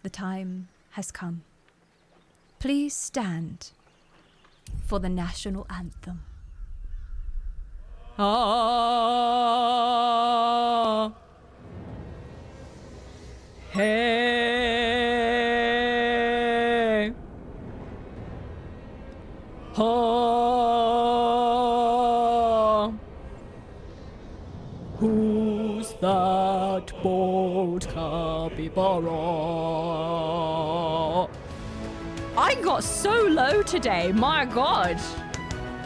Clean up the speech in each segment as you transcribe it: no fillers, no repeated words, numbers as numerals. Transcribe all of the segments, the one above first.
the time has come. Please stand for the national anthem. Ah, hey, ha, who's that bold capybara? I got so low today, my god.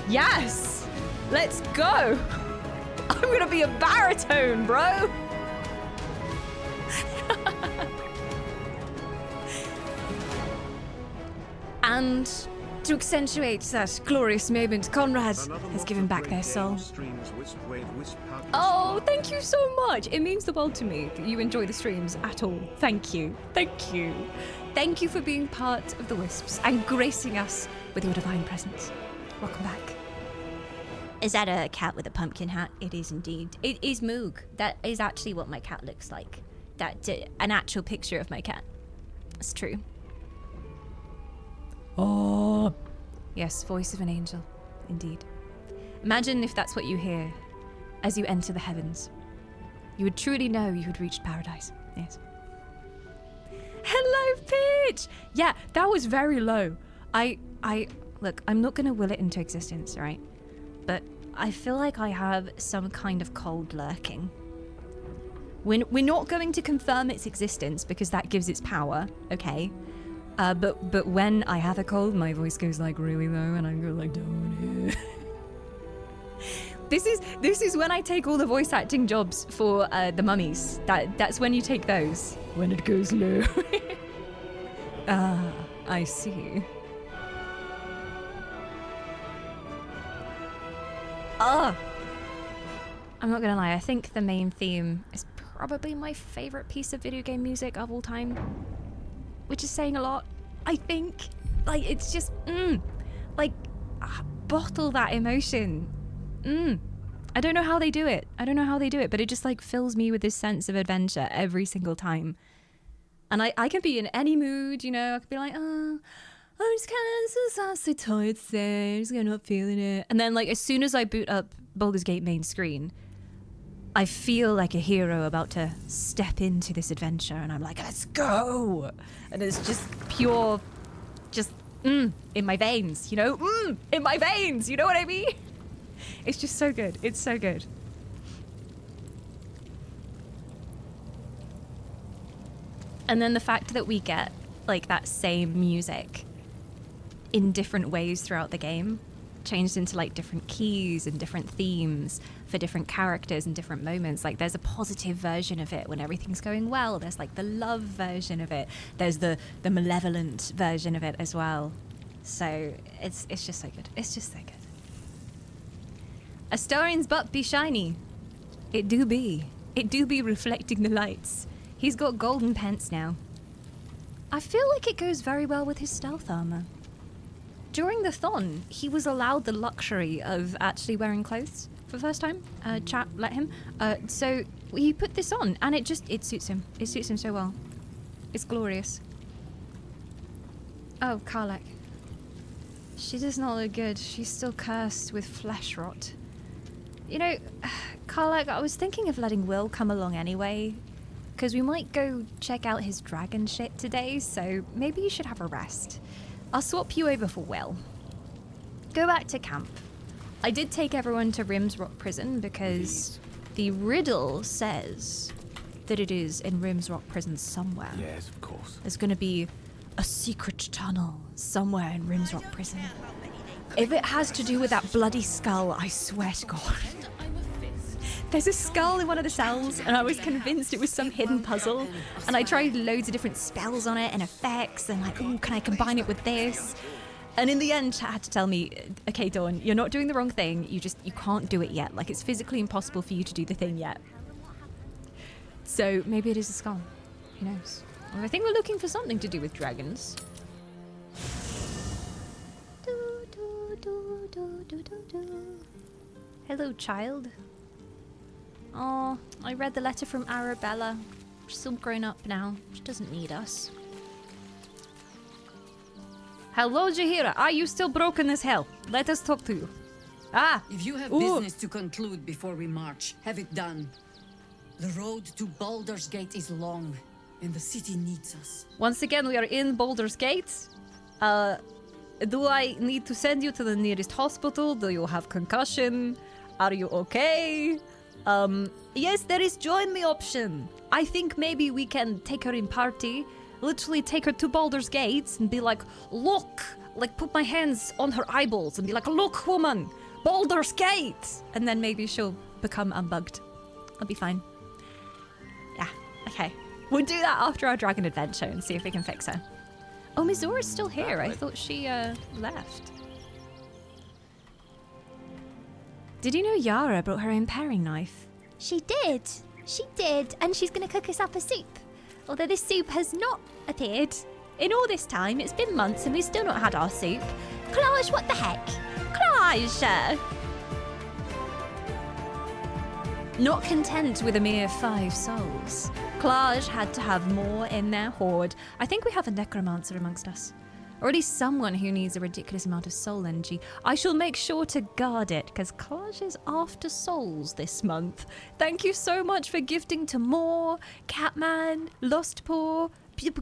Yes, let's go. I'm gonna be a baritone, bro. And to accentuate that glorious moment, Conrad has given back their soul. Oh, thank you so much. It means the world to me that you enjoy the streams at all. Thank you. Thank you. Thank you for being part of the Wisps and gracing us with your divine presence. Welcome back. Is that a cat with a pumpkin hat? It is indeed. It is Moog. That is actually what my cat looks like. That's an actual picture of my cat. It's true. Oh. Yes, voice of an angel. Indeed. Imagine if that's what you hear as you enter the heavens. You would truly know you had reached paradise. Yes. Hello, Pitch! Yeah, that was very low. Look, I'm not gonna will it into existence, right? But I feel like I have some kind of cold lurking. We're not going to confirm its existence because that gives its power, okay? But when I have a cold, my voice goes like really low and I go like down here. This is when I take all the voice acting jobs for the mummies. That's when you take those. When it goes low. Ah, I see. Ah! I'm not gonna lie, I think the main theme is probably my favorite piece of video game music of all time. Which is saying a lot, I think. Like, it's just, bottle that emotion. I don't know how they do it. But it just, like, fills me with this sense of adventure every single time. And I can be in any mood, you know. I could be like, oh, I'm just kind of so tired today. I'm just not feeling it. And then, like, as soon as I boot up Baldur's Gate main screen, I feel like a hero about to step into this adventure, and I'm like, let's go! And it's just pure, in my veins, you know? In my veins, you know what I mean? It's just so good. It's so good. And then the fact that we get, like, that same music in different ways throughout the game, changed into like different keys and different themes for different characters and different moments. Like there's a positive version of it when everything's going well. There's like the love version of it. There's the malevolent version of it as well. So it's just so good. It's just so good. Astarion's butt be shiny. It do be. It do be reflecting the lights. He's got golden pants now. I feel like it goes very well with his stealth armor. During the Thon, he was allowed the luxury of actually wearing clothes for the first time. Chat let him. So he put this on, and it suits him. It suits him so well. It's glorious. Oh, Karlak. She does not look good. She's still cursed with flesh rot. You know, Karlak, I was thinking of letting Will come along anyway, because we might go check out his dragon shit today, so maybe you should have a rest. I'll swap you over for Will. Go back to camp. I did take everyone to Rim's Rock Prison because the riddle says that it is in Rim's Rock Prison somewhere. Yes, of course. There's gonna be a secret tunnel somewhere in Rim's Rock Prison. If it has to do with that bloody skull, I swear to God. There's a skull in one of the cells, and I was convinced it was some hidden puzzle. And I tried loads of different spells on it and effects, and like, oh, can I combine it with this? And in the end, chat had to tell me, okay, Dawn, you're not doing the wrong thing. You can't do it yet. Like, it's physically impossible for you to do the thing yet. So maybe it is a skull. Who knows? Well, I think we're looking for something to do with dragons. Hello, child. Oh, I read the letter from Arabella. She's all grown up now. She doesn't need us. Hello, Jahira. Are you still broken as hell? Let us talk to you. Ah! If you have Ooh. business to conclude before we march, have it done. The road to Baldur's Gate is long, and the city needs us. Once again, we are in Baldur's Gate. Do I need to send you to the nearest hospital? Do you have concussion? Are you okay? Yes, there is join me option. I think maybe we can take her in party, literally take her to Baldur's Gate and be like, look, like put my hands on her eyeballs and be like, look, woman, Baldur's Gate. And then maybe she'll become unbugged. I'll be fine. Yeah, okay. We'll do that after our dragon adventure and see if we can fix her. Oh, Mizora's still here. I thought she left. Did you know Yara brought her own paring knife? She did. She did. And she's going to cook us up a soup. Although this soup has not appeared. In all this time, it's been months and we've still not had our soup. Klaj, what the heck? Klaj! Not content with a mere 5 souls, Klaj had to have more in their hoard. I think we have a necromancer amongst us. Or at least someone who needs a ridiculous amount of soul energy. I shall make sure to guard it, because Klaj is after souls this month. Thank you so much for gifting to Moore, Catman, Lost Poor,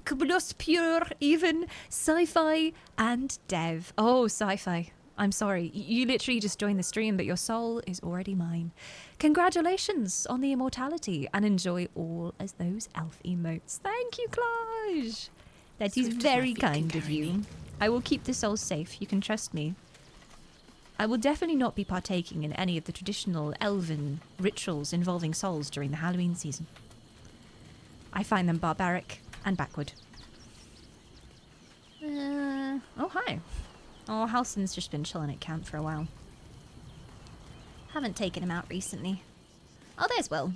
Lost Pure, even Sci-Fi, and Dev. Oh, Sci-Fi. I'm sorry. You literally just joined the stream, but your soul is already mine. Congratulations on the immortality, and enjoy all as those elf emotes. Thank you, Klaj. That is very kind of you. I will keep the souls safe. You can trust me. I will definitely not be partaking in any of the traditional elven rituals involving souls during the Halloween season. I find them barbaric and backward. Oh, hi. Oh, Halson's just been chilling at camp for a while. Haven't taken him out recently. Oh, there's Will.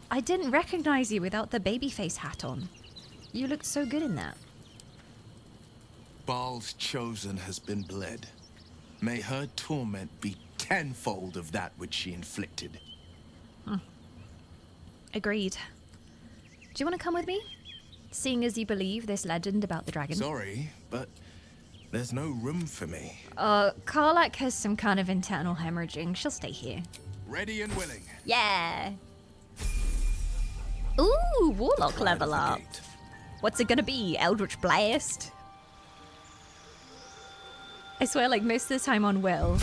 I didn't recognize you without the babyface hat on. You looked so good in that. Baal's chosen has been bled. May her torment be tenfold of that which she inflicted. Agreed. Do you want to come with me? Seeing as you believe this legend about the dragon. Sorry, but there's no room for me. Karlak has some kind of internal hemorrhaging. She'll stay here. Ready and willing. Yeah. Ooh, Warlock level up. Gate. What's it gonna be? Eldritch Blast? I swear, like, most of the time on Will,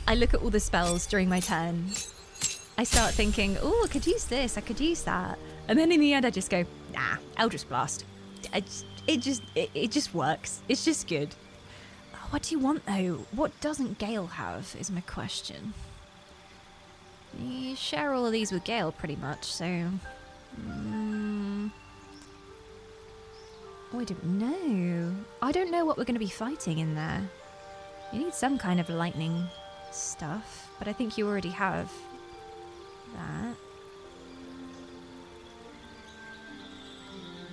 I look at all the spells during my turn. I start thinking, oh, I could use this, I could use that. And then in the end, I just go, nah, Eldritch Blast. It just works. It's just good. What do you want, though? What doesn't Gale have, is my question. You share all of these with Gale, pretty much, so... Oh, I don't know. I don't know what we're going to be fighting in there. You need some kind of lightning stuff, but I think you already have that.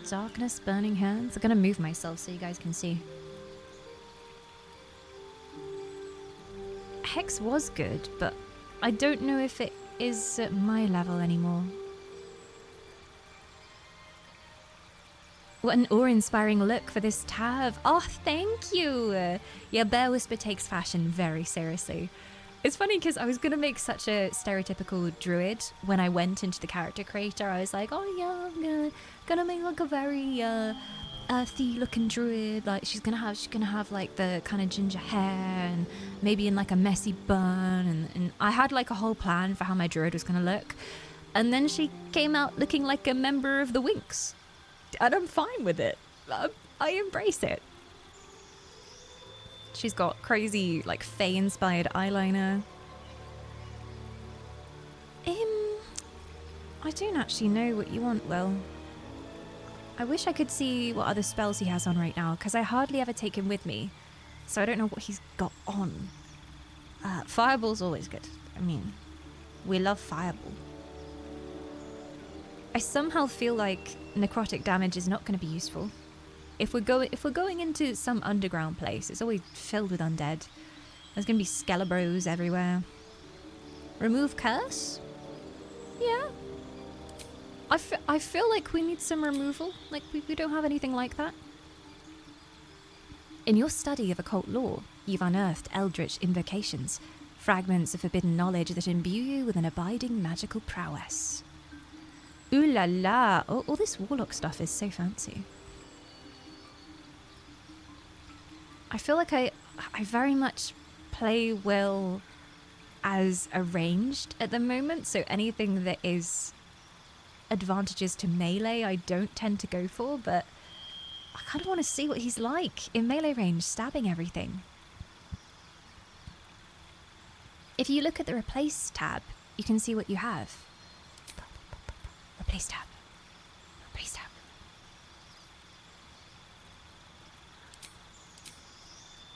Darkness, burning hands. I'm going to move myself so you guys can see. Hex was good, but I don't know if it is at my level anymore. What an awe-inspiring look for this tab. Oh, thank you. Yeah, Bear Whisper takes fashion very seriously. It's funny because I was going to make such a stereotypical druid when I went into the character creator. I was like, oh yeah, I'm gonna make like a very earthy looking druid. Like she's gonna have like the kind of ginger hair and maybe in like a messy bun. And I had like a whole plan for how my druid was gonna look. And then she came out looking like a member of the Winx. And I'm fine with it. I embrace it. She's got crazy, like, Fae-inspired eyeliner. I don't actually know what you want, Will. I wish I could see what other spells he has on right now, because I hardly ever take him with me. So I don't know what he's got on. Fireball's always good. I mean, we love Fireball. I somehow feel like necrotic damage is not going to be useful. If we're going into some underground place, it's always filled with undead. There's going to be Skelebros everywhere. Remove curse? Yeah. I feel like we need some removal. Like we don't have anything like that. In your study of occult lore, you've unearthed eldritch invocations, fragments of forbidden knowledge that imbue you with an abiding magical prowess. Ooh la la! Oh, all this warlock stuff is so fancy. I feel like I very much play well as arranged at the moment, so anything that is advantages to melee I don't tend to go for, but I kind of want to see what he's like in melee range, stabbing everything. If you look at the replace tab, you can see what you have. Replace tab. Replace tab.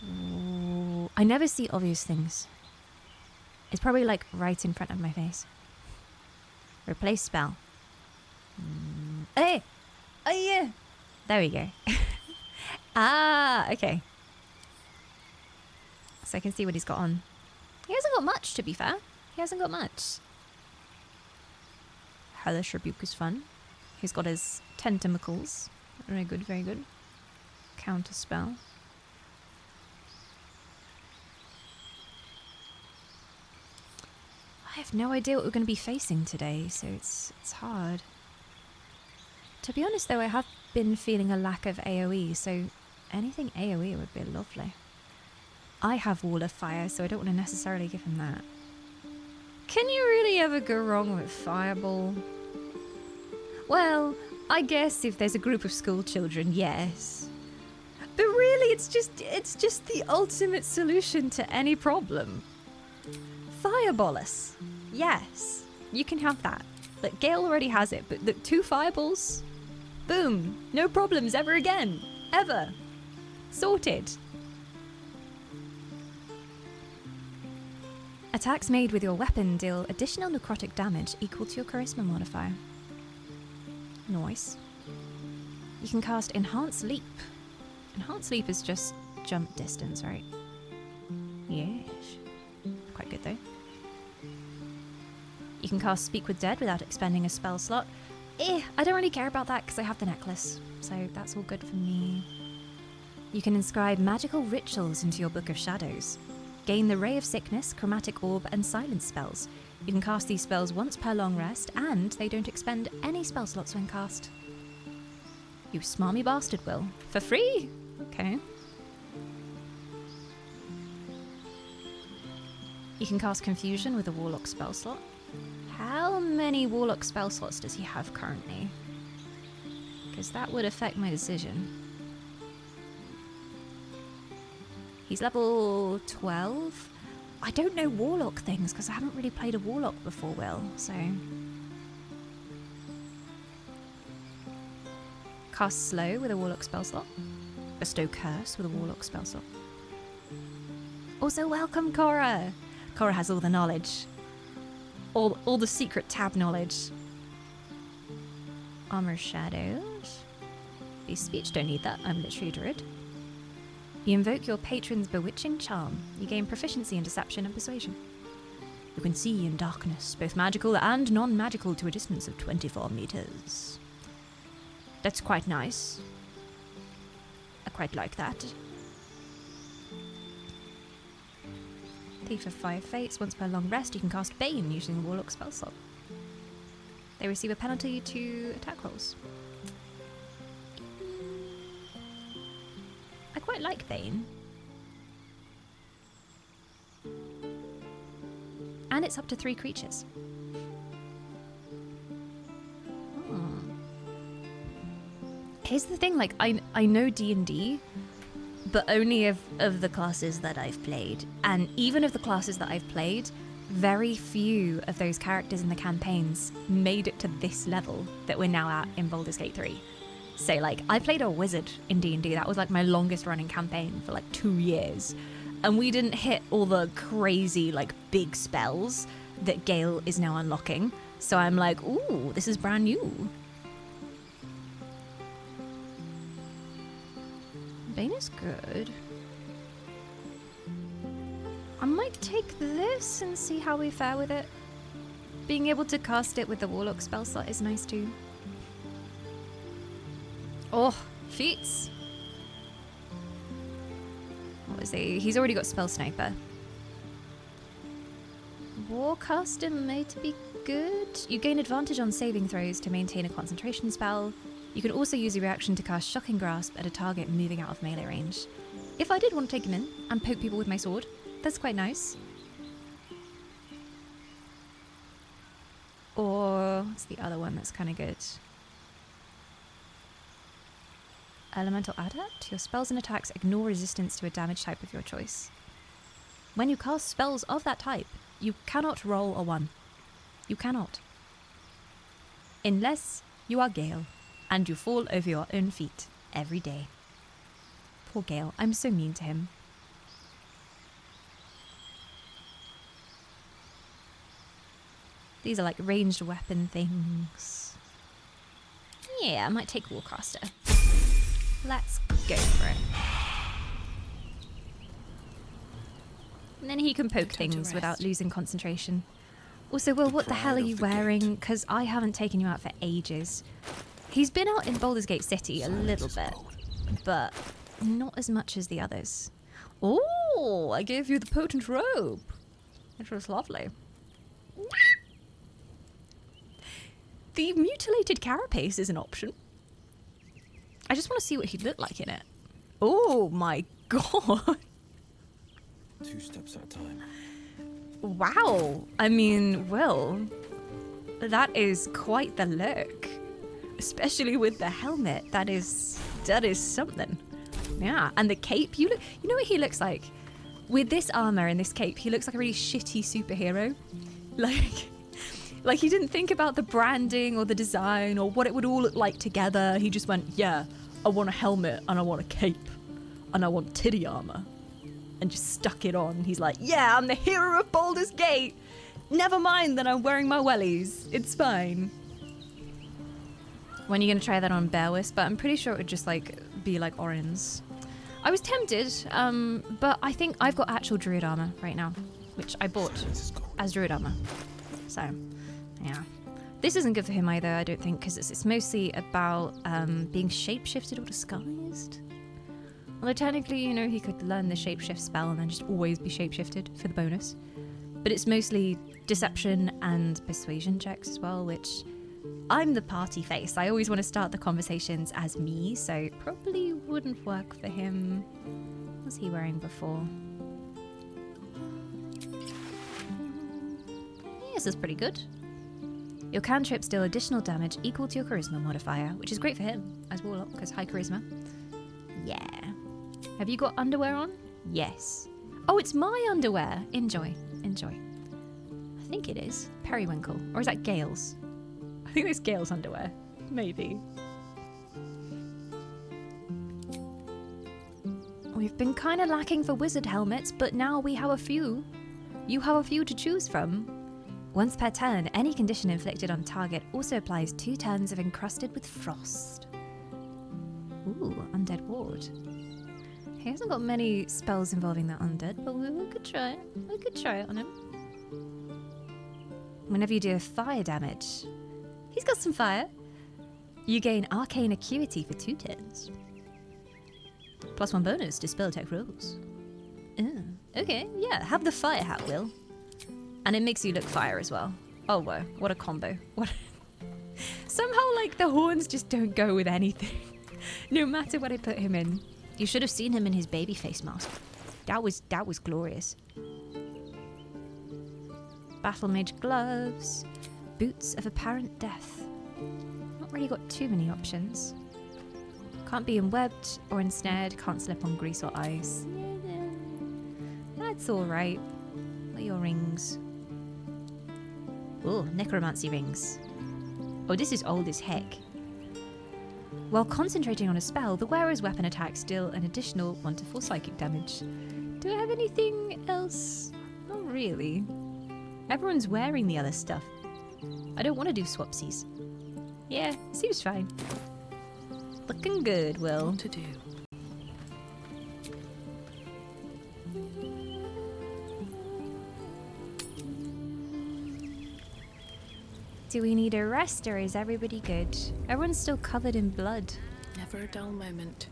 Ooh, I never see obvious things. It's probably like right in front of my face. Replace spell. Hey! Oh yeah! There we go. Ah, okay. So I can see what he's got on. He hasn't got much, to be fair. He hasn't got much. Hellish Rebuke is fun. He's got his Tentamacles. Very good, very good. Counter spell. I have no idea what we're going to be facing today, so it's hard. To be honest though, I have been feeling a lack of AoE, so anything AoE would be lovely. I have Wall of Fire, so I don't want to necessarily give him that. Can you really ever go wrong with Fireball? Well, I guess if there's a group of school children, yes. But really, it's just the ultimate solution to any problem. Fireball us. Yes, you can have that. Like, Gale already has it, but look, 2 fireballs. Boom. No problems ever again. Ever. Sorted. Attacks made with your weapon deal additional necrotic damage equal to your charisma modifier. Nice. You can cast Enhanced Leap. Enhanced Leap is just jump distance, right? Yes. Quite good though. You can cast Speak with Dead without expending a spell slot. I don't really care about that because I have the necklace, so that's all good for me. You can inscribe magical rituals into your Book of Shadows. Gain the Ray of Sickness, Chromatic Orb, and Silence spells. You can cast these spells once per long rest, and they don't expend any spell slots when cast. You smarmy bastard, Will. For free? Okay. You can cast Confusion with a Warlock spell slot. How many Warlock spell slots does he have currently? Because that would affect my decision. He's level 12. I don't know Warlock things because I haven't really played a Warlock before, Will, so... Cast Slow with a Warlock spell slot. Bestow Curse with a Warlock spell slot. Also, welcome, Cora! Cora has all the knowledge. All the secret tab knowledge. Armor Shadows. Beast Speech, don't need that. I'm literally a druid. You invoke your patron's bewitching charm. You gain proficiency in deception and persuasion. You can see in darkness, both magical and non-magical, to a distance of 24 meters. That's quite nice. I quite like that. Thief of 5 Fates. Once per long rest, you can cast Bane using the Warlock spell slot. They receive a penalty to attack rolls. I quite like Bane. And it's up to 3 creatures. Here's the thing, like, I know D&D, but only of the classes that I've played. And even of the classes that I've played, very few of those characters in the campaigns made it to this level that we're now at in Baldur's Gate 3. So, like, I played a wizard in D&D. That was, like, my longest running campaign for, like, 2 years. And we didn't hit all the crazy, like, big spells that Gale is now unlocking. So I'm like, ooh, this is brand new. Bane is good. I might take this and see how we fare with it. Being able to cast it with the Warlock spell slot is nice too. Oh, feats. obviously. He's already got Spell Sniper. Warcaster made to be good. You gain advantage on saving throws to maintain a concentration spell. You can also use a reaction to cast Shocking Grasp at a target moving out of melee range. If I did want to take him in and poke people with my sword, that's quite nice. Or what's the other one that's kind of good? Elemental Adept. Your spells and attacks ignore resistance to a damage type of your choice. When you cast spells of that type, you cannot roll a 1. You cannot. Unless you are Gale, and you fall over your own feet every day. Poor Gale, I'm so mean to him. These are like ranged weapon things. Yeah, I might take Warcaster. Let's go for it. And then he can poke things without losing concentration. Also, Will, what the hell are you wearing? Because I haven't taken you out for ages. He's been out in Baldur's Gate City a little bit, but not as much as the others. Oh, I gave you the potent robe. It was lovely. The mutilated carapace is an option. I just want to see what he'd look like in it. Oh my god. 2 steps at a time. Wow. I mean, Will, that is quite the look. Especially with the helmet. That is something. Yeah, and the cape, you know what he looks like? With this armor and this cape, he looks like a really shitty superhero. Like he didn't think about the branding or the design or what it would all look like together. He just went, yeah, I want a helmet and I want a cape and I want titty armor. And just stuck it on. He's like, yeah, I'm the hero of Baldur's Gate. Never mind that I'm wearing my wellies. It's fine. When are you going to try that on Bearwisp? But I'm pretty sure it would just like be like Orin's. I was tempted, but I think I've got actual Druid armor right now, which I bought as Druid armor. So, yeah. This isn't good for him either, I don't think, because it's mostly about being shapeshifted or disguised. Although technically, you know, he could learn the shapeshift spell and then just always be shapeshifted for the bonus. But it's mostly deception and persuasion checks as well, which I'm the party face. I always want to start the conversations as me, so probably wouldn't work for him. What was he wearing before? This is pretty good. Your cantrips deal additional damage equal to your charisma modifier, which is great for him as Warlock, because high charisma. Yeah. Have you got underwear on? Yes. Oh, it's my underwear. Enjoy. Enjoy. I think it is. Periwinkle. Or is that Gale's? I think it's Gale's underwear. Maybe. We've been kind of lacking for wizard helmets, but now we have a few. You have a few to choose from. Once per turn, any condition inflicted on target also applies 2 turns of encrusted with frost. Ooh, undead ward. He hasn't got many spells involving the undead, but we could try it. We could try it on him. Whenever you do fire damage, he's got some fire. You gain arcane acuity for 2 turns. +1 bonus to spell attack rolls. Okay, yeah, have the fire hat, Will. And it makes you look fire as well. Oh, whoa, what a combo. What? Somehow, like, the horns just don't go with anything. No matter what I put him in. You should have seen him in his baby face mask. That was glorious. Battle mage gloves. Boots of apparent death. Not really got too many options. Can't be enwebbed or ensnared. Can't slip on grease or ice. That's alright. What are your rings? Oh, necromancy rings. Oh, this is old as heck. While concentrating on a spell, the wearer's weapon attacks deal an additional 1 to 4 psychic damage. Do I have anything else? Not really. Everyone's wearing the other stuff. I don't want to do swapsies. Yeah, seems fine. Looking good, Will. What to do? Do we need a rest or is everybody good? Everyone's still covered in blood. Never a dull moment.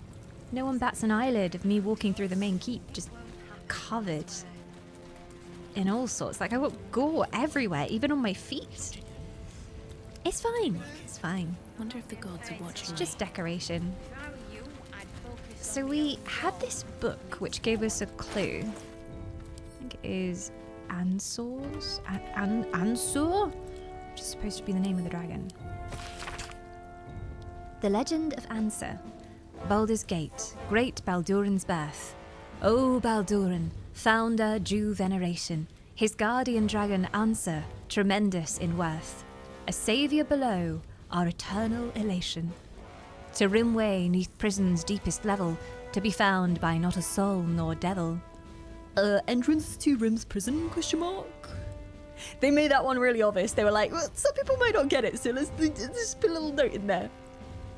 No one bats an eyelid of me walking through the main keep, just covered in all sorts. Like, I got gore everywhere, even on my feet. It's fine. It's fine. Wonder if the gods are watching. It's just decoration. So we had this book which gave us a clue. I think it is Ansor's? Ansor? Which is supposed to be the name of the dragon. The Legend of Ansur. Baldur's Gate, great Baldurin's birth. O Baldurin, founder due veneration. His guardian dragon Ansur, tremendous in worth. A saviour below, our eternal elation. To Rimway, neath prison's deepest level, to be found by not a soul nor devil. Entrance to Rim's prison, question mark? They made that one really obvious. They were like, well, some people might not get it, so let's just put a little note in there.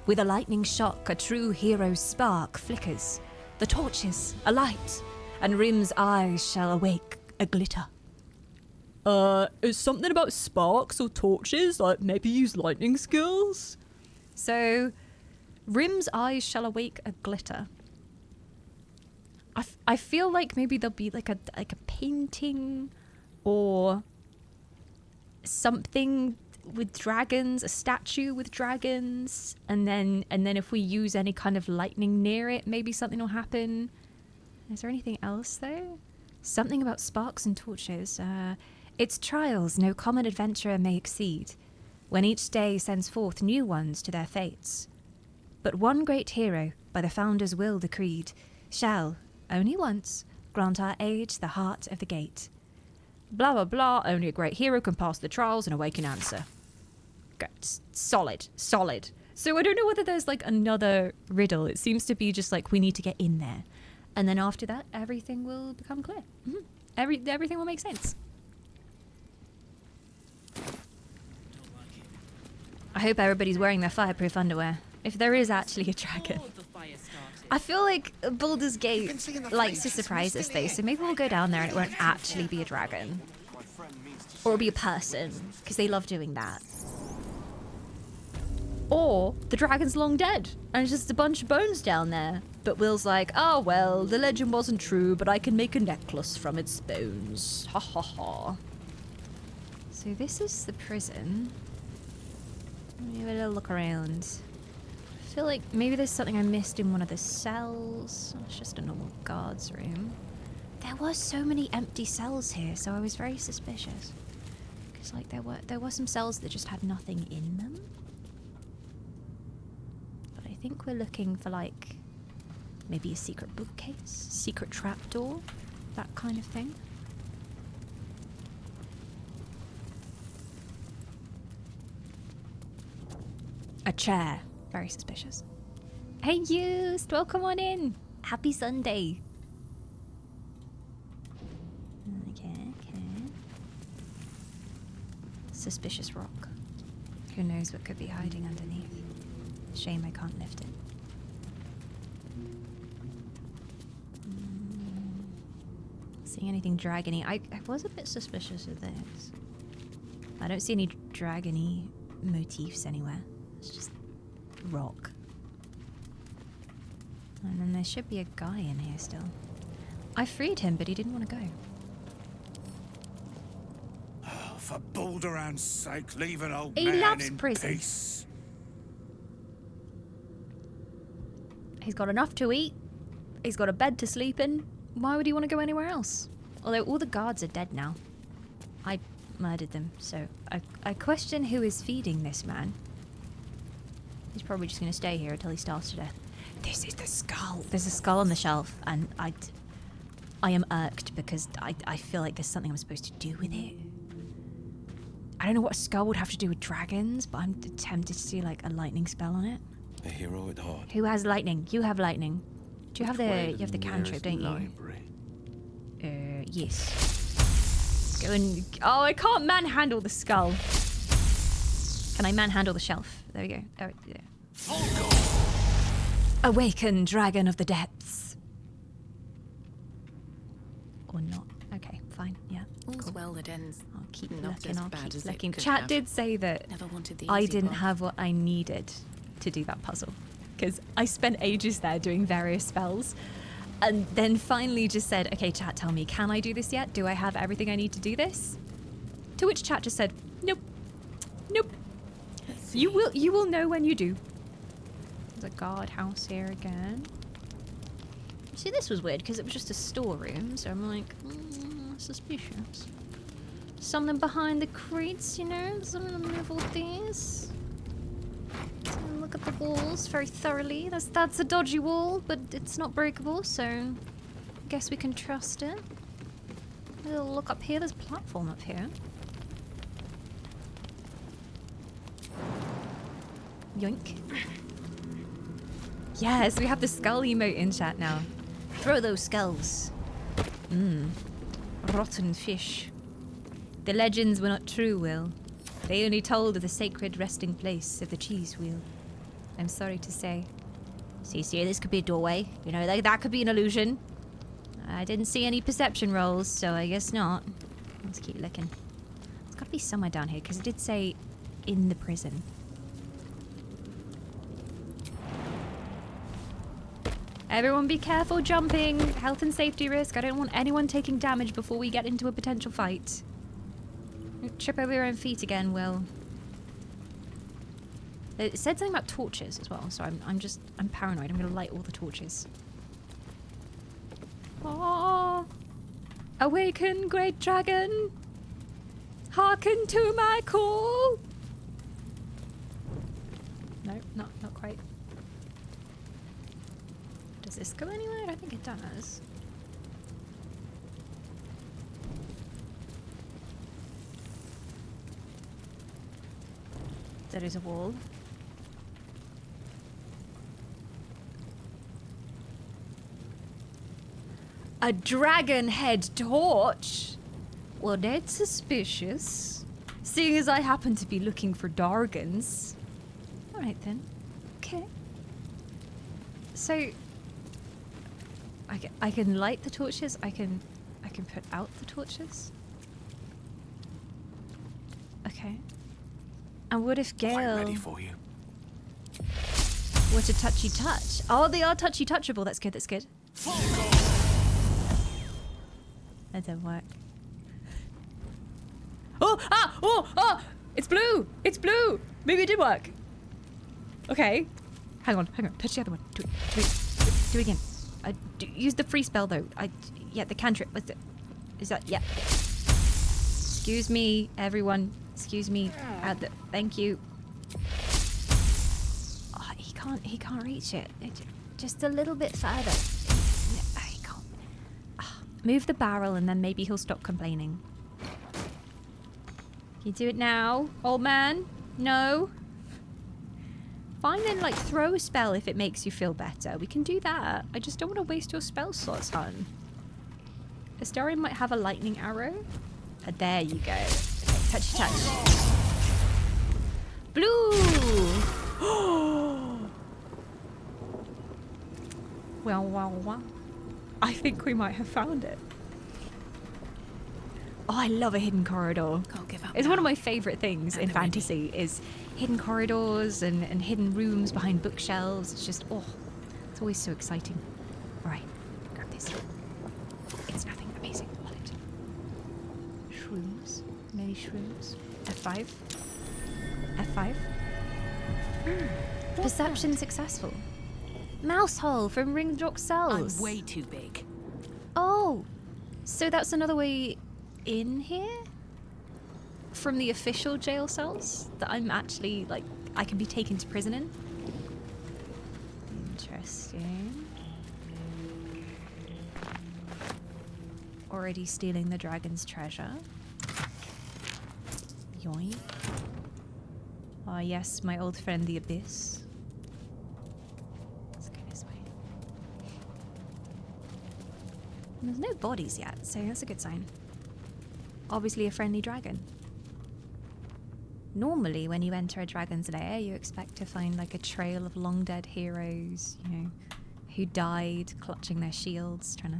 With a lightning shock, a true hero's spark flickers. The torches alight, and Rim's eyes shall awake a glitter. Is something about sparks or torches? Like maybe use lightning skills? So, Rim's eyes shall awake a glitter. I feel like maybe there'll be like a painting or something with dragons, a statue with dragons, and then if we use any kind of lightning near it, maybe something will happen. Is there anything else though? Something about sparks and torches. Its trials no common adventurer may exceed, when each day sends forth new ones to their fates. But one great hero, by the founder's will decreed, shall, only once, grant our age the heart of the gate. Blah blah blah, only a great hero can pass the trials and awaken Ansur. Good. Solid. So I don't know whether there's like another riddle. It seems to be just like we need to get in there. And then after that, everything will become clear. Everything will make sense. I hope everybody's wearing their fireproof underwear. If there is actually a dragon. I feel like Baldur's Gate likes to surprise us though, so maybe we'll go down there and it won't actually be a dragon. Or it'll be a person, because they love doing that. Or the dragon's long dead, and it's just a bunch of bones down there. But Will's like, oh well, the legend wasn't true, but I can make a necklace from its bones. Ha ha ha. So this is the prison. Let me have a little look around. I feel like maybe there's something I missed in one of the cells. It's just a normal guard's room. There was so many empty cells here, so I was very suspicious. Because like there were some cells that just had nothing in them. But I think we're looking for like maybe a secret bookcase, secret trapdoor, that kind of thing. A chair. Very suspicious. Hey, Used! Welcome on in! Happy Sunday! Okay. Suspicious rock. Who knows what could be hiding underneath? Shame I can't lift it. Seeing anything dragony? I was a bit suspicious of this. I don't see any dragony motifs anywhere. It's just rock. And then there should be a guy in here still. I freed him, but he didn't want to go. Oh, for Balduran's sake, leave an old He man loves in prison. peace. He's got enough to eat. He's got a bed to sleep in. Why would he want to go anywhere else? Although all the guards are dead now. I murdered them, so I question who is feeding this man. He's probably just going to stay here until he starves to death. This is the skull. There's a skull on the shelf, and I am irked because I feel like there's something I'm supposed to do with it. I don't know what a skull would have to do with dragons, but I'm tempted to do like a lightning spell on it. A hero at heart. Who has lightning? You have lightning. Do you have the cantrip, don't you? Library. Yes. Go and... Oh, I can't manhandle the skull. Can I manhandle the shelf? There we go. Oh, yeah. Awaken, dragon of the depths. Or not. Okay, fine. Yeah. All's Cool. well that ends. I'll keep not looking. as I'll bad keep as it looking. could Chat have. did say that Never wanted the I easy didn't path. have what I needed to do that puzzle. Because I spent ages there doing various spells. And then finally just said, okay, chat, tell me, can I do this yet? Do I have everything I need to do this? To which chat just said, nope. Nope. You will know when you do. There's a guardhouse here again. See, this was weird because it was just a storeroom, so I'm like, suspicious. Something behind the crates, you know? Something in the middle of these. So look at the walls very thoroughly. That's a dodgy wall, but it's not breakable, so I guess we can trust it. We'll look up here. There's a platform up here. Yoink. Yes, we have the skull emote in chat now. Throw those skulls. Rotten fish. The legends were not true, Will. They only told of the sacred resting place of the cheese wheel. I'm sorry to say. See, this could be a doorway. You know, that could be an illusion. I didn't see any perception rolls, so I guess not. Let's keep looking. It's gotta be somewhere down here, because it did say in the prison. Everyone be careful jumping. Health and safety risk. I don't want anyone taking damage before we get into a potential fight. Don't trip over your own feet again, Will. It said something about torches as well, so I'm paranoid. I'm gonna light all the torches. Oh, awaken, great dragon. Hearken to my call. No, not quite. Does this go anywhere? I don't think it does. There is a wall. A dragon head torch? Well, that's suspicious. Seeing as I happen to be looking for Dargans. Alright then. Okay. So I can light the torches. I can put out the torches. Okay. And what if Gale Quite ready for you. were to touchy touch? Oh, they are touchy touchable. That's good. That's good. That didn't work. Oh! Ah! Oh! Oh! It's blue! It's blue! Maybe it did work. Okay. Hang on. Touch the other one. Do it again. Use the free spell though. Yeah, the cantrip. What's it? Is that? Yeah. Excuse me, everyone. Excuse me. Thank you. Oh, he can't reach it. Just a little bit further. He can't. Move the barrel and then maybe he'll stop complaining. Can you do it now, old man? No? Fine then, like, throw a spell if it makes you feel better. We can do that. I just don't want to waste your spell slots, hon. Astarion might have a lightning arrow. There you go. Okay, touch. Blue! Well. I think we might have found it. Oh, I love a hidden corridor. Can't give up It's now. one of my favorite things And in they're ready. fantasy is hidden corridors and hidden rooms behind bookshelves. It's just, it's always so exciting. All right, grab this. It's nothing amazing. Hold it. Shrooms. Many shrooms. F5. F5. Perception successful. Mouse hole from Ring Rock Cells. I'm way too big. Oh, so that's another way in here? From the official jail cells that I'm actually, like, I can be taken to prison in? Interesting. Already stealing the dragon's treasure. Yoink. Ah, yes, my old friend the Abyss. Let's go this way. And there's no bodies yet, so that's a good sign. Obviously a friendly dragon. Normally, when you enter a dragon's lair, you expect to find like a trail of long dead heroes, you know, who died clutching their shields, trying to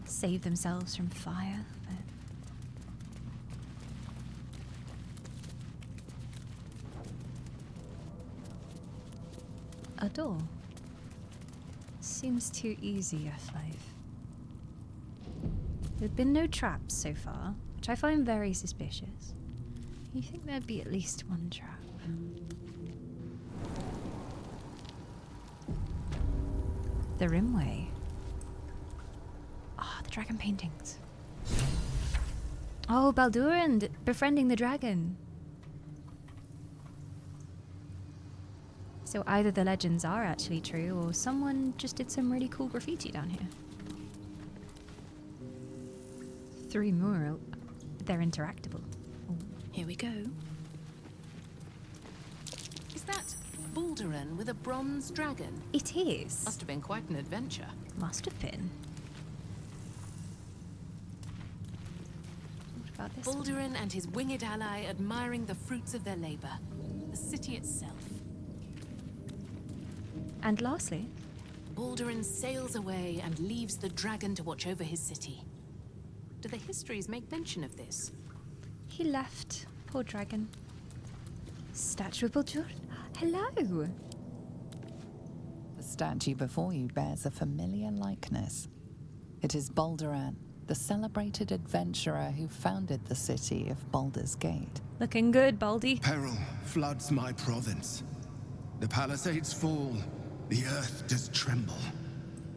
save themselves from fire. But a door. seems too easy, F5. There've been no traps so far, which I find very suspicious. You think there'd be at least one trap? The Rimway. Ah, the dragon paintings. Oh, Baldur and befriending the dragon. So either the legends are actually true, or someone just did some really cool graffiti down here. 3 mural. They're interactable. Here we go. Is that Baldurin with a bronze dragon? It is. Must have been quite an adventure. Must have been. What about this one? Baldurin and his winged ally admiring the fruits of their labor. The city itself. And lastly, Baldurin sails away and leaves the dragon to watch over his city. Do the histories make mention of this? he left. Poor dragon. Statue of Baldur. Hello. The statue before you bears a familiar likeness. It is Balduran, the celebrated adventurer who founded the city of Baldur's Gate. Looking good, Baldy. Peril floods my province. The palisades fall, the earth does tremble.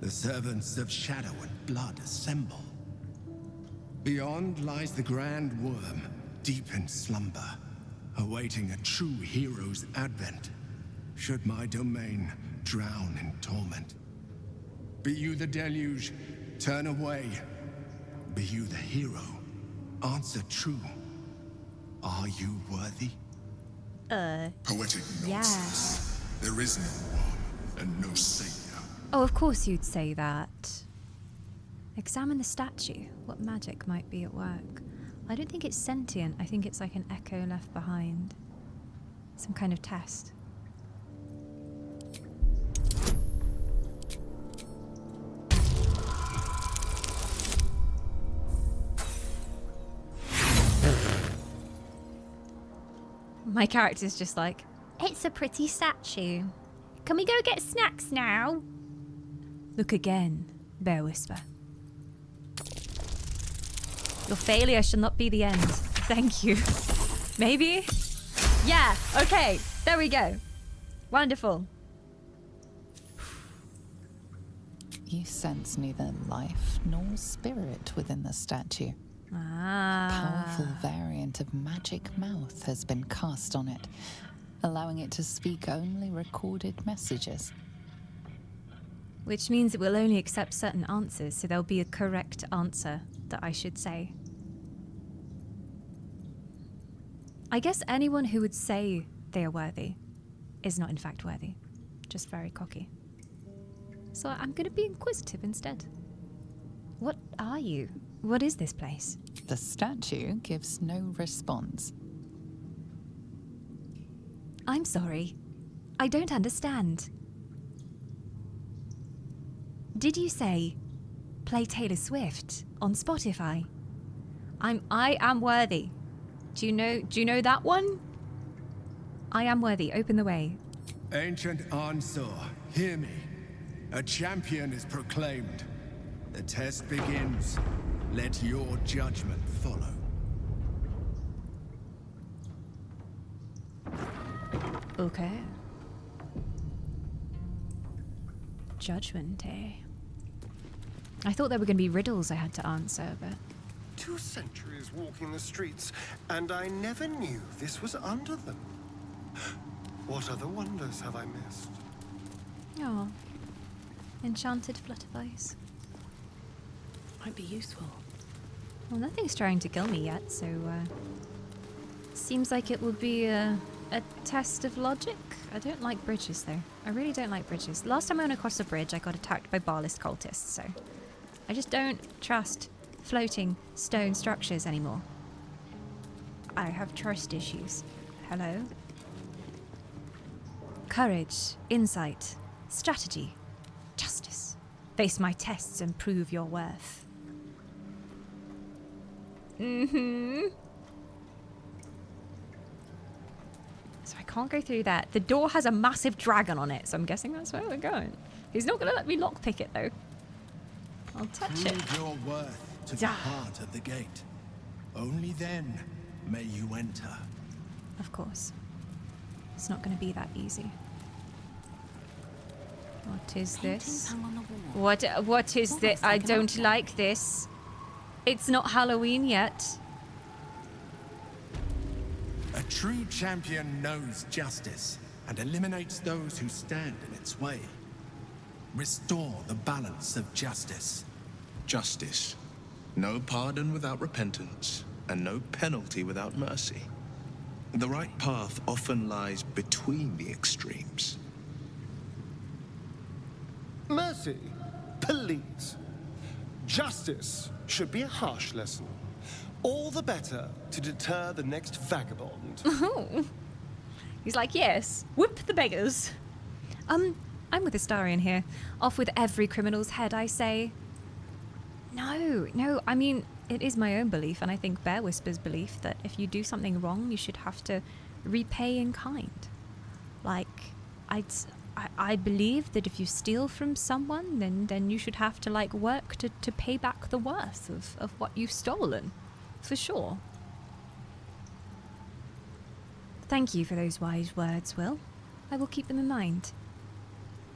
The servants of shadow and blood assemble. Beyond lies the grand worm, deep in slumber, awaiting a true hero's advent, should my domain drown in torment. Be you the deluge, turn away. Be you the hero, answer true. Are you worthy? Poetic nonsense. Yeah. There is no one and no savior. Oh, of course you'd say that. Examine the statue. What magic might be at work? I don't think it's sentient. I think it's like an echo left behind. Some kind of test. My character's just like, It's a pretty statue. Can we go get snacks now? look again, Bear Whisper. Your failure shall not be the end. Thank you. Maybe? Yeah, okay. There we go. Wonderful. You sense neither life nor spirit within the statue. Ah. Powerful variant of magic mouth has been cast on it, allowing it to speak only recorded messages. Which means it will only accept certain answers, so there'll be a correct answer that I should say. I guess anyone who would say they are worthy is not in fact worthy. Just very cocky. So I'm going to be inquisitive instead. What are you? What is this place? The statue gives no response. I'm sorry. I don't understand. Did you say play Taylor Swift on Spotify? I am worthy. Do you know that one? I am worthy. Open the way. Ancient Ansor, hear me. A champion is proclaimed. The test begins. Let your judgment follow. Okay. Judgment, eh? I thought there were going to be riddles I had to answer, but 2 centuries walking the streets, and I never knew this was under them. What other wonders have I missed? oh, enchanted flutterflies. Might be useful. Well, nothing's trying to kill me yet, so seems like it will be a test of logic. I don't like bridges, though. I really don't like bridges. Last time I went across a bridge, I got attacked by Barlist cultists, so I just don't trust floating stone structures anymore. I have trust issues. Hello? Courage, insight, strategy, justice. Face my tests and prove your worth. Mm-hmm. So I can't go through that. The door has a massive dragon on it, so I'm guessing that's where we're going. He's not going to let me lockpick it, though. I'll touch it. Prove your worth to the heart of the gate. Only then may you enter. Of course. It's not going to be that easy. What is Paintings this? hung on the wall. What is Almost this? like I an don't object. like this. It's not Halloween yet. A true champion knows justice and eliminates those who stand in its way. Restore the balance of justice. Justice. No pardon without repentance, and no penalty without mercy. The right path often lies between the extremes. Mercy, please. Justice should be a harsh lesson. All the better to deter the next vagabond. He's like, yes, whip the beggars. I'm with Astarion here. Off with every criminal's head, I say. No, I mean, it is my own belief, and I think Bear Whisper's belief, that if you do something wrong, you should have to repay in kind. Like, I believe that if you steal from someone, then you should have to, like, work to pay back the worth of what you've stolen. For sure. Thank you for those wise words, Will. I will keep them in mind.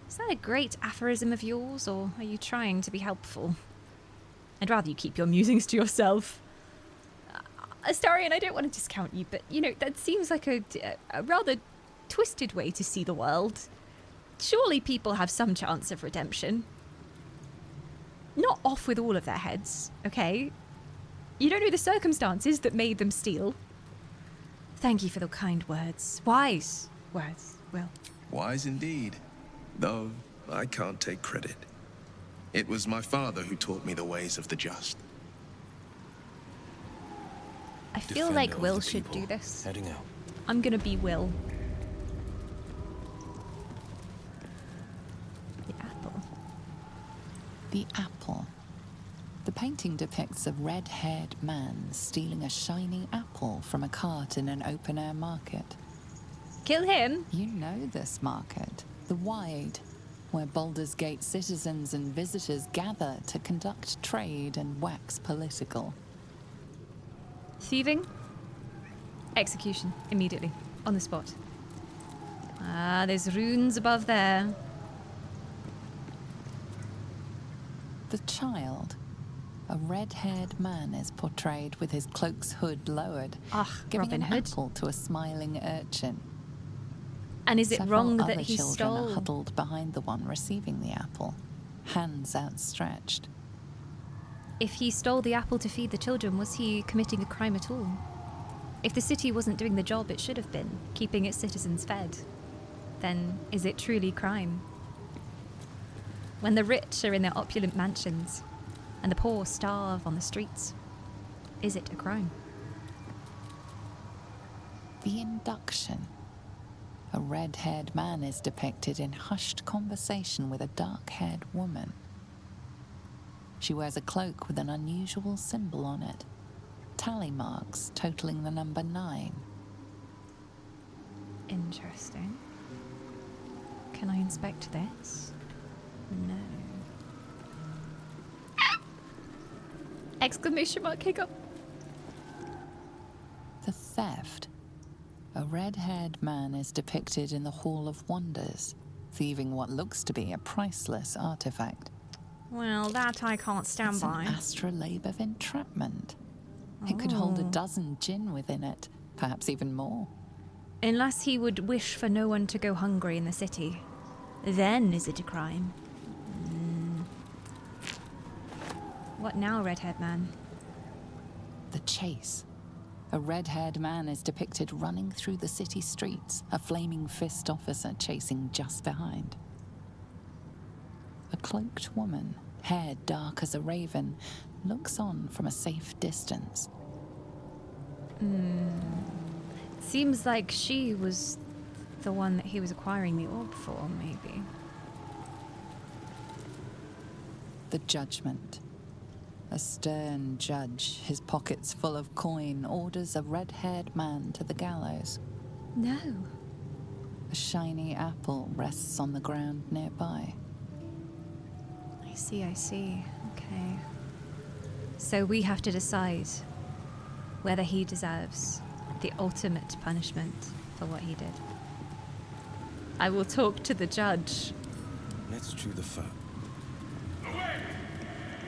Is that a great aphorism of yours, or are you trying to be helpful? I'd rather you keep your musings to yourself. Astarion, I don't want to discount you, but, you know, that seems like a rather twisted way to see the world. Surely people have some chance of redemption. Not off with all of their heads, okay? You don't know the circumstances that made them steal. Thank you for the kind words. Wise words, Will. Wise indeed, though I can't take credit. It was my father who taught me the ways of the just. I feel Defender like of Will the should people. do this. Heading out. I'm gonna be Will. The apple. The apple. The painting depicts a red-haired man stealing a shiny apple from a cart in an open-air market. Kill him? You know this market, the Wide, where Baldur's Gate citizens and visitors gather to conduct trade and wax political. Thieving? Execution. Immediately. On the spot. Ah, there's runes above there. The child. A red-haired man is portrayed with his cloak's hood lowered, giving Robin an Hood. apple to a smiling urchin. And is it Several wrong other that he children are stole? huddled behind the one receiving the apple, hands outstretched. If he stole the apple to feed the children, was he committing a crime at all? If the city wasn't doing the job it should have been, keeping its citizens fed, then is it truly crime? When the rich are in their opulent mansions and the poor starve on the streets, is it a crime? The induction. A red-haired man is depicted in hushed conversation with a dark-haired woman. She wears a cloak with an unusual symbol on it, tally marks totaling the number 9. Interesting. Can I inspect this? No. Exclamation mark, hiccup. The theft. A red-haired man is depicted in the Hall of Wonders, thieving what looks to be a priceless artifact. Well, that I can't stand It's by. an astrolabe of entrapment. It could hold a dozen djinn within it, perhaps even more. Unless he would wish for no one to go hungry in the city. Then is it a crime? What now, red-haired man? The chase. A red-haired man is depicted running through the city streets, a flaming fist officer chasing just behind. A cloaked woman, hair dark as a raven, looks on from a safe distance. Seems like she was the one that he was acquiring the orb for, maybe. The judgment. A stern judge, his pockets full of coin, orders a red-haired man to the gallows. No. A shiny apple rests on the ground nearby. I see. Okay. So we have to decide whether he deserves the ultimate punishment for what he did. I will talk to the judge. Let's chew the fat.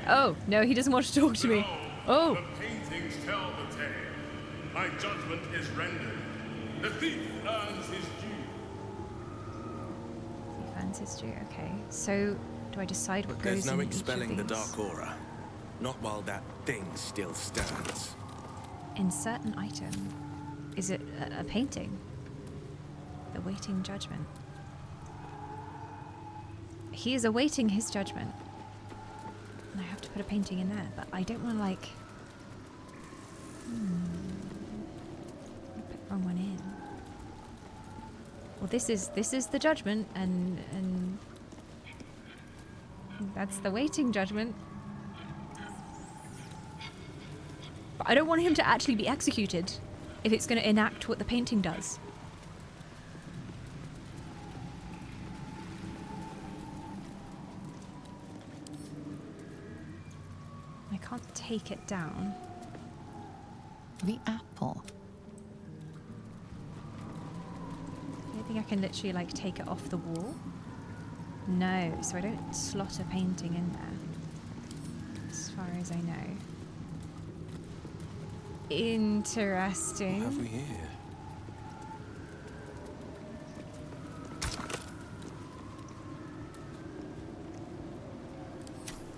Oh, no, he doesn't want to talk to me. Oh. The paintings tell the tale. My judgment is rendered. The thief earns his due. Thief earns his due, okay. So, do I decide what But goes there's no in expelling each the of these? dark aura. Not while that thing still stands. Insert an item. Is it a painting? Awaiting judgment. He is awaiting his judgment. And I have to put a painting in there, but I don't want to like... Put the wrong one in. Well, this is the judgment, and that's the waiting judgment. But I don't want him to actually be executed if it's going to enact what the painting does. I can't take it down. The apple. I don't think I can literally like take it off the wall. No, so I don't slot a painting in there. As far as I know. Interesting. What have we here?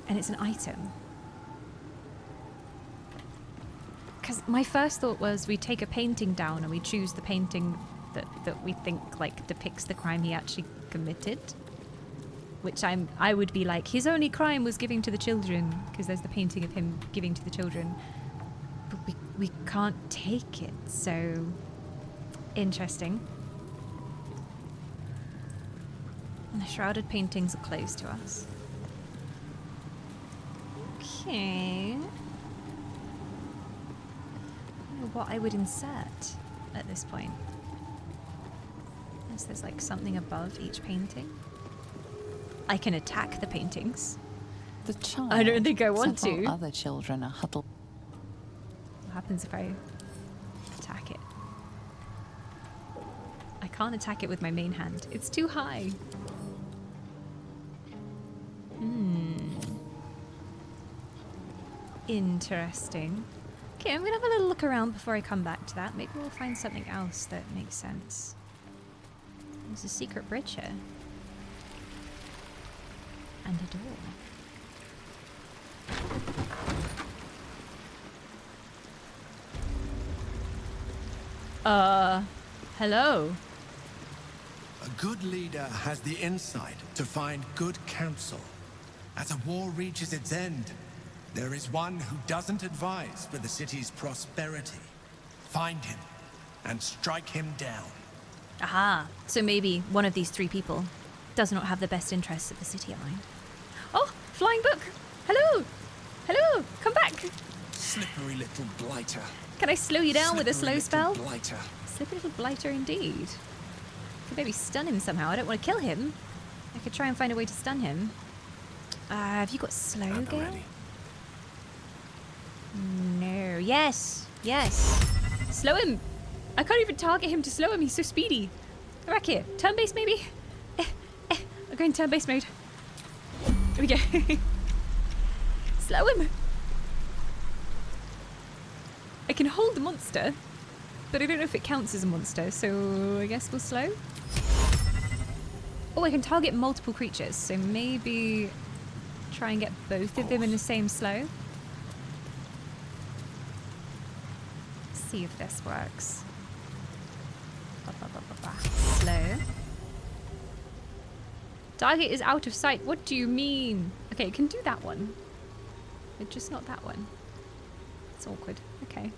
And it's an item. Because my first thought was we take a painting down and we choose the painting that we think like depicts the crime he actually committed. Which I would be like, his only crime was giving to the children, because there's the painting of him giving to the children. But we can't take it, so interesting. And the shrouded paintings are closed to us. Okay. I don't know what I would insert at this point. Unless there's like something above each painting. I can attack the paintings. The child. I don't think I want several to. Other children are huddled. What happens if I attack it? I can't attack it with my main hand. It's too high. Interesting. Okay, I'm gonna have a little look around before I come back to that. Maybe we'll find something else that makes sense. There's a secret bridge here. And a door. Hello? A good leader has the insight to find good counsel. As a war reaches its end, there is one who doesn't advise for the city's prosperity. Find him and strike him down. Aha, so maybe one of these three people does not have the best interests of the city at mind. Oh, flying book! Hello! Hello! Come back! Slippery little blighter. Can I slow you down with a slow Slippery little spell? Blighter. Slippery little blighter indeed. Could maybe stun him somehow. I don't want to kill him. I could try and find a way to stun him. Have you got slow, Gale? No. Yes. Yes. Slow him. I can't even target him to slow him. He's so speedy. Go back here. Turn-based, maybe? I'm going turn-based mode. Here we go. Slow him. I can hold the monster, but I don't know if it counts as a monster, so I guess we'll slow. Oh, I can target multiple creatures, so maybe try and get both of them in the same slow. See if this works. Slow. Target is out of sight. What do you mean? Okay, you can do that one. But just not that one. It's awkward. Okay.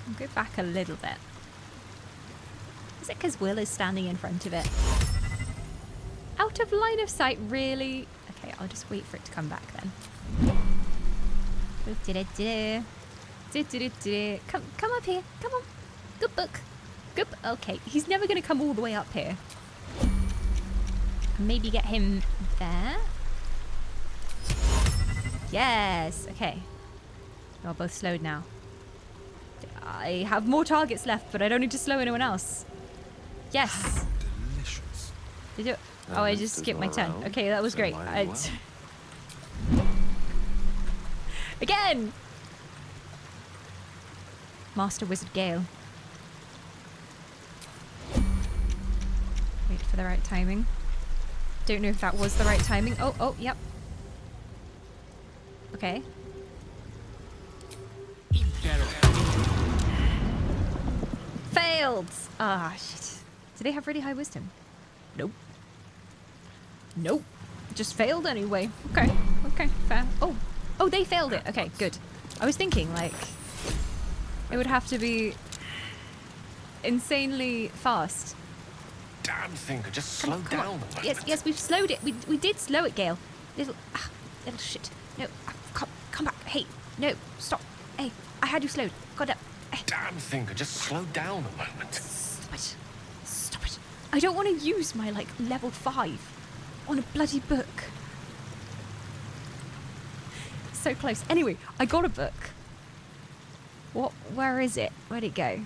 I'll go back a little bit. Is it because Will is standing in front of it? Out of line of sight, really? Okay, I'll just wait for it to come back then. Come up here. Come on. Good book. Good. Okay, he's never going to come all the way up here. Maybe get him there. Yes. Okay. You're both slowed now. I have more targets left, but I don't need to slow anyone else. Yes. Delicious. Did you? Oh, I just skipped my turn. Okay, that was great. Again! Master Wizard Gale. Wait for the right timing. Don't know if that was the right timing. Oh, yep. Okay. Failed! Ah, shit. Do they have really high wisdom? Nope. Nope. Just failed anyway. Okay. Okay, fair. Oh, they failed it. Okay, good. I was thinking, like, it would have to be insanely fast. Damn thing, just slow down. Yes, we've slowed it. We did slow it, Gale. Little shit. No, come back. Hey, no, stop. Hey, I had you slowed. Got up. Damn thing, just slow down a moment. Stop it. I don't want to use my, like, level 5 on a bloody book. So close. Anyway, I got a book. Where is it? Where'd it go?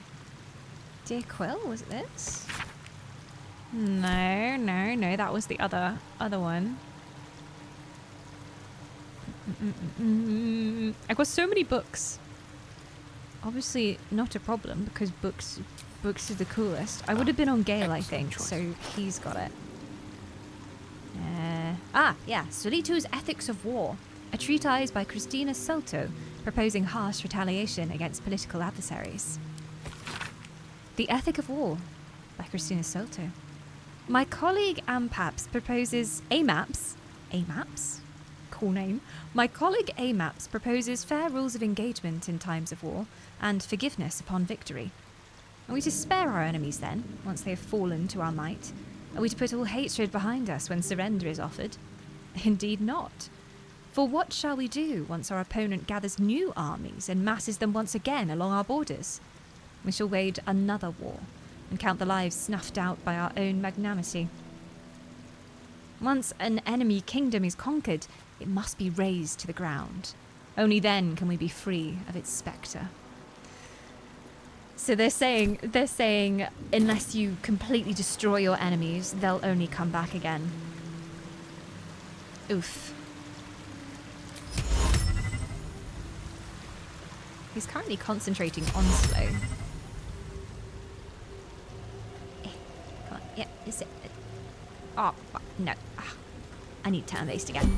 Dear Quill, was it this? No, that was the other one. I got so many books. Obviously not a problem, because books are the coolest. I would have been on Gale, I think, so he's got it. Yeah, Solitu's Ethics of War, a treatise by Christina Salto, proposing harsh retaliation against political adversaries. The Ethic of War by Christina Salto. My colleague Amaps proposes Amaps? Cool name. My colleague Amaps proposes fair rules of engagement in times of war and forgiveness upon victory. Are we to spare our enemies then, once they have fallen to our might? Are we to put all hatred behind us when surrender is offered? Indeed not. For what shall we do once our opponent gathers new armies and masses them once again along our borders? We shall wage another war and count the lives snuffed out by our own magnanimity. Once an enemy kingdom is conquered, it must be razed to the ground. Only then can we be free of its spectre. So they're saying, unless you completely destroy your enemies, they'll only come back again. Oof. He's currently concentrating on slow. Come on, yeah, is it? Oh, no. I need turn-based again.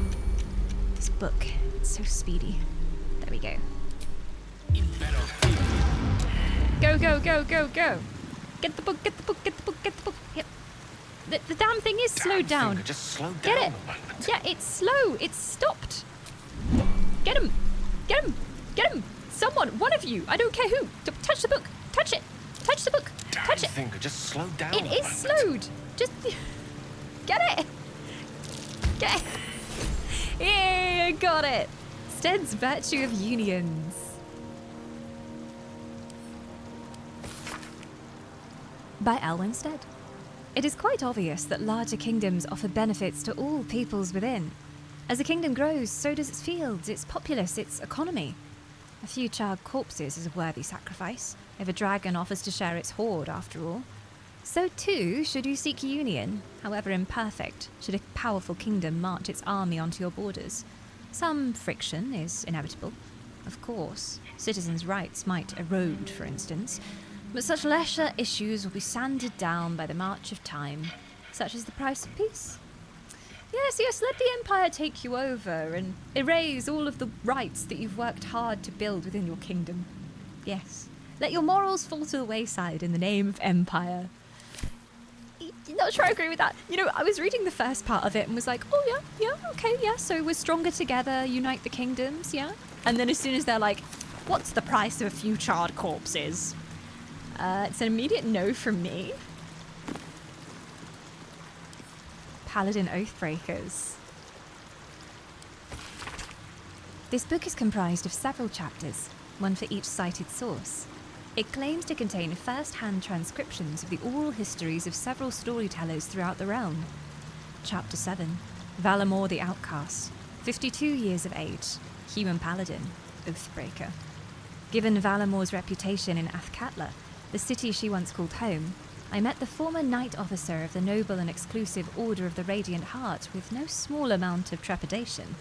This book, it's so speedy. There we go. Go. Get the book. Yep. The damn thing is slowed down. Just slow down. Get it? Yeah, it's slow. It's stopped. Get him. Someone, one of you. I don't care who. Touch the book. Touch it. Touch the book. Touch it. Finger, just slow down. It is slowed. Just get it. Get it. Yeah, got it. Stead's Virtue of Unions. By Alwyn Stead. It is quite obvious that larger kingdoms offer benefits to all peoples within. As a kingdom grows, so does its fields, its populace, its economy. A few charred corpses is a worthy sacrifice, if a dragon offers to share its hoard after all. So too, should you seek union, however imperfect, should a powerful kingdom march its army onto your borders. Some friction is inevitable. Of course, citizens' rights might erode, for instance, but such lesser issues will be sanded down by the march of time, such as the price of peace. Yes, let the Empire take you over and erase all of the rights that you've worked hard to build within your kingdom. Yes, let your morals fall to the wayside in the name of Empire. Not sure I agree with that. You know, I was reading the first part of it and was like, oh yeah, okay, yeah, so we're stronger together, unite the kingdoms, yeah? And then as soon as they're like, what's the price of a few charred corpses? It's an immediate no from me. Paladin Oathbreakers. This book is comprised of several chapters, one for each cited source. It claims to contain first-hand transcriptions of the oral histories of several storytellers throughout the realm. Chapter 7. Valamor the Outcast. 52 years of age. Human Paladin. Oathbreaker. Given Valamor's reputation in Athkatla, the city she once called home, I met the former Knight Officer of the noble and exclusive Order of the Radiant Heart with no small amount of trepidation.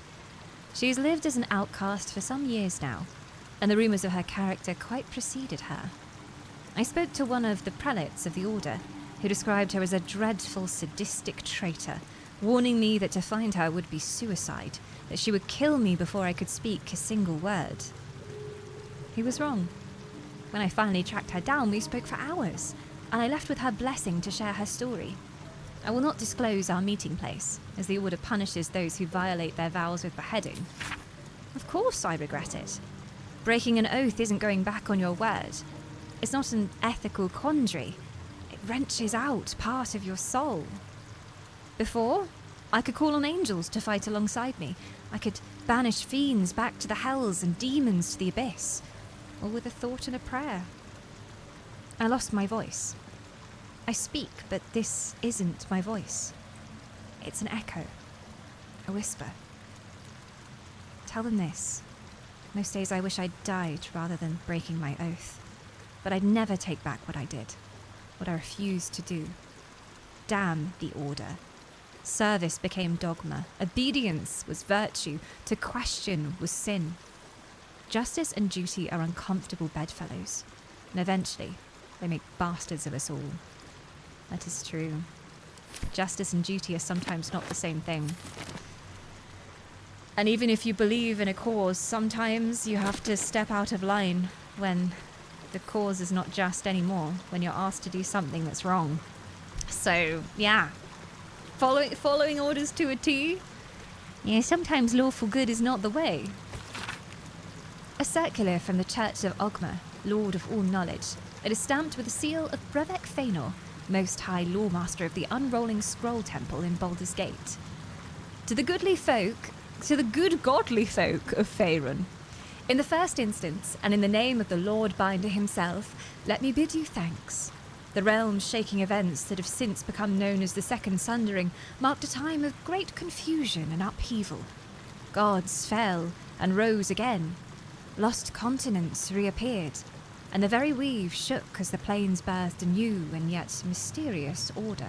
She has lived as an outcast for some years now, and the rumours of her character quite preceded her. I spoke to one of the prelates of the Order, who described her as a dreadful, sadistic traitor, warning me that to find her would be suicide, that she would kill me before I could speak a single word. He was wrong. When I finally tracked her down, we spoke for hours, and I left with her blessing to share her story. I will not disclose our meeting place, as the Order punishes those who violate their vows with beheading. Of course I regret it. Breaking an oath isn't going back on your word. It's not an ethical quandary. It wrenches out part of your soul. Before, I could call on angels to fight alongside me. I could banish fiends back to the hells and demons to the abyss, all with a thought and a prayer. I lost my voice. I speak, but this isn't my voice. It's an echo, a whisper. Tell them this. Most days I wish I'd died rather than breaking my oath. But I'd never take back what I did, what I refused to do. Damn the Order. Service became dogma. Obedience was virtue. To question was sin. Justice and duty are uncomfortable bedfellows, and eventually they make bastards of us all. That is true. Justice and duty are sometimes not the same thing. And even if you believe in a cause, sometimes you have to step out of line when the cause is not just anymore, when you're asked to do something that's wrong. So, yeah. Following orders to a T? Yeah, sometimes lawful good is not the way. A circular from the Church of Ogma, Lord of all Knowledge. It is stamped with the seal of Brevek Fëanor, Most High Lawmaster of the Unrolling Scroll Temple in Baldur's Gate. To the good godly folk of Faerun. In the first instance, and in the name of the Lord Binder himself, let me bid you thanks. The realm-shaking events that have since become known as the Second Sundering marked a time of great confusion and upheaval. Gods fell and rose again. Lost continents reappeared, and the very weave shook as the plains birthed a new and yet mysterious order.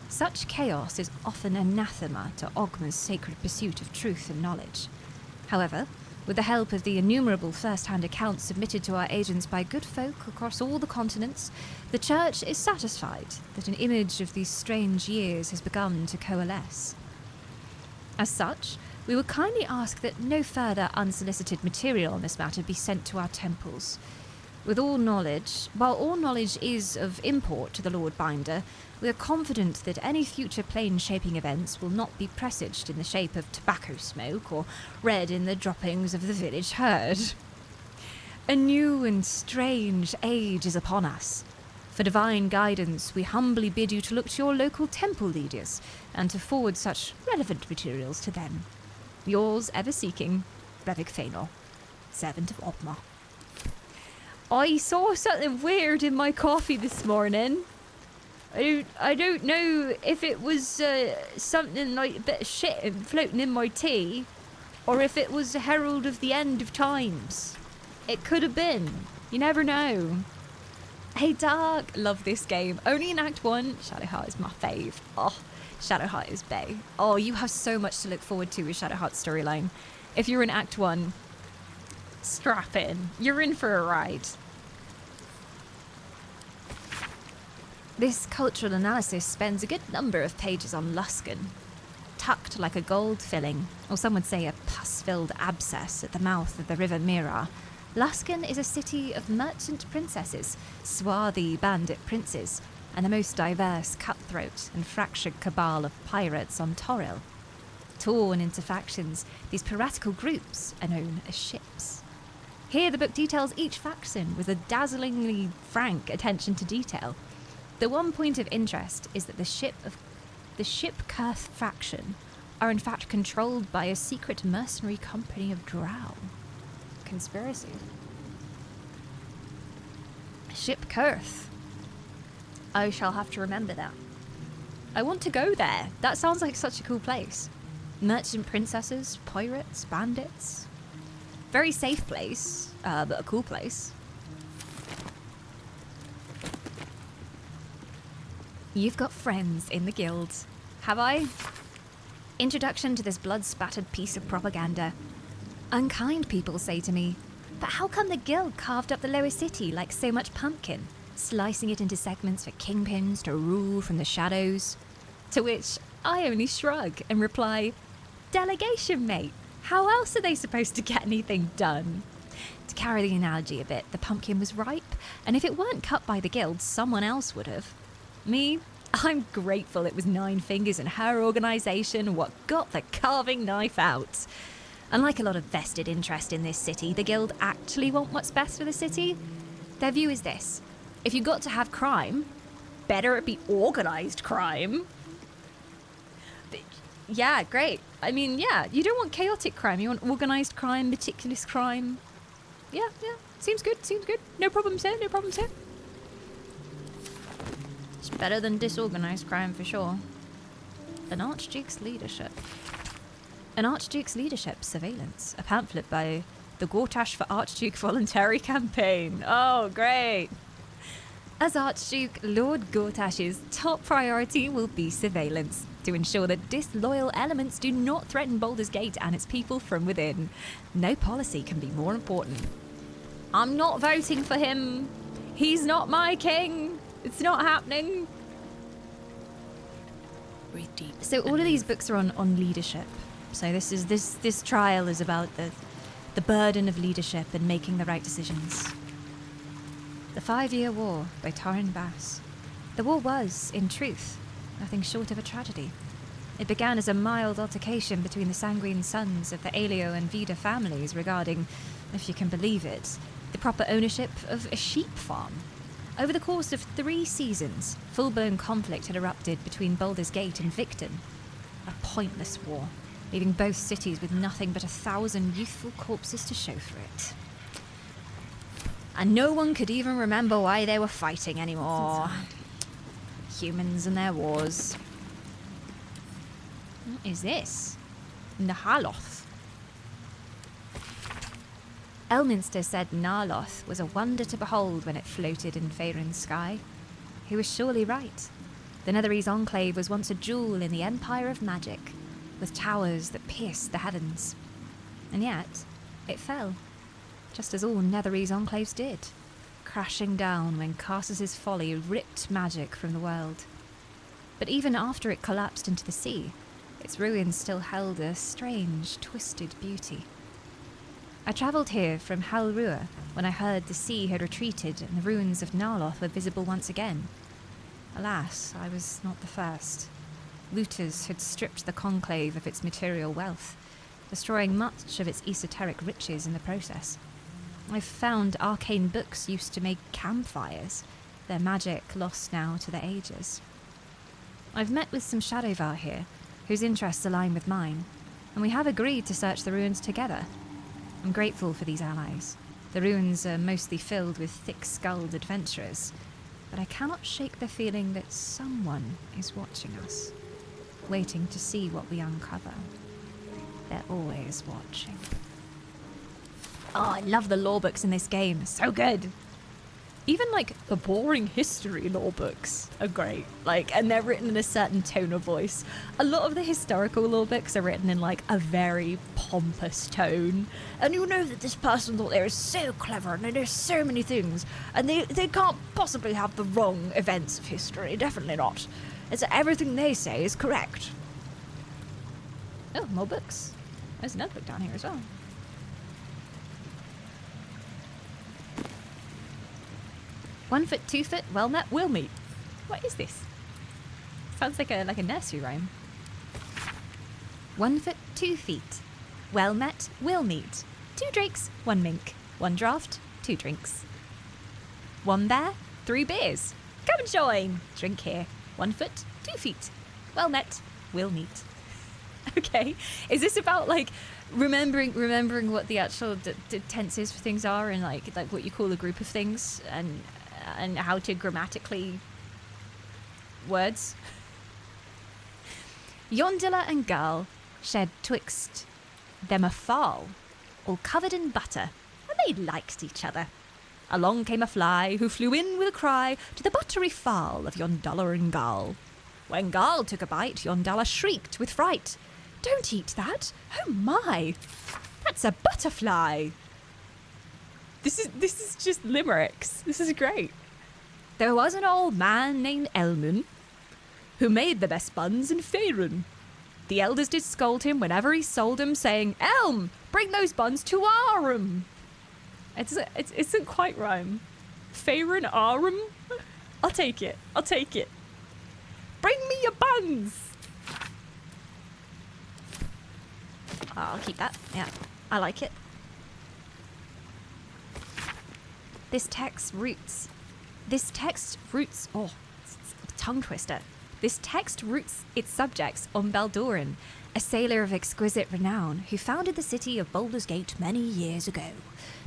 Such chaos is often anathema to Ogma's sacred pursuit of truth and knowledge. However, with the help of the innumerable first-hand accounts submitted to our agents by good folk across all the continents, the Church is satisfied that an image of these strange years has begun to coalesce. As such, we would kindly ask that no further unsolicited material on this matter be sent to our temples. While all knowledge is of import to the Lord Binder, we are confident that any future plane-shaping events will not be presaged in the shape of tobacco smoke or read in the droppings of the village herd. A new and strange age is upon us. For divine guidance, we humbly bid you to look to your local temple leaders and to forward such relevant materials to them. Yours ever seeking, Brevek Fëanor, Servant of Ogma. I saw something weird in my coffee this morning. I don't know if it was something like a bit of shit floating in my tea, or if it was a herald of the end of times. It could have been. You never know. Hey Dark, love this game. Only in Act 1, Shadowheart is my fave. Oh, Shadowheart is bae. Oh, you have so much to look forward to with Shadowheart's storyline. If you're in Act 1, strap in. You're in for a ride. This cultural analysis spends a good number of pages on Luskan. Tucked like a gold filling, or some would say a pus-filled abscess at the mouth of the River Mira, Luskan is a city of merchant princesses, swarthy bandit princes, and the most diverse cutthroat and fractured cabal of pirates on Toril. Torn into factions, these piratical groups are known as ships. Here the book details each faction with a dazzlingly frank attention to detail. The one point of interest is that the ship Kurth faction are in fact controlled by a secret mercenary company of drow. Conspiracy. Ship Kurth. I shall have to remember that. I want to go there. That sounds like such a cool place. Merchant princesses, pirates, bandits. Very safe place, but a cool place. You've got friends in the guild. Have I? Introduction to this blood-spattered piece of propaganda. Unkind people say to me, but how come the guild carved up the lower city like so much pumpkin, slicing it into segments for kingpins to rule from the shadows? To which I only shrug and reply, delegation, mate. How else are they supposed to get anything done? To carry the analogy a bit, the pumpkin was ripe, and if it weren't cut by the guild, someone else would have. Me, I'm grateful it was Nine Fingers and her organisation what got the carving knife out. Unlike a lot of vested interest in this city, the guild actually want what's best for the city. Their view is this: if you got to have crime, better it be organised crime. But, yeah, great. I mean, yeah, you don't want chaotic crime, you want organised crime, meticulous crime. Yeah, seems good, No problems here, It's better than disorganised crime for sure. An Archduke's Leadership. An Archduke's Leadership Surveillance, a pamphlet by the Gortash for Archduke Voluntary Campaign. Oh, great. As Archduke, Lord Gortash's top priority will be surveillance, to ensure that disloyal elements do not threaten Baldur's Gate and its people from within. No policy can be more important. I'm not voting for him. He's not my king. It's not happening. Breathe deep. So all of these books are on leadership. So this trial is about the burden of leadership and making the right decisions. The 5-Year War by Taran Bass. The war was, in truth, nothing short of a tragedy. It began as a mild altercation between the sanguine sons of the Aelio and Vida families regarding, if you can believe it, the proper ownership of a sheep farm. Over the course of 3 seasons, full-blown conflict had erupted between Baldur's Gate and Victon. A pointless war, leaving both cities with nothing but 1,000 youthful corpses to show for it. And no one could even remember why they were fighting anymore. Humans and their wars. What is this? Nahaloth. Elminster said Narloth was a wonder to behold when it floated in Faerun's sky. He was surely right. The Netherese Enclave was once a jewel in the empire of magic, with towers that pierced the heavens. And yet, it fell, just as all Netherese Enclaves did, crashing down when Karsus' folly ripped magic from the world. But even after it collapsed into the sea, its ruins still held a strange, twisted beauty. I travelled here from Halrua when I heard the sea had retreated and the ruins of Narloth were visible once again. Alas, I was not the first. Looters had stripped the conclave of its material wealth, destroying much of its esoteric riches in the process. I've found arcane books used to make campfires, their magic lost now to the ages. I've met with some Shadowvar here, whose interests align with mine, and we have agreed to search the ruins together. I'm grateful for these allies. The ruins are mostly filled with thick-skulled adventurers, but I cannot shake the feeling that someone is watching us, waiting to see what we uncover. They're always watching. Oh, I love the lore books in this game. So good. Even, like, the boring history lore books are great. Like, and they're written in a certain tone of voice. A lot of the historical lore books are written in, like, a very pompous tone. And you know that this person thought they were so clever and they know so many things. And they can't possibly have the wrong events of history. Definitely not. It's everything they say is correct. Oh, more books. There's another book down here as well. One foot, 2 foot, well met, will meet. What is this? Sounds like a nursery rhyme. 1 foot, 2 feet. Well met, will meet. 2 drakes, 1 mink. 1 draught, 2 drinks. 1 bear, 3 beers. Come and join. Drink here. 1 foot, 2 feet. Well met, will meet. Okay. Is this about like remembering what the actual tenses for things are and like what you call a group of things and how to grammatically words? Yondilla and Girl shared twixt them a fowl, all covered in butter, and they liked each other. Along came a fly, who flew in with a cry to the buttery fowl of Yondalla and Girl. When Girl took a bite, Yondalla shrieked with fright. "Don't eat that! Oh my! That's a butterfly!" This is just limericks. This is great. There was an old man named Elmun, who made the best buns in Faerun. The elders did scold him whenever he sold them, saying, "Elm, bring those buns to Arum." It isn't quite rhyme. Faerun Arum? I'll take it. I'll take it. Bring me your buns. I'll keep that. Yeah, I like it. This text roots. Oh, it's a tongue twister. This text roots its subjects on Baldurin, a sailor of exquisite renown who founded the city of Baldur's Gate many years ago.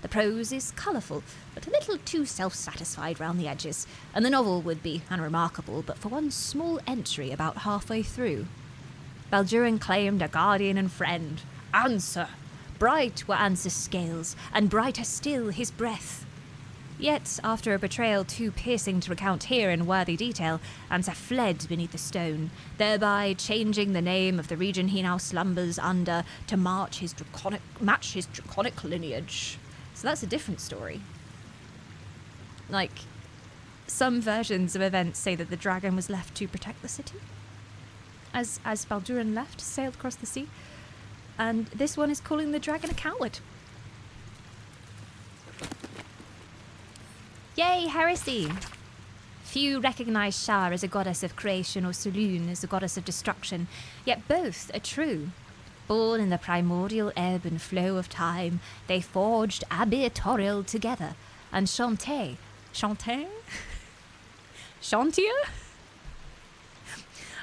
The prose is colourful, but a little too self-satisfied round the edges, and the novel would be unremarkable but for one small entry about halfway through. Baldurin claimed a guardian and friend. Answer! Bright were Answer's scales, and brighter still his breath. Yet, after a betrayal too piercing to recount here in worthy detail, Answer fled beneath the stone, thereby changing the name of the region he now slumbers under to match his draconic lineage. So that's a different story. Like, some versions of events say that the dragon was left to protect the city, as Baldurin left, sailed across the sea, and this one is calling the dragon a coward. Yay, heresy! Few recognize Shar as a goddess of creation or Saloon as a goddess of destruction, yet both are true. Born in the primordial ebb and flow of time, they forged Abir Toril together, and Chantier?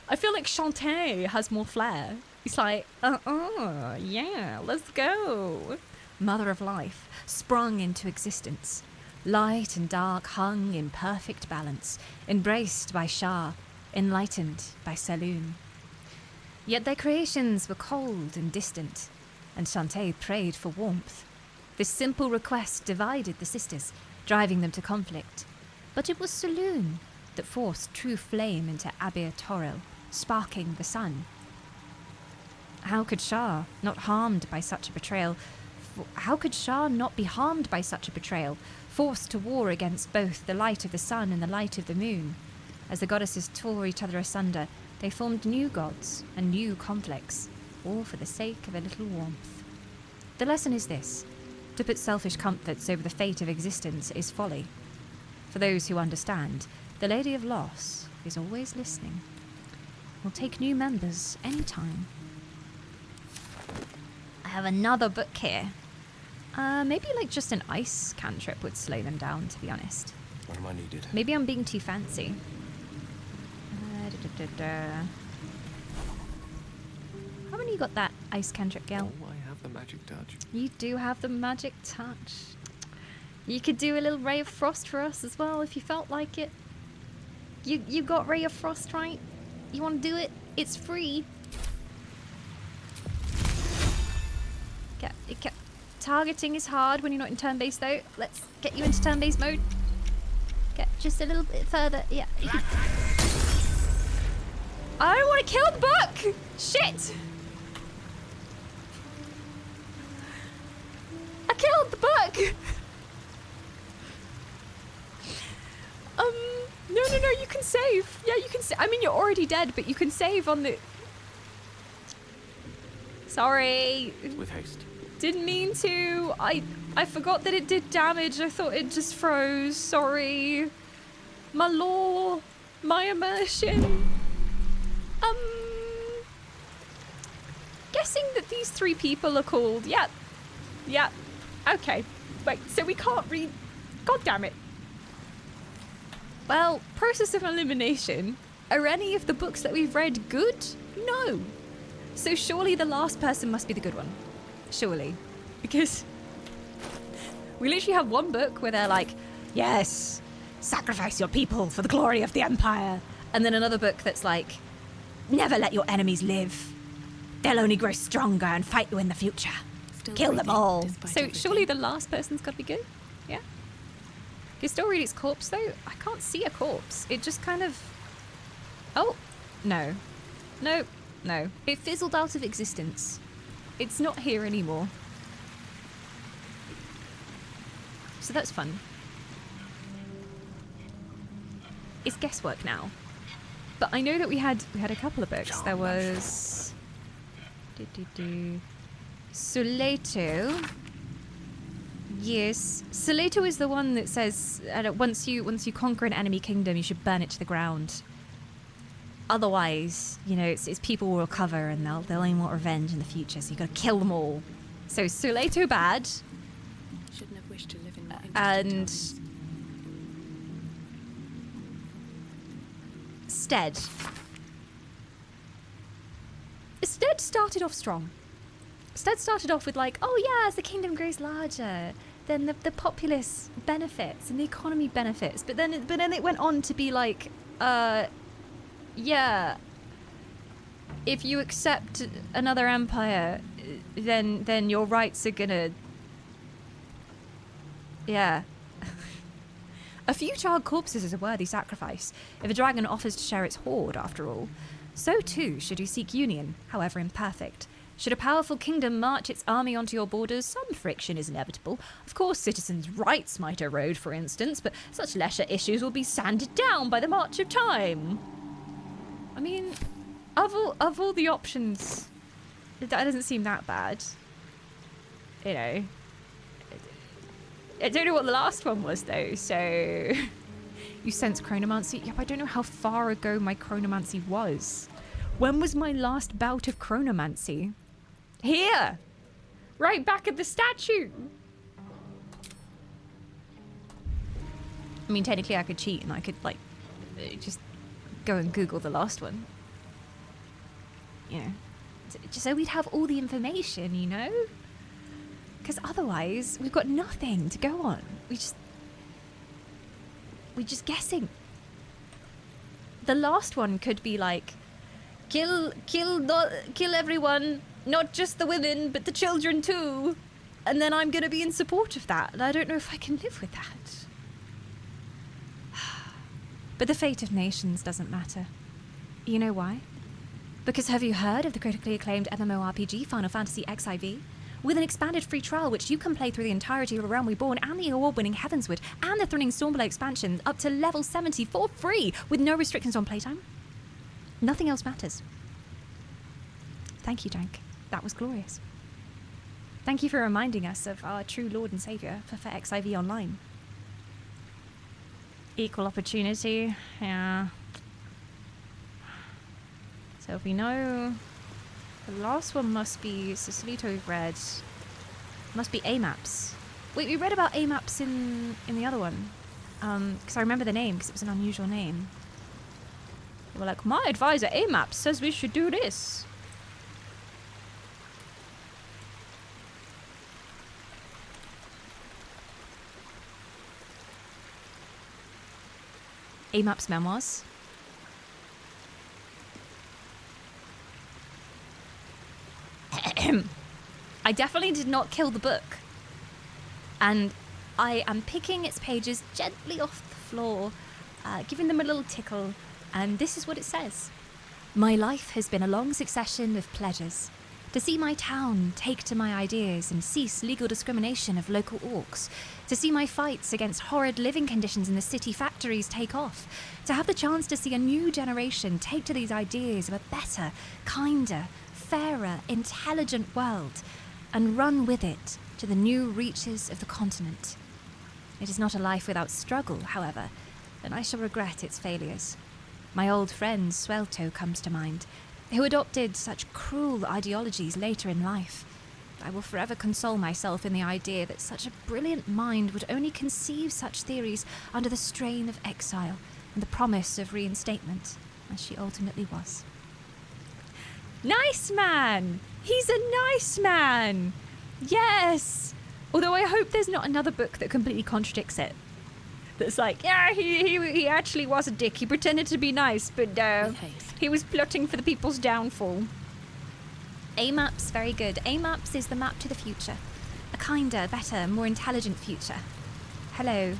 I feel like Chantier has more flair. He's like, yeah, let's go. Mother of life, sprung into existence. Light and dark hung in perfect balance, embraced by Shah, enlightened by Saloon. Yet their creations were cold and distant, and Shantae prayed for warmth. This simple request divided the sisters, driving them to conflict. But it was Saloon that forced true flame into Abir Toril, sparking the sun. How could Shah not harmed by such a betrayal? How could Shah not be harmed by such a betrayal, forced to war against both the light of the sun and the light of the moon? As the goddesses tore each other asunder, they formed new gods and new conflicts, all for the sake of a little warmth. The lesson is this: to put selfish comforts over the fate of existence is folly. For those who understand, the Lady of Loss is always listening. We'll take new members anytime. I have another book here. Maybe like just an ice cantrip would slow them down, to be honest. When am I needed? Maybe I'm being too fancy. Haven't you got that ice cantrip, Gil? Oh, I have the magic touch. You do have the magic touch. You could do a little Ray of Frost for us as well if you felt like it. You got Ray of Frost, right? You want to do it? It's free. Targeting is hard when you're not in turn-based though. Let's get you into turn-based mode. Get just a little bit further. Yeah. I don't want to kill the book! Shit! I killed the book! No, you can save. Yeah, you can save. I mean, you're already dead, but you can save on the... Sorry. With haste. Didn't mean to. I forgot that it did damage. I thought it just froze. Sorry. My lore. My immersion. Guessing that these three people are called... Yeah. Okay. Wait, so we can't read... God damn it. Well, process of elimination. Are any of the books that we've read good? No. So surely the last person must be the good one. Surely. Because we literally have one book where they're like, yes, sacrifice your people for the glory of the Empire. And then another book that's like, Never let your enemies live. They'll only grow stronger and fight you in the future. Kill them all. So surely the last person's got to be good? Yeah? You're still reading its corpse, though? I can't see a corpse. It just kind of... Oh, no. No, no. It fizzled out of existence. It's not here anymore. So that's fun. It's guesswork now. But I know that we had a couple of books. There was... Suleto. Yes. Suleto is the one that says once you conquer an enemy kingdom, you should burn it to the ground. Otherwise, you know, it's people will recover and they'll only want revenge in the future, so you gotta kill them all. So Suleto bad. Shouldn't have wished to live in and Stead. Stead started off strong. Stead started off with like, oh yeah, as the kingdom grows larger, then the populace benefits and the economy benefits. But then it went on to be like, yeah, if you accept another empire, then your rights are gonna, yeah. A few child corpses is a worthy sacrifice, if a dragon offers to share its hoard, after all. So too should you seek union, however imperfect. Should a powerful kingdom march its army onto your borders, some friction is inevitable. Of course, citizens' rights might erode, for instance, but such lesser issues will be sanded down by the march of time. I mean, of all the options, that doesn't seem that bad. You know. I don't know what the last one was, though, so... You sense chronomancy? Yep, I don't know how far ago my chronomancy was. When was my last bout of chronomancy? Here! Right back at the statue! I mean, technically I could cheat and I could, like, just go and Google the last one. You know, just so we'd have all the information, you know? Because otherwise, we've got nothing to go on. We're just guessing. The last one could be like, kill everyone, not just the women, but the children too. And then I'm going to be in support of that. And I don't know if I can live with that. But the fate of nations doesn't matter. You know why? Because have you heard of the critically acclaimed MMORPG Final Fantasy XIV? With an expanded free trial which you can play through the entirety of A Realm Reborn and the award-winning Heavensward and the thrilling Stormbelow expansion up to level 70 for free with no restrictions on playtime. Nothing else matters. Thank you, Dank. That was glorious. Thank you for reminding us of our true Lord and Saviour for XIV Online. Equal opportunity, yeah. So if we know... The last one must be Cecilito we've read. Must be AMAPS. Wait, we read about AMAPS in the other one. Because I remember the name, because it was an unusual name. They were like, my advisor AMAPS says we should do this. AMAPS memoirs. I definitely did not kill the book. And I am picking its pages gently off the floor, giving them a little tickle, and this is what it says. My life has been a long succession of pleasures. To see my town take to my ideas and cease legal discrimination of local orcs. To see my fights against horrid living conditions in the city factories take off. To have the chance to see a new generation take to these ideas of a better, kinder, fairer, intelligent world and run with it to the new reaches of the continent. It is not a life without struggle, however, and I shall regret its failures. My old friend Swelto comes to mind, who adopted such cruel ideologies later in life. I will forever console myself in the idea that such a brilliant mind would only conceive such theories under the strain of exile and the promise of reinstatement, as she ultimately was. Nice man! He's a nice man! Yes! Although I hope there's not another book that completely contradicts it. That's like, yeah, he actually was a dick. He pretended to be nice, but he was plotting for the people's downfall. A-Maps, very good. A-Maps is the map to the future. A kinder, better, more intelligent future. Hello.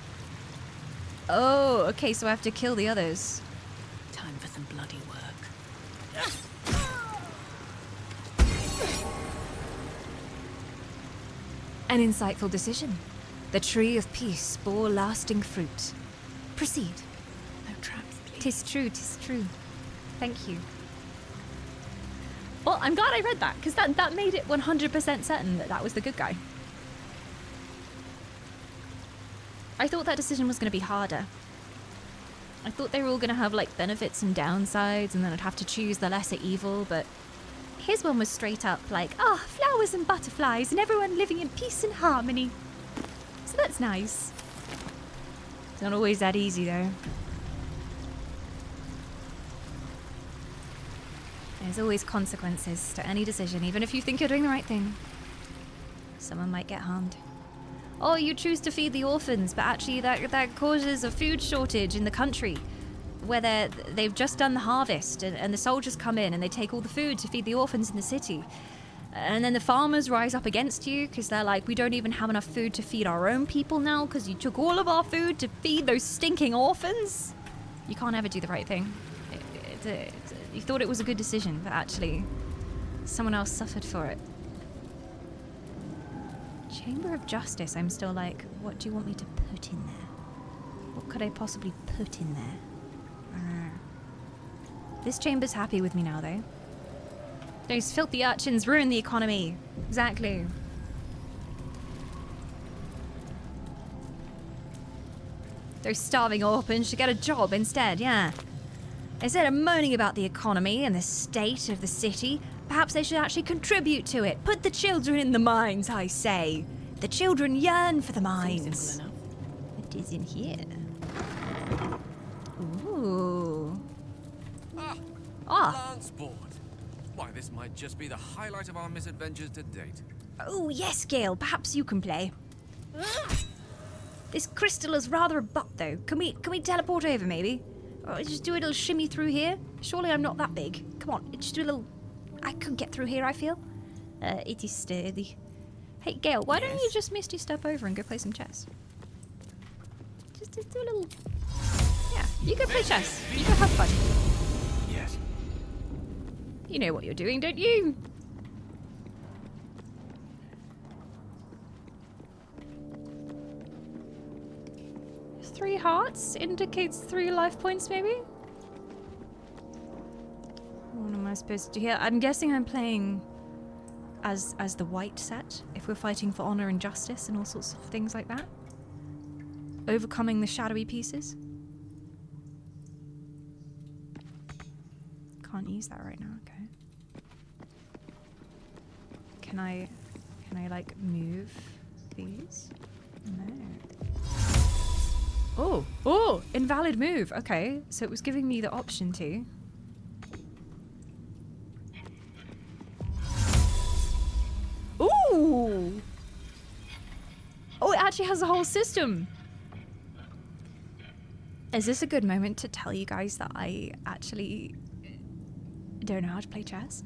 Oh, okay, so I have to kill the others. Time for some bloody work. An insightful decision. The tree of peace bore lasting fruit. Proceed. No traps, please. 'Tis true, 'tis true. Thank you. Well, I'm glad I read that, because that made it 100% certain that was the good guy. I thought that decision was going to be harder. I thought they were all going to have, like, benefits and downsides, and then I'd have to choose the lesser evil, but his one was straight up like, flowers and butterflies, and everyone living in peace and harmony. So that's nice. It's not always that easy, though. There's always consequences to any decision, even if you think you're doing the right thing. Someone might get harmed. Oh, you choose to feed the orphans, but actually that causes a food shortage in the country, where they've just done the harvest, and the soldiers come in and they take all the food to feed the orphans in the city. And then the farmers rise up against you because they're like, we don't even have enough food to feed our own people now because you took all of our food to feed those stinking orphans. You can't ever do the right thing. You thought it was a good decision, but actually someone else suffered for it. Chamber of Justice, I'm still like, what do you want me to put in there? What could I possibly put in there? This chamber's happy with me now, though. Those filthy urchins ruin the economy. Exactly. Those starving orphans should get a job instead, yeah. Instead of moaning about the economy and the state of the city, perhaps they should actually contribute to it. Put the children in the mines, I say. The children yearn for the mines. Simple enough. It is in here. Ooh. Lance board. Why, this might just be the highlight of our misadventures to date. Oh, yes, Gale. Perhaps you can play. This crystal is rather a butt, though. Can we teleport over, maybe? Or just do a little shimmy through here? Surely I'm not that big. Come on, just do a little... I could get through here, I feel. It is sturdy. Hey, Gale, why don't you just misty step over and go play some chess? Just do a little... Yeah, you go play chess. You go have fun. Yes. You know what you're doing, don't you? Three hearts indicates 3 life points, maybe? What am I supposed to do here? I'm guessing I'm playing as the white set, if we're fighting for honor and justice and all sorts of things like that. Overcoming the shadowy pieces. Can't use that right now, okay. Can I like move these? No. Oh, invalid move. Okay, so it was giving me the option to. Ooh! Oh, it actually has a whole system. Is this a good moment to tell you guys that I actually don't know how to play chess?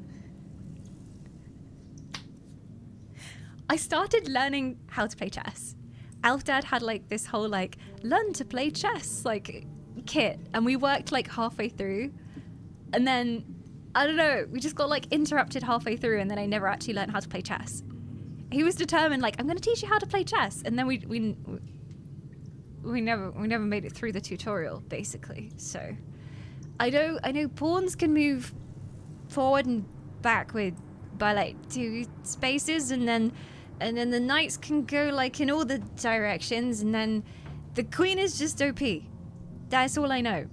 I started learning how to play chess. Elfdad had like this whole like learn to play chess like kit, and we worked like halfway through, and then I don't know, we just got like interrupted halfway through, and then I never actually learned how to play chess. He was determined, like, I'm gonna teach you how to play chess, and then we never made it through the tutorial, basically. So I know pawns can move forward and backward by like 2 spaces, and then the knights can go like in all the directions, and then the queen is just OP. That's all I know.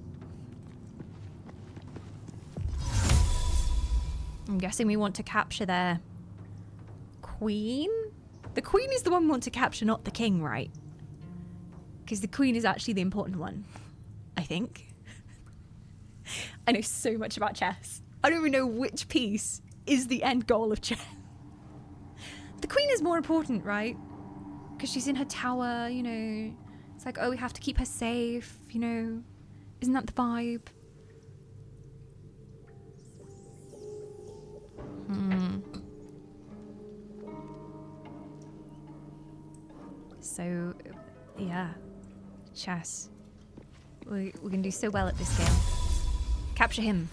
I'm guessing we want to capture their queen? The queen is the one we want to capture, not the king, right? Because the queen is actually the important one, I think. I know so much about chess. I don't even know which piece is the end goal of chess. The queen is more important, right? Because she's in her tower, you know. It's like, oh, we have to keep her safe, you know. Isn't that the vibe? So, yeah. Chess. We're gonna do so well at this game. Capture him.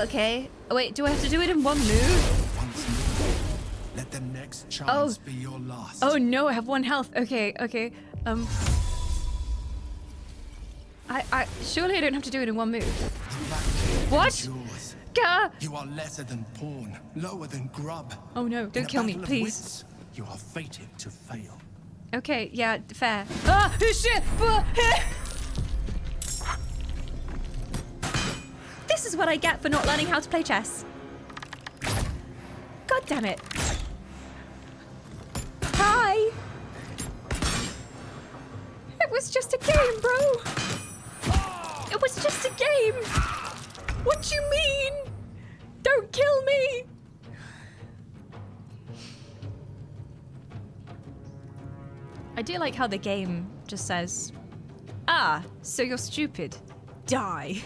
Okay. Oh, wait, do I have to do it in one move? Once more, let the next chance be your last. Oh no, I have 1 health. Okay. I surely I don't have to do it in one move. What? Yours. Gah! You are lesser than pawn, lower than grub. Oh no, In don't a kill me, battle of please. wits, you are fated to fail. Okay, yeah, fair. Ah, shit! This is what I get for not learning how to play chess. God damn it. Hi! It was just a game, bro! It was just a game! What do you mean? Don't kill me! I do like how the game just says, ah, so you're stupid. Die.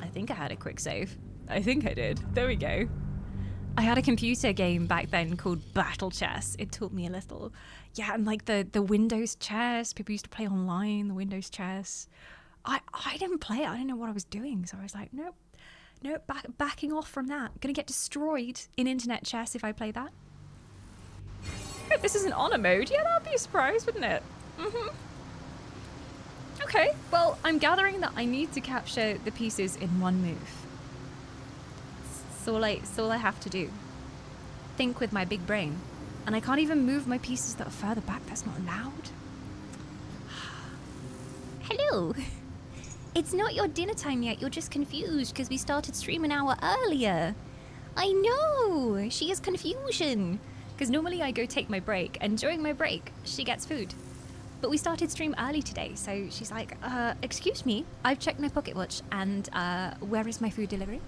I think I had a quick save. I think I did. There we go. I had a computer game back then called Battle Chess. It taught me a little. Yeah, and like the Windows chess. People used to play online, the Windows chess. I didn't play it. I didn't know what I was doing. So I was like, nope, backing off from that. Gonna get destroyed in internet chess if I play that. If this is an honor mode, yeah, that'd be a surprise, wouldn't it? Okay, well, I'm gathering that I need to capture the pieces in one move. It's all I have to do. Think with my big brain. And I can't even move my pieces that are further back. That's not allowed. Hello. It's not your dinner time yet. You're just confused because we started stream an hour earlier. I know. She has confusion. Because normally I go take my break, and during my break, she gets food. But we started stream early today, so she's like, excuse me, I've checked my pocket watch, and where is my food delivery?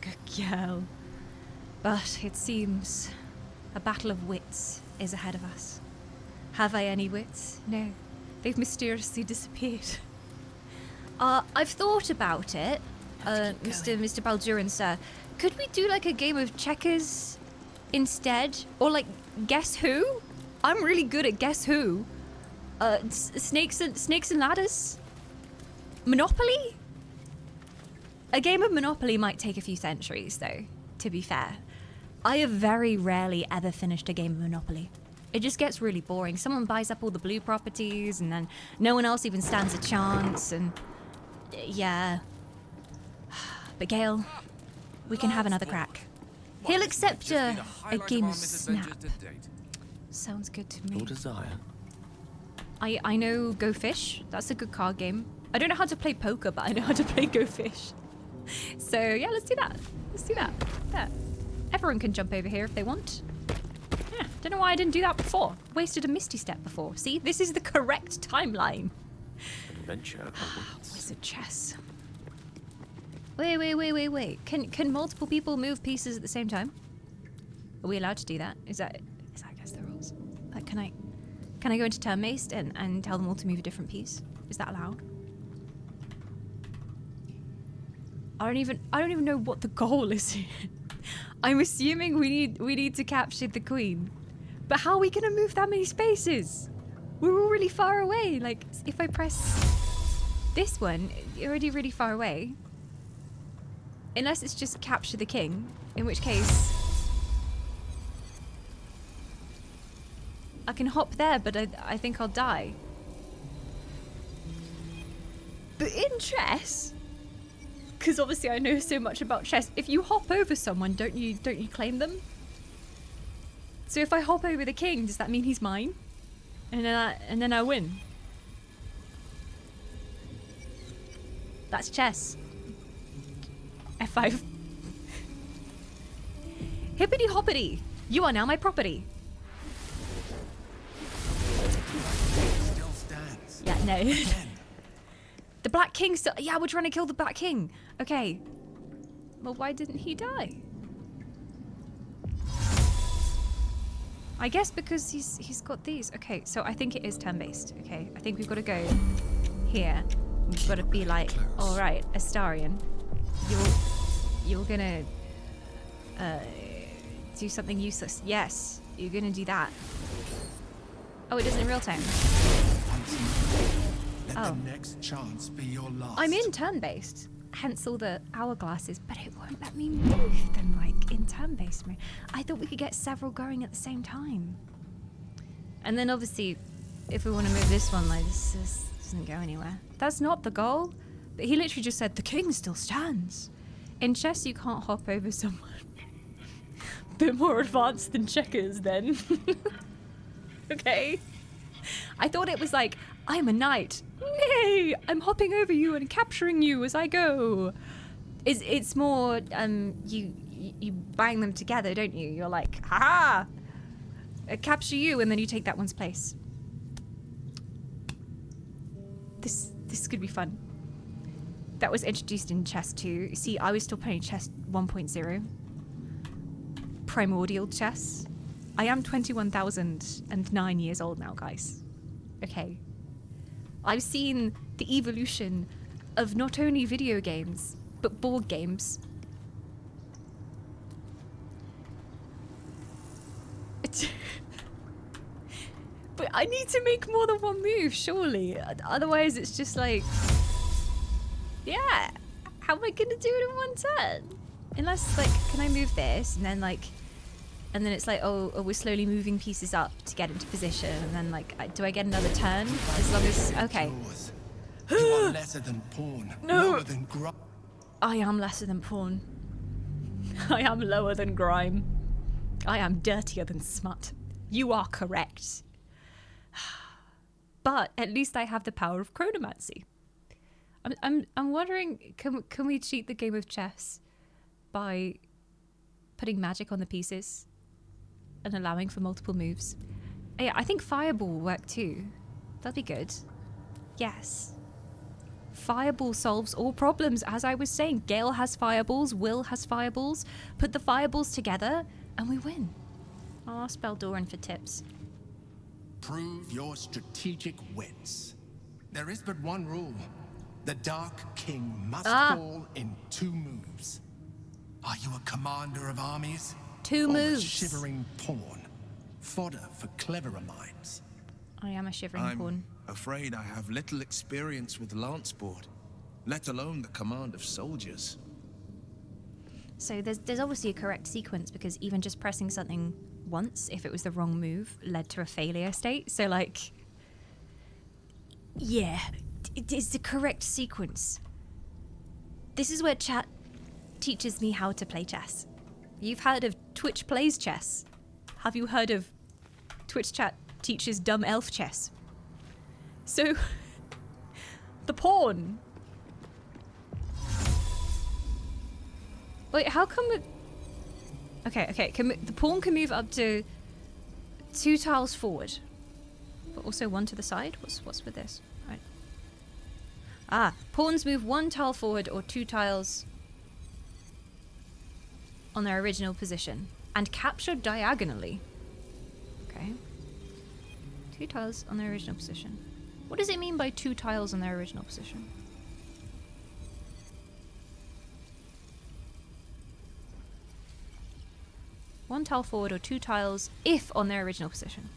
Good girl. But it seems a battle of wits is ahead of us. Have I any wits? No. They've mysteriously disappeared. I've thought about it, Mr. Baldur and sir. Could we do like a game of checkers instead? Or like, guess who? I'm really good at guess who. Snakes and ladders? Monopoly? A game of Monopoly might take a few centuries though, to be fair. I have very rarely ever finished a game of Monopoly. It just gets really boring. Someone buys up all the blue properties and then no one else even stands a chance and yeah. But Gale, we can have another crack. He'll accept a game of Snap. Sounds good to me. Your desire. I know Go Fish. That's a good card game. I don't know how to play poker, but I know how to play Go Fish. So yeah, let's do that. Yeah. Everyone can jump over here if they want. Yeah, don't know why I didn't do that before. Wasted a Misty Step before. See, this is the correct timeline. Adventure awaits. Wizard chess. Wait. Can multiple people move pieces at the same time? Are we allowed to do that? Is that against the rules? Like, can I go into turn based and tell them all to move a different piece? Is that allowed? I don't even know what the goal is here. I'm assuming we need to capture the queen. But how are we gonna move that many spaces? We're all really far away. Like, if I press this one, you're already really far away. Unless it's just capture the king, in which case I can hop there, but I think I'll die. But in chess, because obviously I know so much about chess, if you hop over someone, don't you claim them? So if I hop over the king, does that mean he's mine? And then I win. That's chess. F5. Hippity hoppity! You are now my property. Still stands. Yeah, no. The Black King still. Yeah, we're trying to kill the Black King. Okay. Well, why didn't he die? I guess because he's got these. Okay, so I think it is turn-based. Okay, I think we've got to go here. We've got to be like, all right, Astarion, you're gonna do something useless. Yes, you're gonna do that. Oh, it doesn't in real time. Let the next chance be your last. I'm in turn-based, hence all the hourglasses, but it won't let me move them like in turn-based mode. I thought we could get several going at the same time. And then obviously, if we want to move this one, like this doesn't go anywhere. That's not the goal. But he literally just said, the king still stands. In chess, you can't hop over someone. Bit more advanced than checkers then. Okay. I thought it was like, I'm a knight. Nay, I'm hopping over you and capturing you as I go. It's more, you bang them together, don't you? You're like, ha! I capture you, and then you take that one's place. This could be fun. That was introduced in chess 2. See, I was still playing chess 1.0. Primordial chess. I am 21,009 years old now, guys. Okay. I've seen the evolution of not only video games, but board games. But I need to make more than one move, surely. Otherwise, it's just like... Yeah, how am I gonna do it in one turn? Unless, like, can I move this, and then, like... And then it's like, oh, we're slowly moving pieces up to get into position, and then, like, do I get another turn? As long as... Okay. You are lesser than pawn. No! Lower than I am lesser than pawn. I am lower than grime. I am dirtier than smut. You are correct. But at least I have the power of chronomancy. I'm wondering, can we cheat the game of chess by putting magic on the pieces and allowing for multiple moves? Yeah, I think Fireball will work too. That'd be good. Yes. Fireball solves all problems, as I was saying. Gale has fireballs, Will has fireballs. Put the fireballs together and we win. I'll ask Baldurin for tips. Prove your strategic wits. There is but one rule. The Dark King must fall in 2 moves. Are you a commander of armies? 2 or moves. A shivering pawn? Fodder for cleverer minds. I am a shivering pawn. I'm afraid I have little experience with lance sport, let alone the command of soldiers. So there's obviously a correct sequence, because even just pressing something once, if it was the wrong move, led to a failure state. So, like, yeah, it is the correct sequence. This is where chat teaches me how to play chess. You've heard of Twitch plays chess. Have you heard of Twitch chat teaches dumb elf chess? So, the pawn. Wait, how come it... Okay, the pawn can move up to 2 tiles forward, but also 1 to the side? What's with this? Right. Ah, pawns move 1 tile forward or 2 tiles on their original position and capture diagonally. Okay. 2 tiles on their original position. What does it mean by 2 tiles on their original position? One tile forward or 2 tiles if on their original position.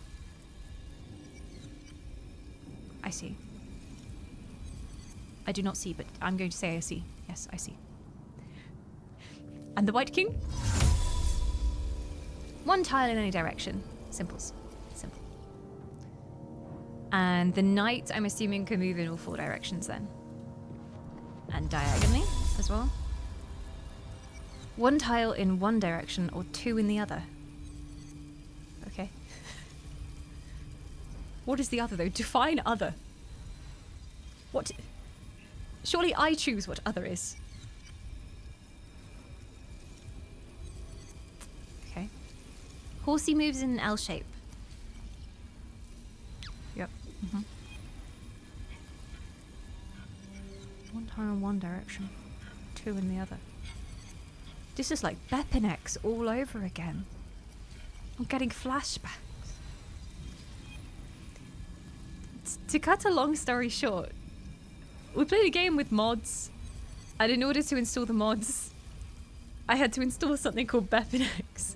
I see. I do not see, but I'm going to say I see. Yes, I see. And the White King? 1 tile in any direction. Simples. Simple. And the Knight, I'm assuming, can move in all 4 directions then. And diagonally as well. 1 tile in 1 direction or 2 in the other. Okay. What is the other, though? Define other. What? Surely I choose what other is. Okay. Horsey moves in an L shape. Yep. 1 tile in 1 direction, 2 in the other. This is like Bepinex all over again. I'm getting flashbacks. To cut a long story short, we played a game with mods, and in order to install the mods, I had to install something called Bepinex.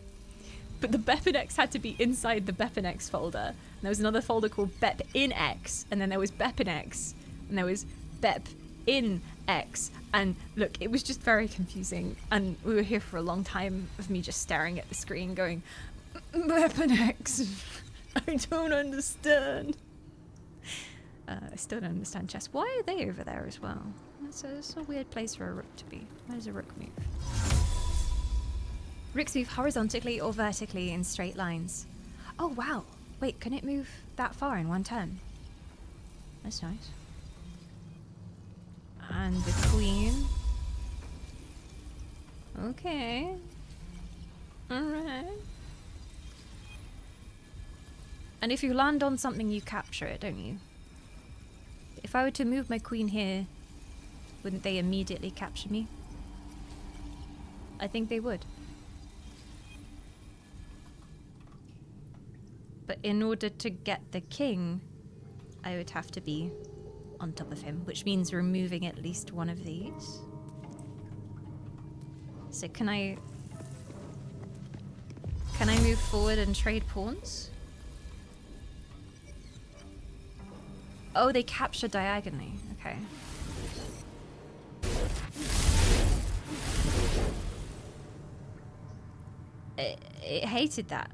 But the Bepinex had to be inside the Bepinex folder. And there was another folder called Bepinex, and then there was Bepinex, and there was Bepinex. And look, it was just very confusing, and we were here for a long time of me just staring at the screen going, Bepinex, I don't understand. I still don't understand chess. Why are they over there as well? It's a weird place for a rook to be. Where does a rook move? Rooks move horizontally or vertically in straight lines. Oh wow! Wait, can it move that far in one turn? That's nice. And the queen. Okay. Alright. And if you land on something, you capture it, don't you? If I were to move my queen here, wouldn't they immediately capture me? I think they would. But in order to get the king, I would have to be on top of him, which means removing at least one of these. So can I move forward and trade pawns? Oh, they capture diagonally. Okay. It hated that.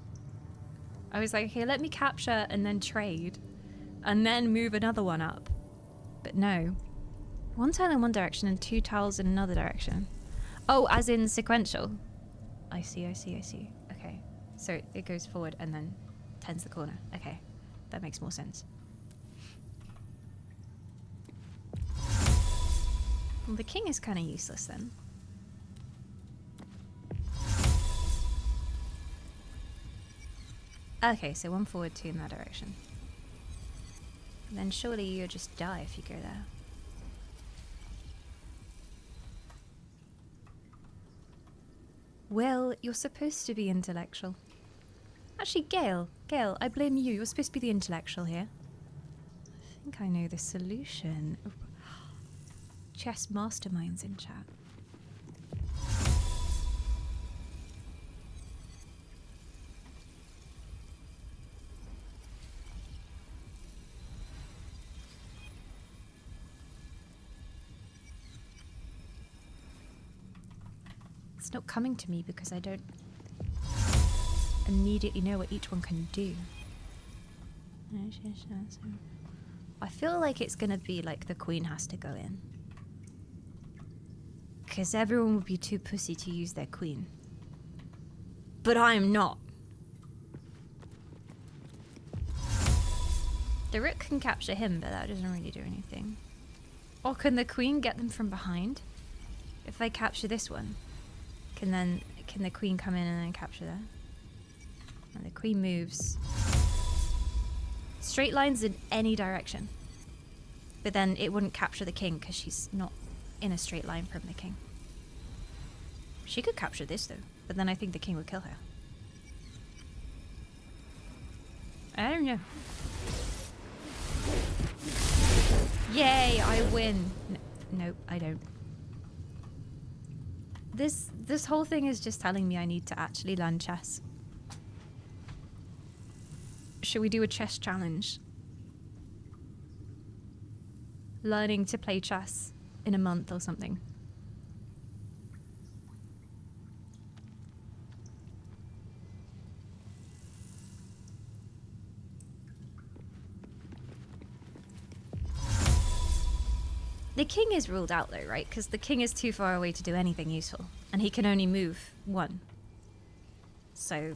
I was like, okay, let me capture and then trade. And then move another one up. But no. One tile in one direction and 2 tiles in another direction. Oh, as in sequential. I see. Okay. So it goes forward and then turns the corner. Okay. That makes more sense. Well, the king is kind of useless then. Okay, so 1 forward, 2 in that direction. And then surely you'll just die if you go there. Well, you're supposed to be intellectual. Actually, Gale, I blame you. You're supposed to be the intellectual here. I think I know the solution. Chess masterminds in chat. It's not coming to me because I don't immediately know what each one can do. I feel like it's gonna be like the queen has to go in. Because everyone would be too pussy to use their queen. But I'm not. The rook can capture him, but that doesn't really do anything. Or can the queen get them from behind? If I capture this one, can the queen come in and then capture that? And the queen moves. Straight lines in any direction. But then it wouldn't capture the king because she's not in a straight line from the king. She could capture this though, but then I think the king would kill her. I don't know. Yay, I win. Nope, I don't. This whole thing is just telling me I need to actually learn chess. Should we do a chess challenge? Learning to play chess in a month or something. The king is ruled out though, right? Because the king is too far away to do anything useful. And he can only move 1. So,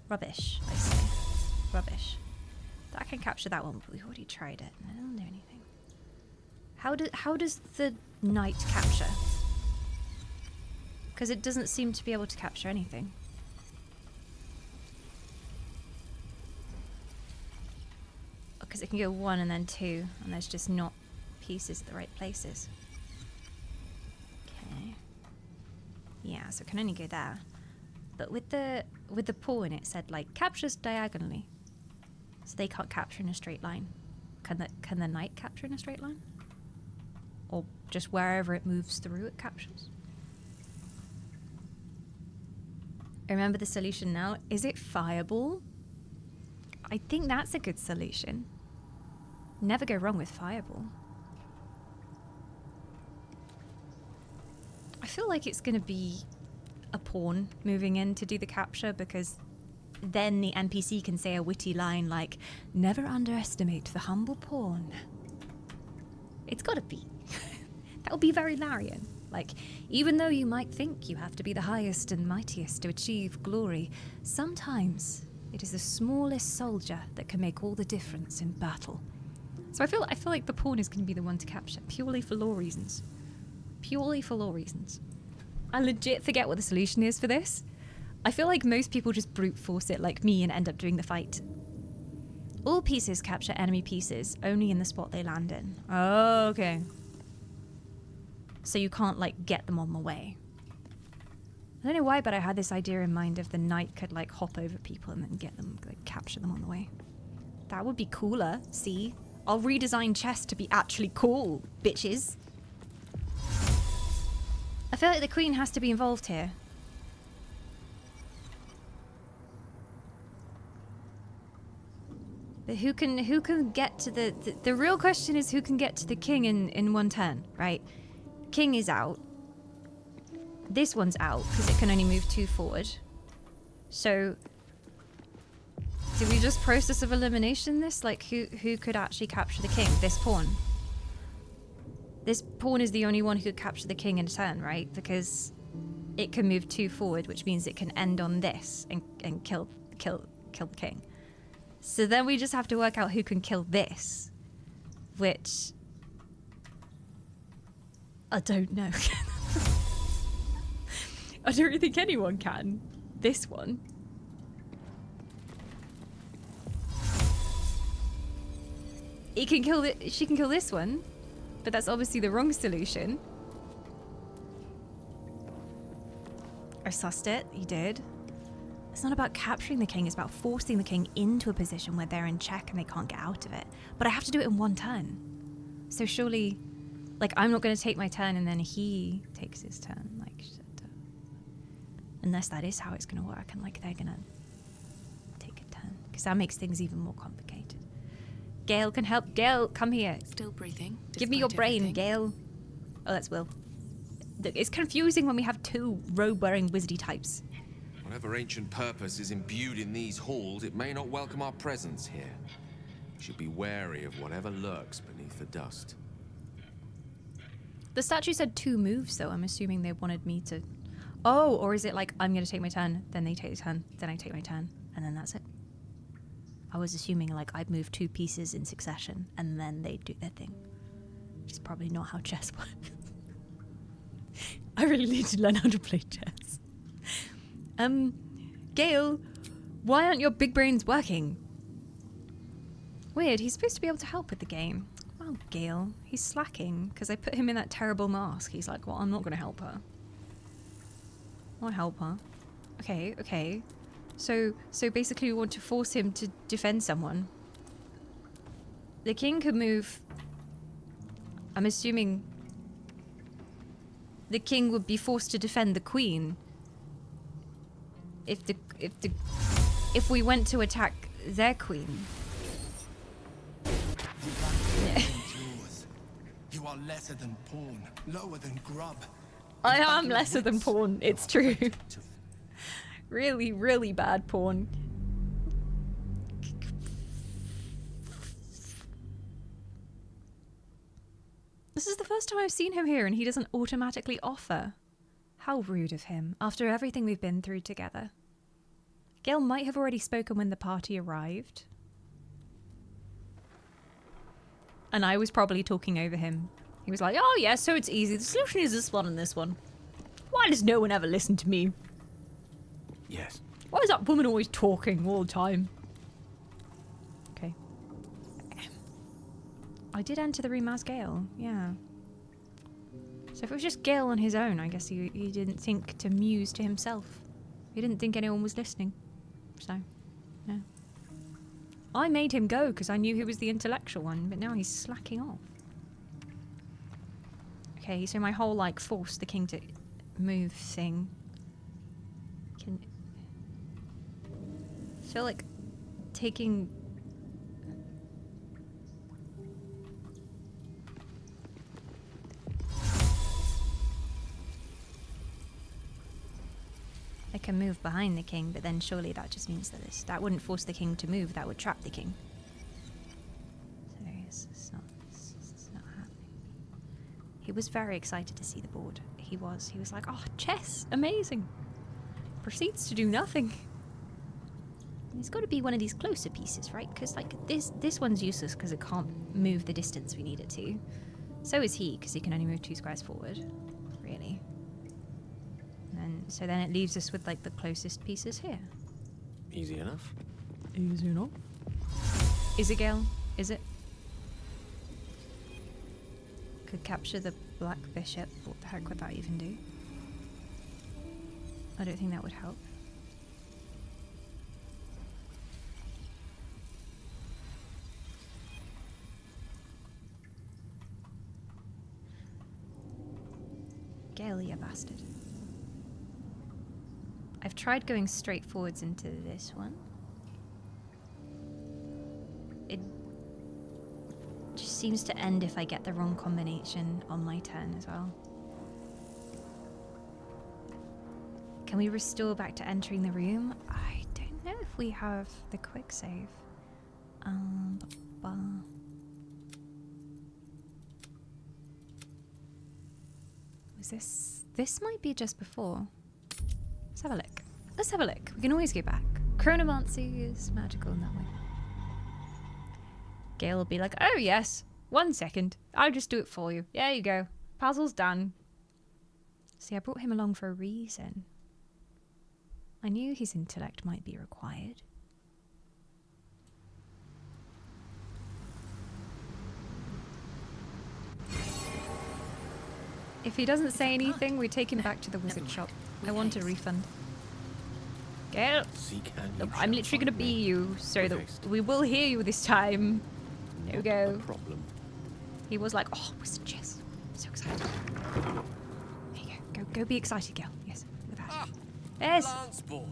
rubbish, I say. Rubbish. I can capture that one, but we've already tried it. And it doesn't do anything. How does the knight capture? Because it doesn't seem to be able to capture anything. Because it can go 1 and then 2, and there's just not pieces at the right places. Okay. Yeah, so it can only go there. But with the pawn, it said like captures diagonally, so they can't capture in a straight line. Can the knight capture in a straight line, or just wherever it moves through it captures? I remember the solution now. Is it fireball? I think that's a good solution. Never go wrong with fireball. I feel like it's going to be a pawn moving in to do the capture, because then the NPC can say a witty line like, never underestimate the humble pawn. It's got to be. That would be very Larian. Like, even though you might think you have to be the highest and mightiest to achieve glory, sometimes it is the smallest soldier that can make all the difference in battle. So I feel like the pawn is going to be the one to capture, purely for lore reasons. Purely for lore reasons. I legit forget what the solution is for this. I feel like most people just brute force it like me and end up doing the fight. All pieces capture enemy pieces, only in the spot they land in. Oh, okay. So you can't, like, get them on the way. I don't know why, but I had this idea in mind if the knight could, like, hop over people and then get them, like, capture them on the way. That would be cooler, see? I'll redesign chess to be actually cool, bitches. I feel like the queen has to be involved here. But who can get to the real question is who can get to the king in one turn, right? King is out. This one's out because it can only move 2 forward. So do we just process of elimination this? Like who could actually capture the king? This pawn. This pawn is the only one who could capture the king in a turn, right? Because it can move 2 forward, which means it can end on this and kill the king. So then we just have to work out who can kill this, which I don't know. I don't really think anyone can. This one. She can kill this one, but that's obviously the wrong solution. I sussed it. You did. It's not about capturing the king, it's about forcing the king into a position where they're in check and they can't get out of it. But I have to do it in one turn. So surely, like, I'm not going to take my turn and then he takes his turn. Like, unless that is how it's going to work and, like, they're going to take a turn. Because that makes things even more complicated. Gale can help. Gale, come here. Still breathing. Give me your brain, everything. Gale. Oh, that's Will. It's confusing when we have 2 robe-wearing wizardy types. Whatever ancient purpose is imbued in these halls, it may not welcome our presence here. We should be wary of whatever lurks beneath the dust. The statue said 2 moves, though. I'm assuming they wanted me to... Oh, or is it like, I'm going to take my turn, then they take a turn, then I take my turn, and then that's it? I was assuming, like, I'd move 2 pieces in succession, and then they'd do their thing. Which is probably not how chess works. I really need to learn how to play chess. Gale, why aren't your big brains working? Weird, he's supposed to be able to help with the game. Oh, Gale, he's slacking, because I put him in that terrible mask. He's like, well, I'm not going to help her. I'll help her. Okay. So basically we want to force him to defend someone. The king could move... I'm assuming... The king would be forced to defend the queen. If we went to attack their queen. You are lesser than pawn, lower than grub. I am lesser than pawn, it's true. Really, really bad pawn. This is the first time I've seen him here and he doesn't automatically offer. How rude of him, after everything we've been through together. Gale might have already spoken when the party arrived. And I was probably talking over him. He was like, oh yeah, so it's easy. The solution is this one and this one. Why does no one ever listen to me? Yes. Why is that woman always talking all the time? Okay. I did enter the room as Gale, yeah. So if it was just Gale on his own, I guess he didn't think to muse to himself. He didn't think anyone was listening. So, yeah. I made him go because I knew he was the intellectual one, but now he's slacking off. Okay, so my whole, like, force the king to move thing. I feel like taking... I can move behind the king, but then surely that just means that that wouldn't force the king to move, that would trap the king. So it's not happening. He was very excited to see the board. He was like, oh, chess, amazing. Proceeds to do nothing. It's got to be one of these closer pieces, right? Because like this one's useless because it can't move the distance we need it to. So is he, because he can only move 2 squares forward, really. So then it leaves us with like the closest pieces here. Easy enough. Easy enough. Is it Gale? Is it? Could capture the black bishop. What the heck would that even do? I don't think that would help. Gale, you bastard. I've tried going straight forwards into this one. It just seems to end if I get the wrong combination on my turn as well. Can we restore back to entering the room? I don't know if we have the quick save. Was this? This might be just before. Let's have a look. Let's have a look. We can always go back. Chronomancy is magical in that way. Gale will be like, oh yes, 1 second. I'll just do it for you. There you go. Puzzle's done. See, I brought him along for a reason. I knew his intellect might be required. If he doesn't say anything, we take him back to the wizard shop. I want a refund. Gale, look, I'm literally going to be you, so that we will hear you this time. There we go. Problem. He was like, oh, wizard chess. So excited. There you go. Go be excited, Gale. Yes, with that. Ah, yes. Lance board.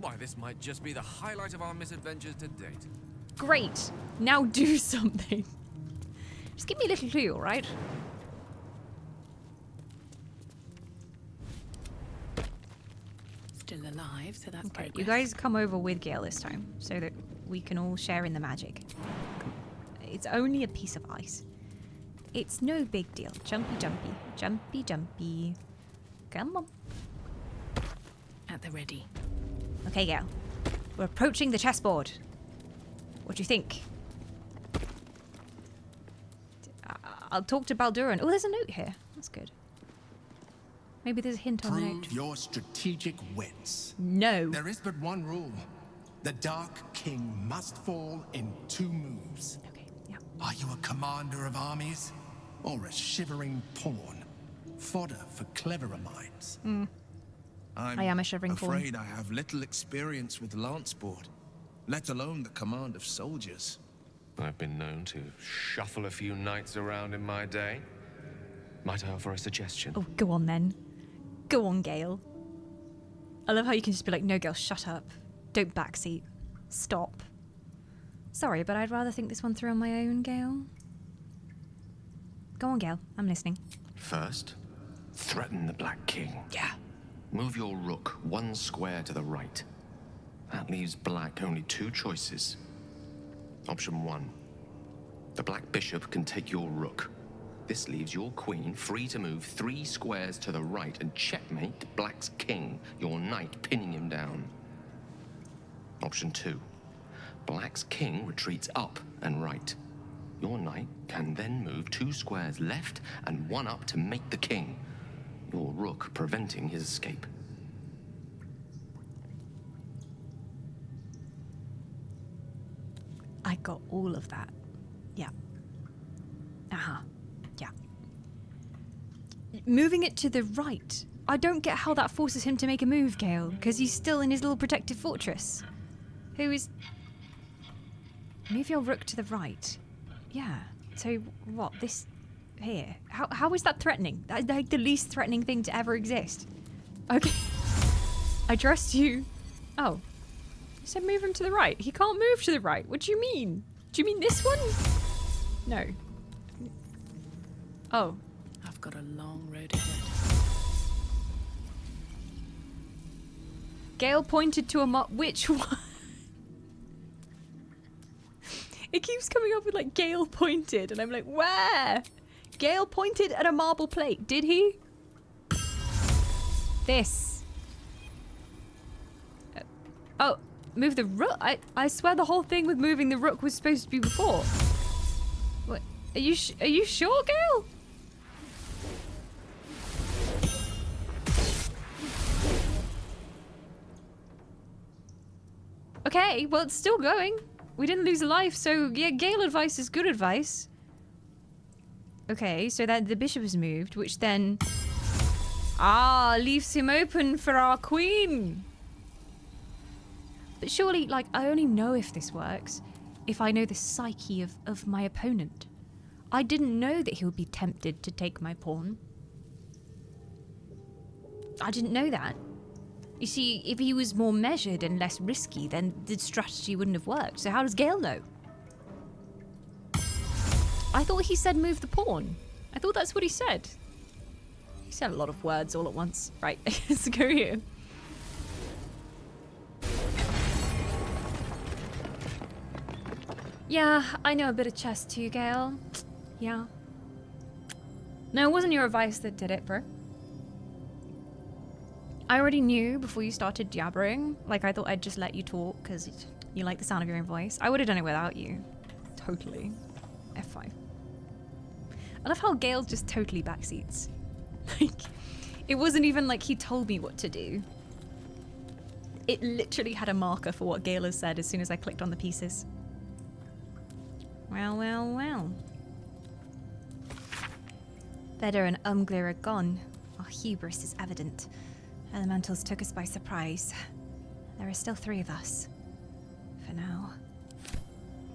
Why, this might just be the highlight of our misadventures to date. Great. Now do something. Just give me a little clue, all right? Still alive, so that's okay. progress. You guys come over with Gale this time, so that we can all share in the magic. It's only a piece of ice. It's no big deal. Jumpy, jumpy. Jumpy, jumpy. Come on. At the ready. Okay, Gale. We're approaching the chessboard. What do you think? I'll talk to Baldur. Oh, there's a note here. That's good. Maybe there's a hint on the note. Prove your strategic wits. No. There is but one rule. The Dark King must fall in 2 moves. Okay, yeah. Are you a commander of armies? Or a shivering pawn? Fodder for cleverer minds? I am a shivering pawn. I'm afraid I have little experience with lance board, let alone the command of soldiers. I've been known to shuffle a few knights around in my day. Might I offer a suggestion? Oh, go on then. Go on, Gale. I love how you can just be like, no, Gale, shut up. Don't backseat. Stop. Sorry, but I'd rather think this one through on my own, Gale. Go on, Gale. I'm listening. First, threaten the Black King. Yeah. Move your rook 1 square to the right. That leaves black only 2 choices. Option 1. The black bishop can take your rook. This leaves your queen free to move 3 squares to the right and checkmate black's king, your knight pinning him down. Option 2. Black's king retreats up and right. Your knight can then move 2 squares left and 1 up to make the king, your rook preventing his escape. I got all of that. Yeah. Uh-huh. Yeah. moving it to the right. I don't get how that forces him to make a move, Gale, because he's still in his little protective fortress. Who is... Move your rook to the right. Yeah. So, what? This... Here. How is that threatening? That's like the least threatening thing to ever exist. Okay. I trust you. Oh. You said move him to the right. He can't move to the right. What do you mean? Do you mean this one? No. Oh. I've got a long road ahead. Gale pointed to a which one? It keeps coming up with like Gale pointed, and I'm like, where? Gale pointed at a marble plate. Did he? This. Oh, move the rook. I swear the whole thing with moving the rook was supposed to be before. What? Are you sure, Gale? Okay, well, it's still going. We didn't lose a life, so yeah, Gale advice is good advice. Okay, so that the bishop is moved, which then... leaves him open for our queen. But surely, like, I only know if this works if I know the psyche of my opponent. I didn't know that he would be tempted to take my pawn. I didn't know that. You see, if he was more measured and less risky, then the strategy wouldn't have worked. So how does Gale know? I thought he said move the pawn. I thought that's what he said. He said a lot of words all at once. Right, let's go here. Yeah, I know a bit of chess too, Gale. Yeah. No, it wasn't your advice that did it, bro. I already knew before you started jabbering. Like, I thought I'd just let you talk because you like the sound of your own voice. I would have done it without you. Totally. F5. I love how Gale just totally backseats. Like, it wasn't even like he told me what to do. It literally had a marker for what Gale has said as soon as I clicked on the pieces. Well, well, well. Vedder and Umglir are gone. Our hubris is evident. Elementals took us by surprise. There are still 3 of us. For now.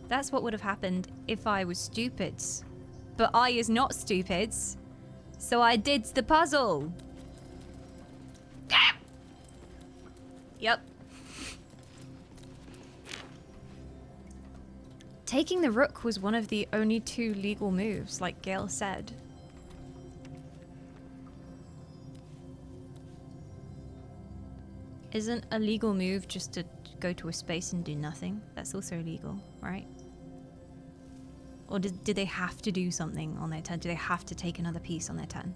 That's what would have happened if I was stupid. But I is not stupid. So I did the puzzle. Yep. Taking the rook was one of the only 2 legal moves, like Gale said. Isn't a legal move just to go to a space and do nothing? That's also illegal, right? Or did they have to do something on their turn? Do they have to take another piece on their turn?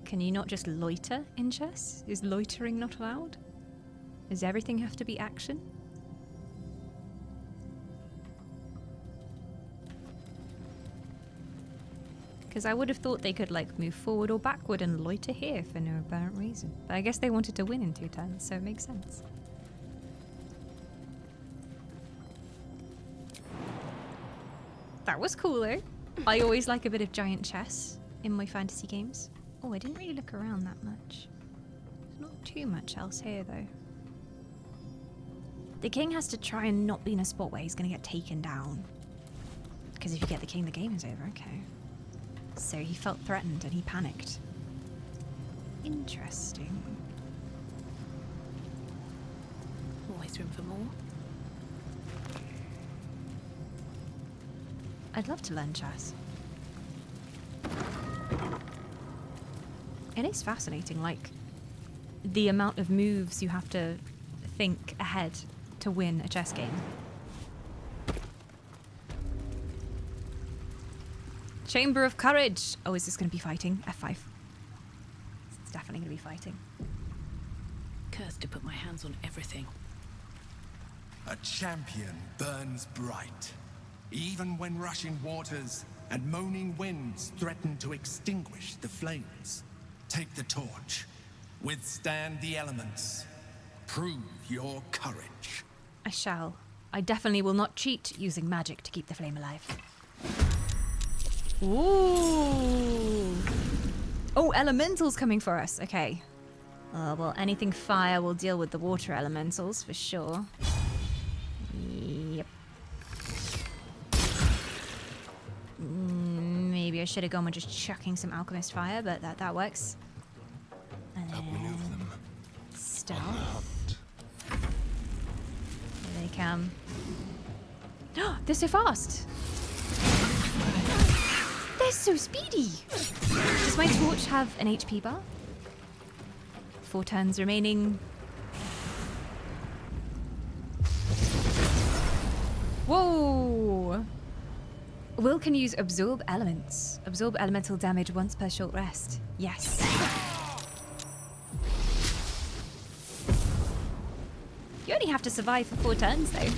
Can you not just loiter in chess? Is loitering not allowed? Does everything have to be action? Because I would have thought they could like move forward or backward and loiter here for no apparent reason. But I guess they wanted to win in 2 turns, so it makes sense. That was cool though. I always like a bit of giant chess in my fantasy games. Oh, I didn't really look around that much. There's not too much else here though. The king has to try and not be in a spot where he's going to get taken down. Because if you get the king, the game is over. Okay. So he felt threatened and he panicked. Interesting. Always room for more. I'd love to learn chess. It is fascinating, like, the amount of moves you have to think ahead to win a chess game. Chamber of Courage! Oh, is this going to be fighting? F5. It's definitely going to be fighting. Cursed to put my hands on everything. A champion burns bright, even when rushing waters and moaning winds threaten to extinguish the flames. Take the torch. Withstand the elements. Prove your courage. I shall. I definitely will not cheat using magic to keep the flame alive. Ooh. Oh, elementals coming for us. Okay. Well, anything fire will deal with the water elementals for sure. Yep. Maybe I should have gone with just chucking some alchemist fire, but that works. And then Outmaneuver them. stealth. Here they come. They're so fast. They're so speedy. Does my torch have an HP bar? 4 turns remaining. Whoa! Will can use absorb elements. Absorb elemental damage once per short rest. Yes. You only have to survive for 4 turns though.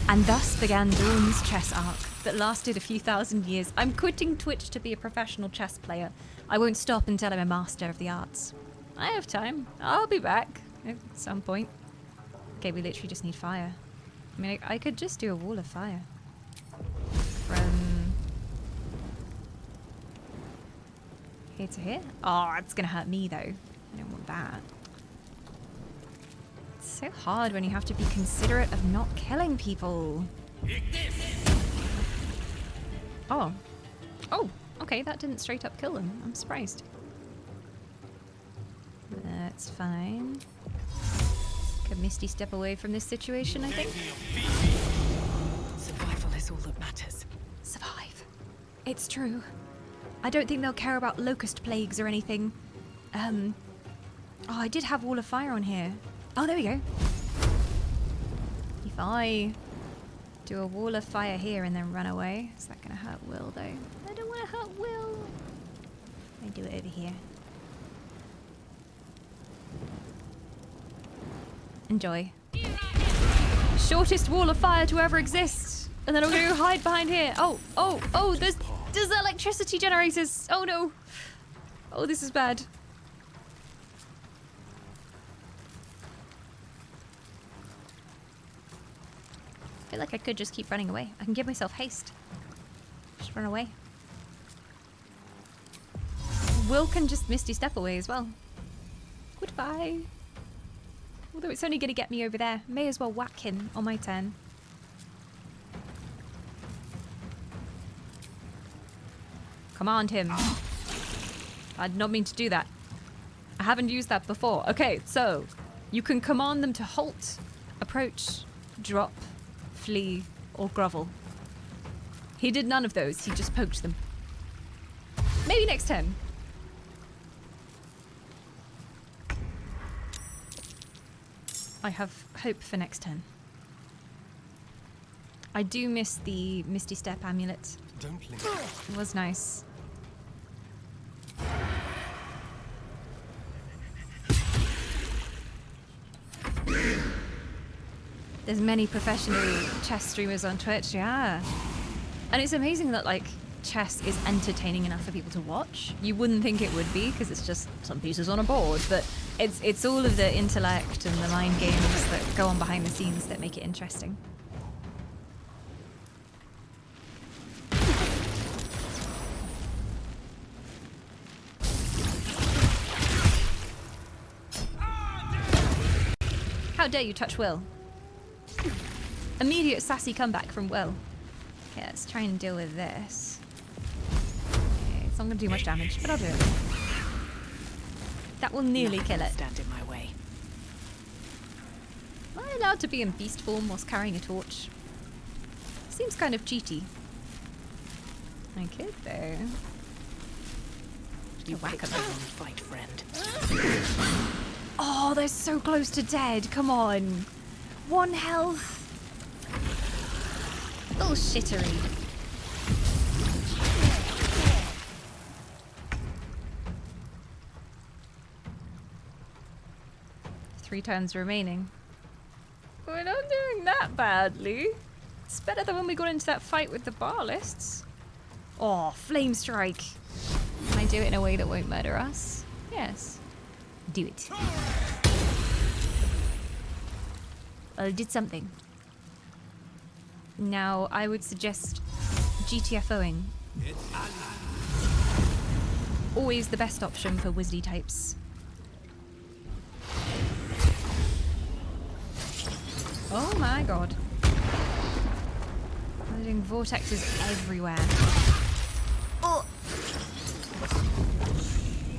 And thus began Dawn's chess arc that lasted a few thousand years. I'm quitting Twitch to be a professional chess player. I won't stop until I'm a master of the arts. I have time. I'll be back at some point. Okay, we literally just need fire. I mean, I could just do a wall of fire. From here to here? Oh, it's gonna hurt me though. I don't want that. It's so hard when you have to be considerate of not killing people. Oh. Oh, okay, that didn't straight up kill them. I'm surprised. That's fine. Could Misty step away from this situation, I think. Survival is all that matters. Survive. It's true. I don't think they'll care about locust plagues or anything. Oh, I did have wall of fire on here. Oh, there we go. If I do a wall of fire here and then run away, is that gonna hurt Will though? I don't want to hurt Will. I do it over here. Enjoy. Shortest wall of fire to ever exist. And then I'm gonna go hide behind here. Oh, there's electricity generators. Oh no. Oh, this is bad. I feel like I could just keep running away. I can give myself haste. Just run away. Will can just Misty step away as well. Goodbye. Although it's only going to get me over there. May as well whack him on my turn. Command him. I did not mean to do that. I haven't used that before. Okay, so you can command them to halt, approach, drop, flee, or grovel. He did none of those. He just poked them. Maybe next turn. I have hope for next turn. I do miss the Misty Step amulet. Don't leave. It was nice. There's many professional chess streamers on Twitch, yeah. And it's amazing that like chess is entertaining enough for people to watch. You wouldn't think it would be because it's just some pieces on a board, but it's all of the intellect and the mind games that go on behind the scenes that make it interesting. How dare you touch Will? Immediate sassy comeback from Will. Okay, let's try and deal with this. Okay, it's not going to do much damage, but I'll do it. That will nearly kill it. Stand in my way. Am I allowed to be in beast form whilst carrying a torch? Seems kind of cheaty. I could though. You whack picked them. the wrong fight, friend. Oh, they're so close to dead. Come on. 1 health. Bullshittery. Three turns remaining. We're not doing that badly. It's better than when we got into that fight with the bar lists. Oh, flame strike. Can I do it in a way that won't murder us? Yes. Do it. Well, it did something. Now, I would suggest GTFOing. always the best option for wizardy types. Oh my god. They're doing vortexes everywhere. Oh.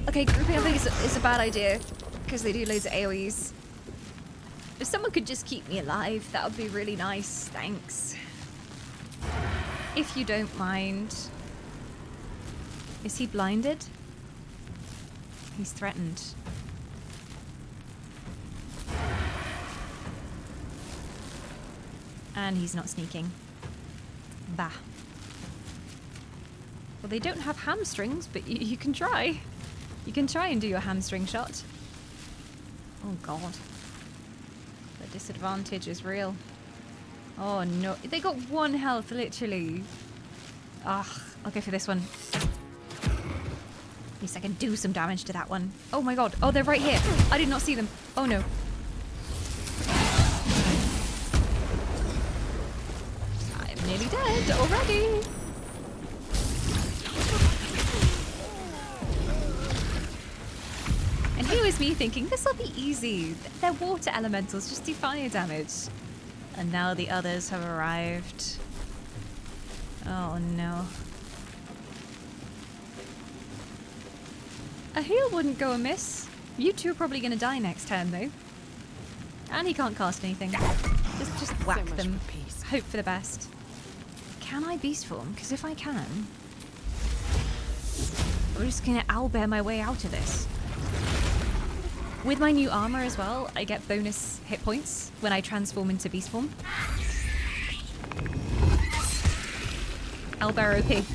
Okay, grouping I think is a bad idea because they do loads of AoEs. If someone could just keep me alive, that would be really nice. Thanks. If you don't mind. Is he blinded? He's threatened. And he's not sneaking. Bah. Well, they don't have hamstrings, but you can try. You can try and do your hamstring shot. Oh god. The disadvantage is real. Oh no. They got 1 health, literally. Ugh. I'll go for this one. At least I can do some damage to that one. Oh my god. Oh, they're right here. I did not see them. Oh no. I'm nearly dead already. And here was me thinking, this will be easy. They're water elementals, just do fire damage. And now the others have arrived. Oh no. A heal wouldn't go amiss. You two are probably going to die next turn though. And he can't cast anything. Just whack them. Hope for the best. Can I beast form? Because if I can, I'm just going to owlbear my way out of this. With my new armor as well, I get bonus hit points when I transform into beast form. Owlbear OP.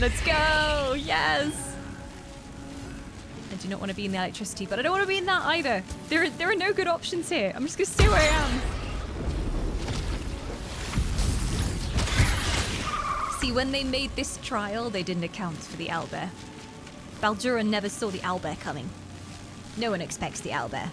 Let's go! Yes! I do not want to be in the electricity, but I don't want to be in that either. There are no good options here. I'm just going to stay where I am. See, when they made this trial, they didn't account for the owlbear. Baldur never saw the owlbear coming. No one expects the owlbear.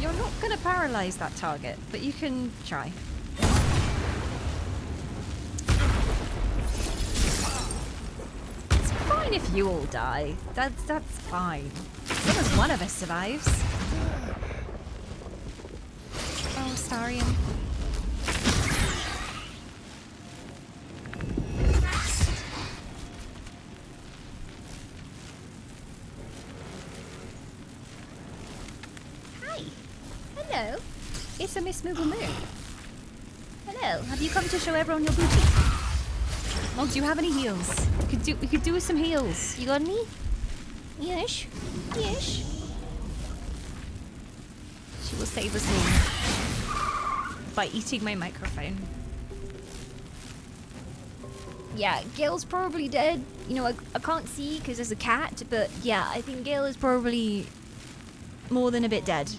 You're not going to paralyze that target, but you can try. It's fine if you all die. That's fine. As long as one of us survives. Oh, Starion. Hello. It's a Miss Moogle Moo. Hello. Have you come to show everyone your booty? Mog, do you have any heals? We could do with some heals. You got any? Yes. Yes. She will save us all by eating my microphone. Yeah, Gale's probably dead. You know, I can't see because there's a cat, but yeah, I think Gale is probably more than a bit dead.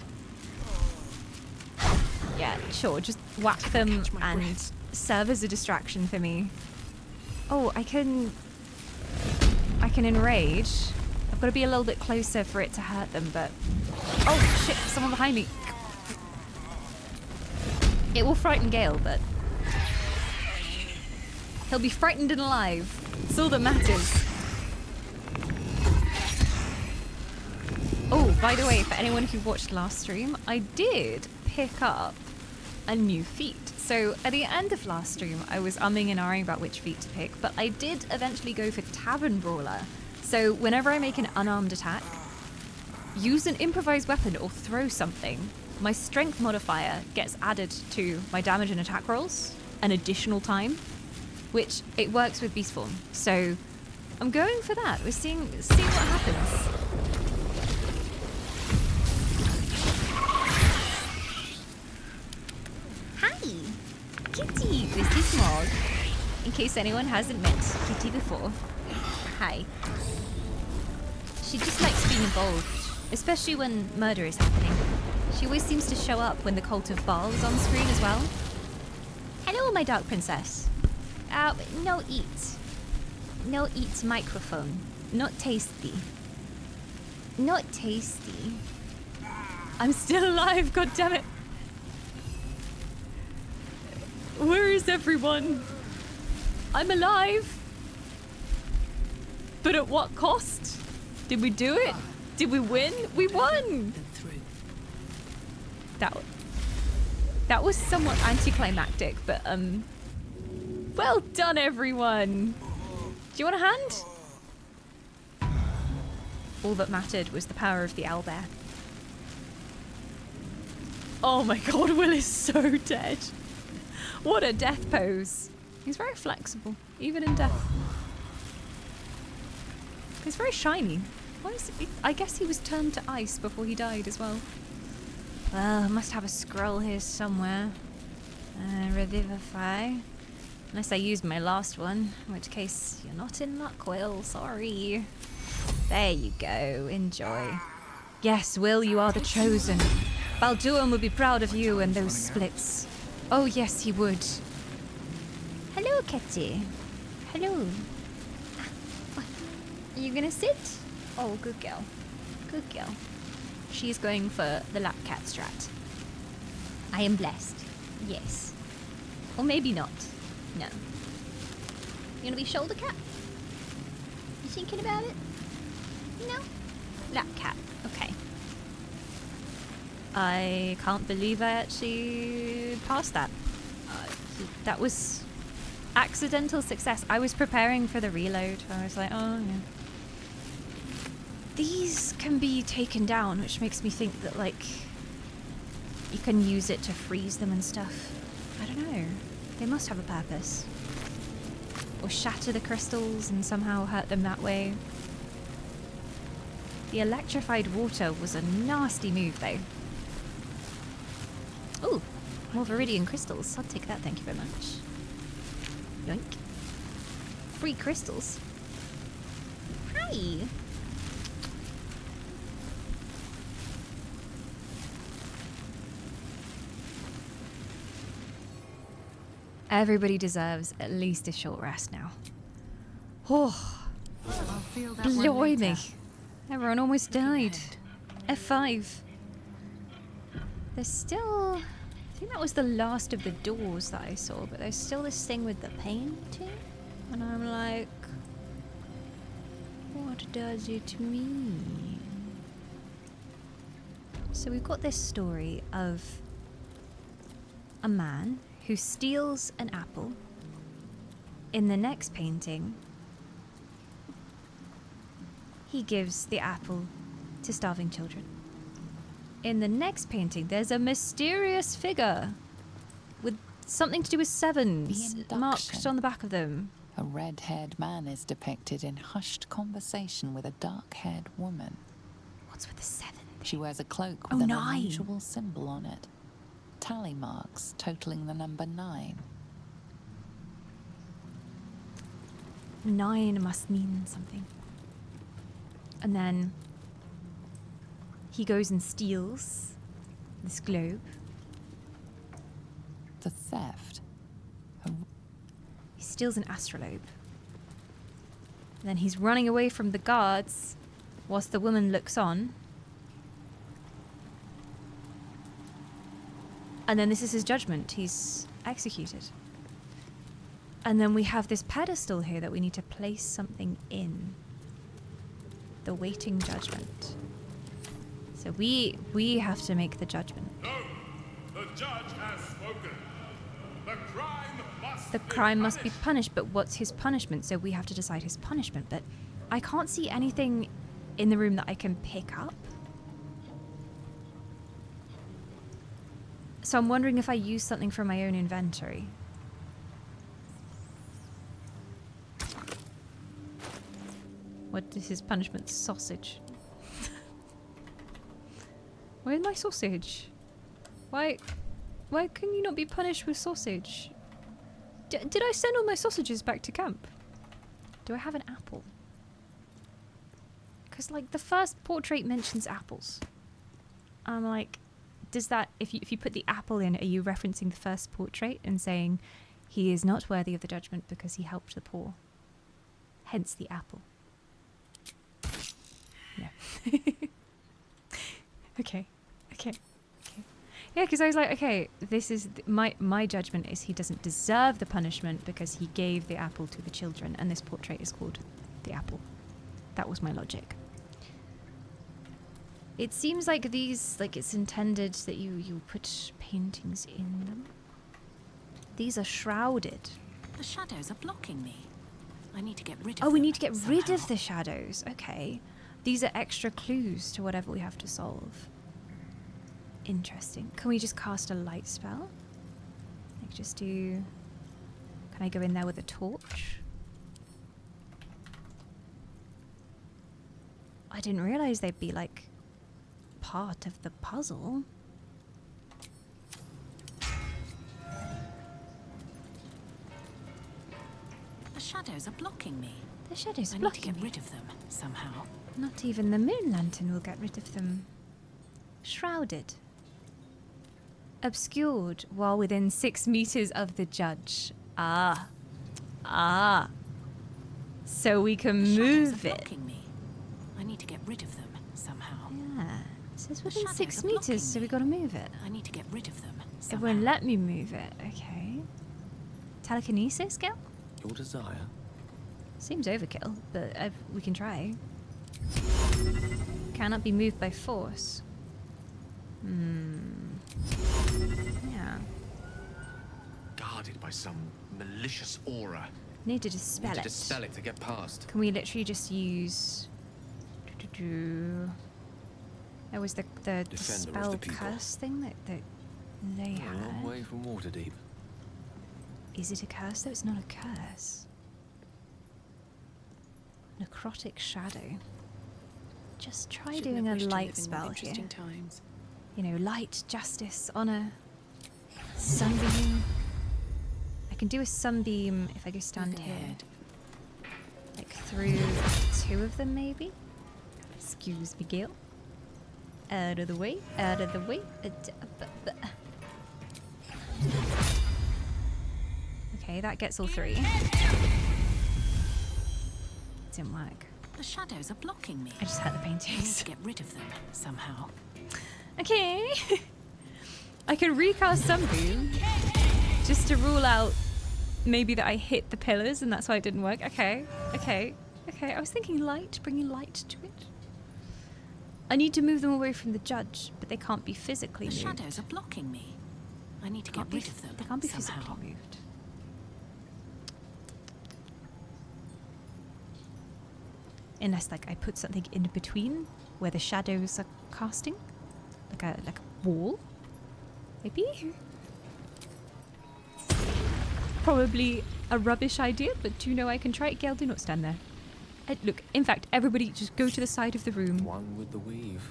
Yeah, sure, just whack them and serve as a distraction for me. Oh, I can enrage. I've got to be a little bit closer for it to hurt them, but... Oh, shit, someone behind me. It will frighten Gale, but... he'll be frightened and alive. It's all that matters. Oh, by the way, for anyone who watched last stream, I did pick up a new feat. So at the end of last stream, I was umming and ahhing about which feat to pick, but I did eventually go for Tavern Brawler. So whenever I make an unarmed attack, use an improvised weapon or throw something, my strength modifier gets added to my damage and attack rolls an additional time, which it works with beast form. So I'm going for that. We're seeing what happens. Kitty, this is Mog. In case anyone hasn't met Kitty before. Hi. She just likes being involved, especially when murder is happening. She always seems to show up when the Cult of Baal is on screen as well. Hello, my dark princess. No eat. No eat microphone. Not tasty. Not tasty. I'm still alive, goddammit. Where is everyone? I'm alive. But at what cost? Did we do it? Did we win? We won! That was somewhat anticlimactic, but well done, everyone. Do you want a hand? All that mattered was the power of the owlbear. Oh my god, Will is so dead. What a death pose. He's very flexible, even in death. He's very shiny. Why is he, I guess he was turned to ice before he died as well. Well, I must have a scroll here somewhere. Revivify. Unless I used my last one, in which case you're not in luck, Will. Sorry. There you go. Enjoy. Yes, Will, you are the chosen. Baldur would be proud of you and those splits. Oh, yes, he would. Hello, Ketty. Hello. Are you gonna sit? Oh, good girl. Good girl. She's going for the lap cat strat. I am blessed. Yes. Or maybe not. No. You gonna be shoulder cat? You thinking about it? No? Lap cat. Okay. I can't believe I actually passed that. That was accidental success. I was preparing for the reload. I was like, oh, yeah. These can be taken down, which makes me think that, like, you can use it to freeze them and stuff. I don't know. They must have a purpose. Or shatter the crystals and somehow hurt them that way. The electrified water was a nasty move, though. Ooh, more Viridian crystals. I'll take that, thank you very much. Yoink. Free crystals. Hi. Everybody deserves at least a short rest now. Oh, blimey. Everyone almost died. F5. There's still... I think that was the last of the doors that I saw, but there's still this thing with the painting. And I'm like... what does it mean? So we've got this story of a man who steals an apple. In the next painting, he gives the apple to starving children. In the next painting, there's a mysterious figure with something to do with sevens marked on the back of them. A red-haired man is depicted in hushed conversation with a dark-haired woman. What's with the seven? She wears a cloak with an unusual symbol on it. Tally marks totaling the number 9. 9 must mean something. And then he goes and steals this globe. The theft. He steals an astrolabe. And then he's running away from the guards whilst the woman looks on. And then this is his judgment. He's executed. And then we have this pedestal here that we need to place something in. The waiting judgment. So we have to make the judgment. No! The judge has spoken. The crime must be punished, but what's his punishment? So we have to decide his punishment. But I can't see anything in the room that I can pick up. So I'm wondering if I use something from my own inventory. What is his punishment? Sausage. Where's my sausage? Why can you not be punished with sausage? Did I send all my sausages back to camp? Do I have an apple? Because, like, the first portrait mentions apples. I'm like, does that, if you put the apple in, are you referencing the first portrait and saying he is not worthy of the judgment because he helped the poor? Hence the apple. No. Okay. Yeah, because I was like, okay, this is my judgment is he doesn't deserve the punishment because he gave the apple to the children, and this portrait is called the apple. That was my logic. It seems like these, like it's intended that you put paintings in them. These are shrouded. The shadows are blocking me. I need to get rid of them. Oh, we need to get rid somehow. of the shadows. Okay. These are extra clues to whatever we have to solve. Interesting. Can we just cast a light spell? Like just do... Can I go in there with a torch? I didn't realize they'd be like part of the puzzle. The shadows are blocking me. The shadows I are need to blocking get me. rid of them somehow. Not even the moon lantern will get rid of them. Shrouded. Obscured while within 6 meters of the judge. Ah. Ah. So we can The shadows move are it. blocking me. I need to get rid of them somehow. Yeah. It says The within shadows 6 are blocking meters, so we me. gotta move it. I need to get rid of them It somehow. won't let me move it. Okay. Telekinesis, Gil? Your desire? Seems overkill, but we can try. Cannot be moved by force. Yeah. Guarded by some malicious aura. Need to dispel Need to it. dispel it to get past. Can we literally just use... That was the Defender of dispel the people. curse thing that they A long had. way from Waterdeep. Is it a curse though? It's not a curse. Necrotic shadow. Just try Should doing a have wished to light live in more spell here. interesting times. You know, light, justice, honor, sunbeam. I can do a sunbeam if I go stand Moving here. ahead. Like through 2 of them maybe? Excuse me, Gil. Out of the way, out of the way. Okay, that gets all 3. Didn't work. The shadows are blocking me. I just hurt the I need paintings. to get rid of them somehow. Okay. I can recast Sunbeam just to rule out maybe that I hit the pillars and that's why it didn't work. Okay, okay, okay. I was thinking light, bringing light to it. I need to move them away from the judge, but they can't be physically The moved. shadows are blocking me. I need to Can't get be rid of them They can't be somehow. physically moved. Unless, like, I put something in between where the shadows are casting, like a wall, maybe. Probably a rubbish idea, but do you know I can try it? Gail, do not stand there. Look, in fact, everybody just go to the side of the room. One with the weave.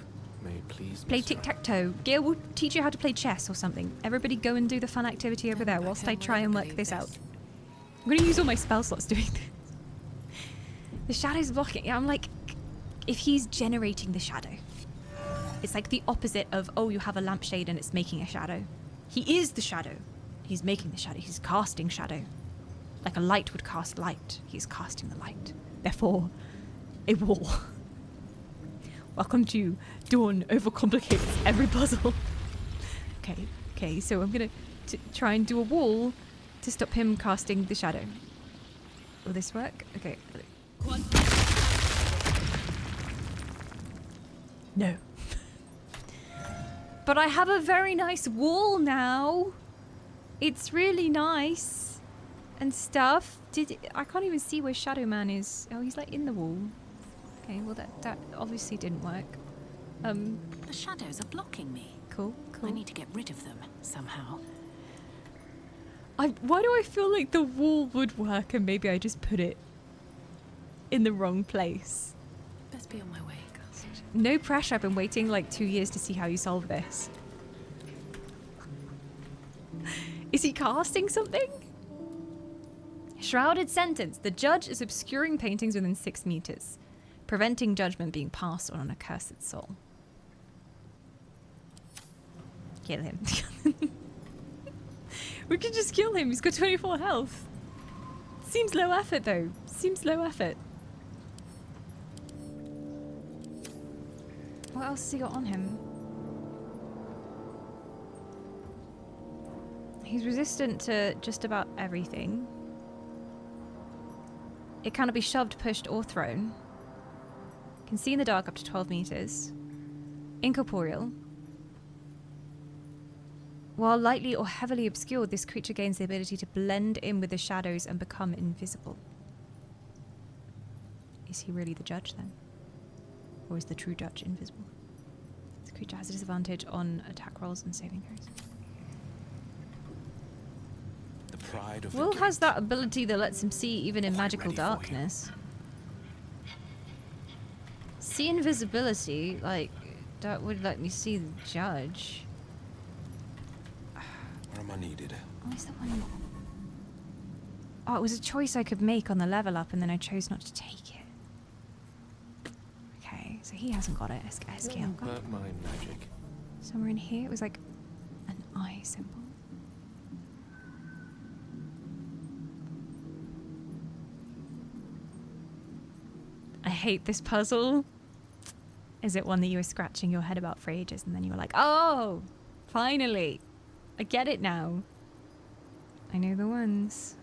May it please Play me, sir. tic-tac-toe. Gail will teach you how to play chess or something. Everybody go and do the fun activity over there whilst I try and work this out. I'm going to use all my spell slots doing this. The shadow's blocking. I'm like, if he's generating the shadow, it's like the opposite of, oh, you have a lampshade and it's making a shadow. He is the shadow. He's making the shadow. He's casting shadow. Like a light would cast light. He's casting the light. Therefore, a wall. Welcome to Dawn Overcomplicates Every Puzzle. Okay, so I'm gonna try and do a wall to stop him casting the shadow. Will this work? Okay. No. But I have a very nice wall now. It's really nice. And stuff. I can't even see where Shadow Man is. Oh, he's like in the wall. Okay, well that obviously didn't work. The shadows are blocking me. Cool. I need to get rid of them somehow. Why do I feel like the wall would work and maybe I just put it in the wrong place? Best be on my way. No pressure. I've been waiting like 2 years to see how you solve this. Is he casting something? Shrouded sentence. The judge is obscuring paintings within 6 meters, preventing judgment being passed on an accursed soul. Kill him. We could just kill him. He's got 24 health. Seems low effort though. Seems low effort. What else has he got on him? He's resistant to just about everything. It cannot be shoved, pushed, or thrown. Can see in the dark up to 12 meters. Incorporeal. While lightly or heavily obscured, this creature gains the ability to blend in with the shadows and become invisible. Is he really the judge then? Or is the true judge invisible? This creature has a disadvantage on attack rolls and saving throws. The pride of Will the has that ability that lets him see even in magical darkness. See invisibility, like, that would let me see the judge. Where am I needed? Oh, is that one? Oh, it was a choice I could make on the level up, and then I chose not to take it. Okay, so he hasn't got it. SKL got it. But my magic. Somewhere in here, it was like an eye symbol. I hate this puzzle. Is it one that you were scratching your head about for ages, and then you were like, oh, finally. I get it now. I know the ones.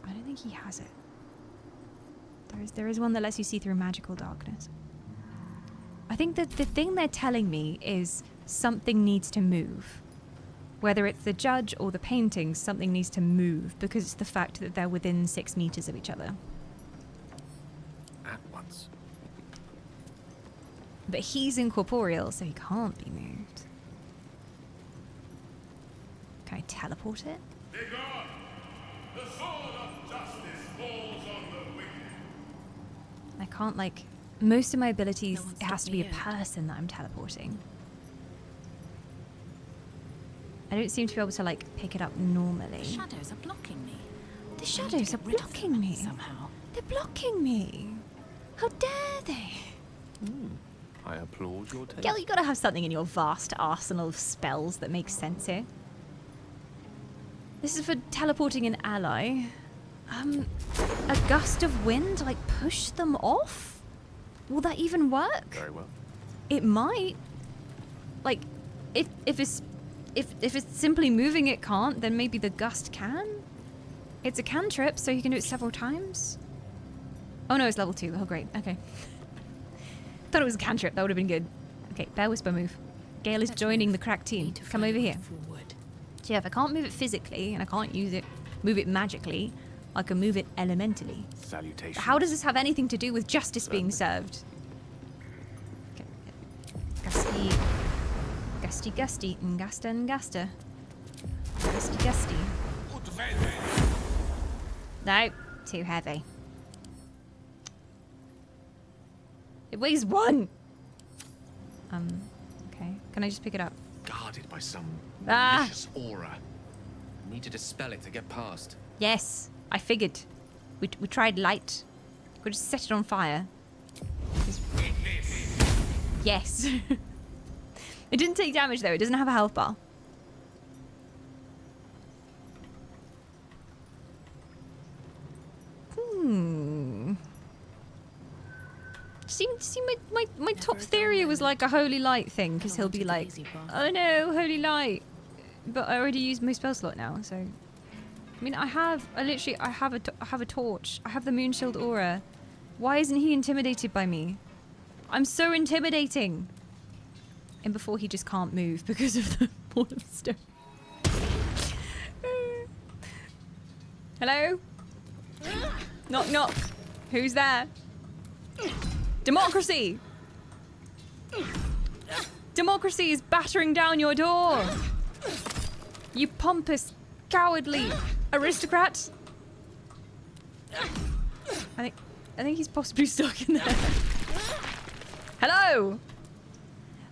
I don't think he has it. There is one that lets you see through magical darkness. I think that the thing they're telling me is something needs to move. Whether it's the judge or the painting, something needs to move because it's the fact that they're within 6 meters of each other. At once. But he's incorporeal, so he can't be moved. Can I teleport it? Begone! The sword of justice falls on the wicked. I can't, like... Most of my abilities, it has to be a person that I'm teleporting. I don't seem to be able to, like, pick it up normally. The shadows are blocking me. The shadows are blocking me. Somehow. They're blocking me. How dare they? I applaud your taste. Gil, you gotta have something in your vast arsenal of spells that makes sense here. This is for teleporting an ally. A gust of wind, like, push them off? Will that even work? Very well. It might. Like, if it's simply moving it can't, then maybe the gust can? It's a cantrip, so you can do it several times. Oh no, it's level 2. Oh great, okay. Thought it was a cantrip, that would have been good. Okay, Bear Whisper move. Gale is joining the crack team. Come over here. So yeah, if I can't move it physically, and I can't move it magically, I can move it elementally. Salutations. How does this have anything to do with justice being served? Okay. Gusty. Gusty, gusty. Ngasta, ngasta. Gusty, gusty. No, too heavy. It weighs 1! Okay. Can I just pick it up? Guarded by some Ah! malicious aura. Need to dispel it to get past. Yes, I figured. We tried light. We just set it on fire. Yes. It didn't take damage though. It doesn't have a health bar. See, my top theory was like a holy light thing, because he'll be like, oh no, holy light. But I already used my spell slot now, so. I mean, I have a torch. I have the Moonshield aura. Why isn't he intimidated by me? I'm so intimidating. And before he just can't move because of the ball of stone. Hello? Knock, knock. Who's there? Democracy! Democracy is battering down your door! You pompous, cowardly aristocrat! I think he's possibly stuck in there. Hello!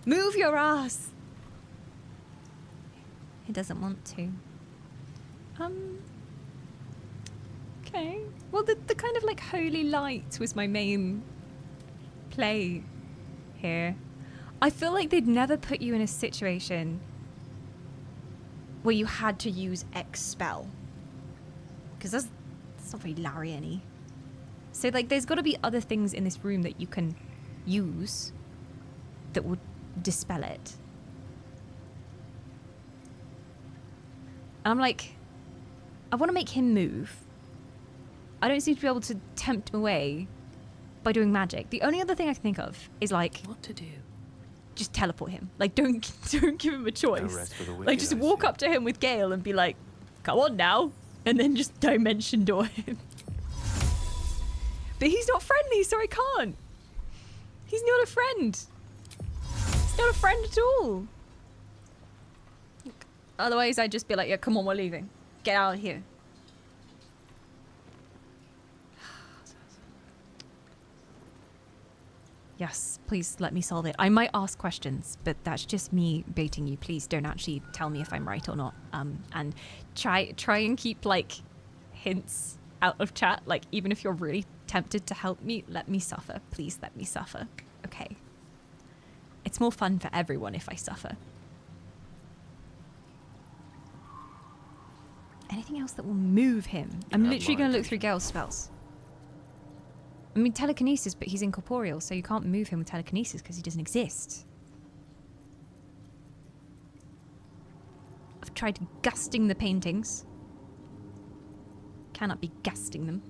Move your ass! He doesn't want to. Okay. Well, the kind of like holy light was my main play here. I feel like they'd never put you in a situation where you had to use X spell. Because that's not very Larian-y. So like there's got to be other things in this room that you can use that would dispel it. And I'm like, I want to make him move. I don't seem to be able to tempt him away by doing magic. The only other thing I can think of is like, What to do? just teleport him. Like, don't give him a choice. rest for the Like, wicked, just I walk see. up to him with Gale and be like, come on now. And then just dimension door him. But he's not friendly, so I can't. He's not a friend. He's not a friend at all. Otherwise, I'd just be like, yeah, come on, we're leaving. Get out of here. Yes, please let me solve it. I might ask questions, but that's just me baiting you. Please don't actually tell me if I'm right or not. And try and keep like hints out of chat. Like, even if you're really tempted to help me, let me suffer. Please let me suffer. Okay. It's more fun for everyone if I suffer. Anything else that will move him? I'm literally going to look through Gale's spells. I mean, telekinesis, but he's incorporeal, so you can't move him with telekinesis because he doesn't exist. I've tried gusting the paintings. Cannot be gusting them.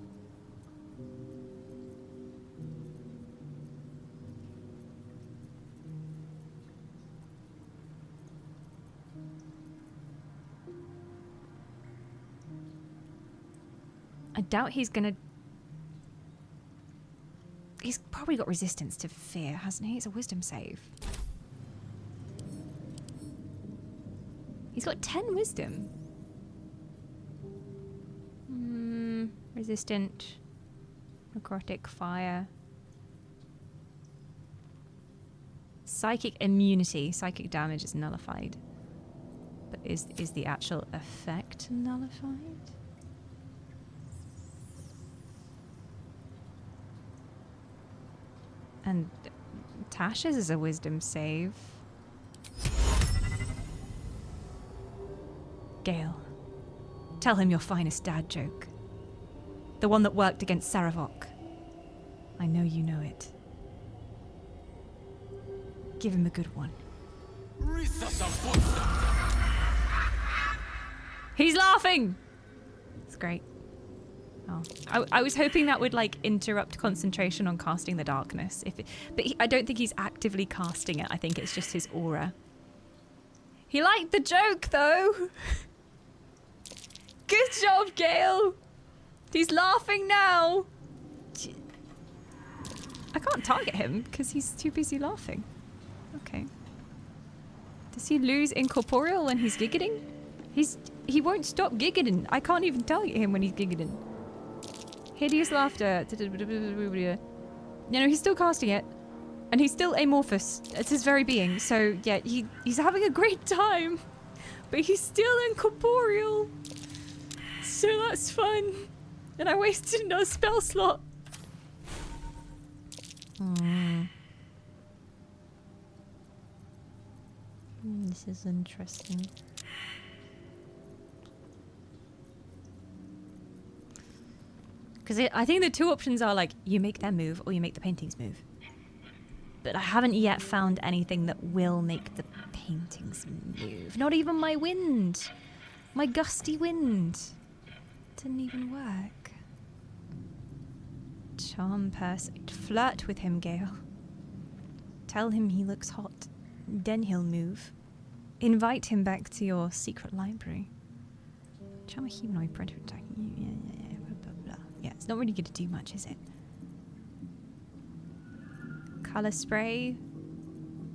I doubt he's gonna... He's probably got resistance to fear, hasn't he? It's a wisdom save. He's got 10 wisdom. Resistant. Necrotic fire. Psychic immunity. Psychic damage is nullified. But is the actual effect nullified? And Tasha's is a wisdom save. Gale, tell him your finest dad joke. The one that worked against Saravok. I know you know it. Give him a good one. He's laughing! It's great. Oh, I was hoping that would like interrupt concentration on casting the darkness. But I don't think he's actively casting it. I think it's just his aura. He liked the joke though. Good job, Gale. He's laughing now. I can't target him because he's too busy laughing. Okay. Does he lose incorporeal when he's giggling? He won't stop giggling. I can't even target him when he's giggling. Hideous laughter. You know, he's still casting it. And he's still amorphous. It's his very being. So, yeah, he's having a great time. But he's still incorporeal. So that's fun. And I wasted another spell slot. This is interesting. Because I think the two options are like, you make them move or you make the paintings move. But I haven't yet found anything that will make the paintings move. Not even my wind. My gusty wind. Didn't even work. Charm person. Flirt with him, Gale. Tell him he looks hot. Then he'll move. Invite him back to your secret library. Charm a humanoid predator attacking you. Yeah. Yeah, it's not really going to do much, is it? Color spray.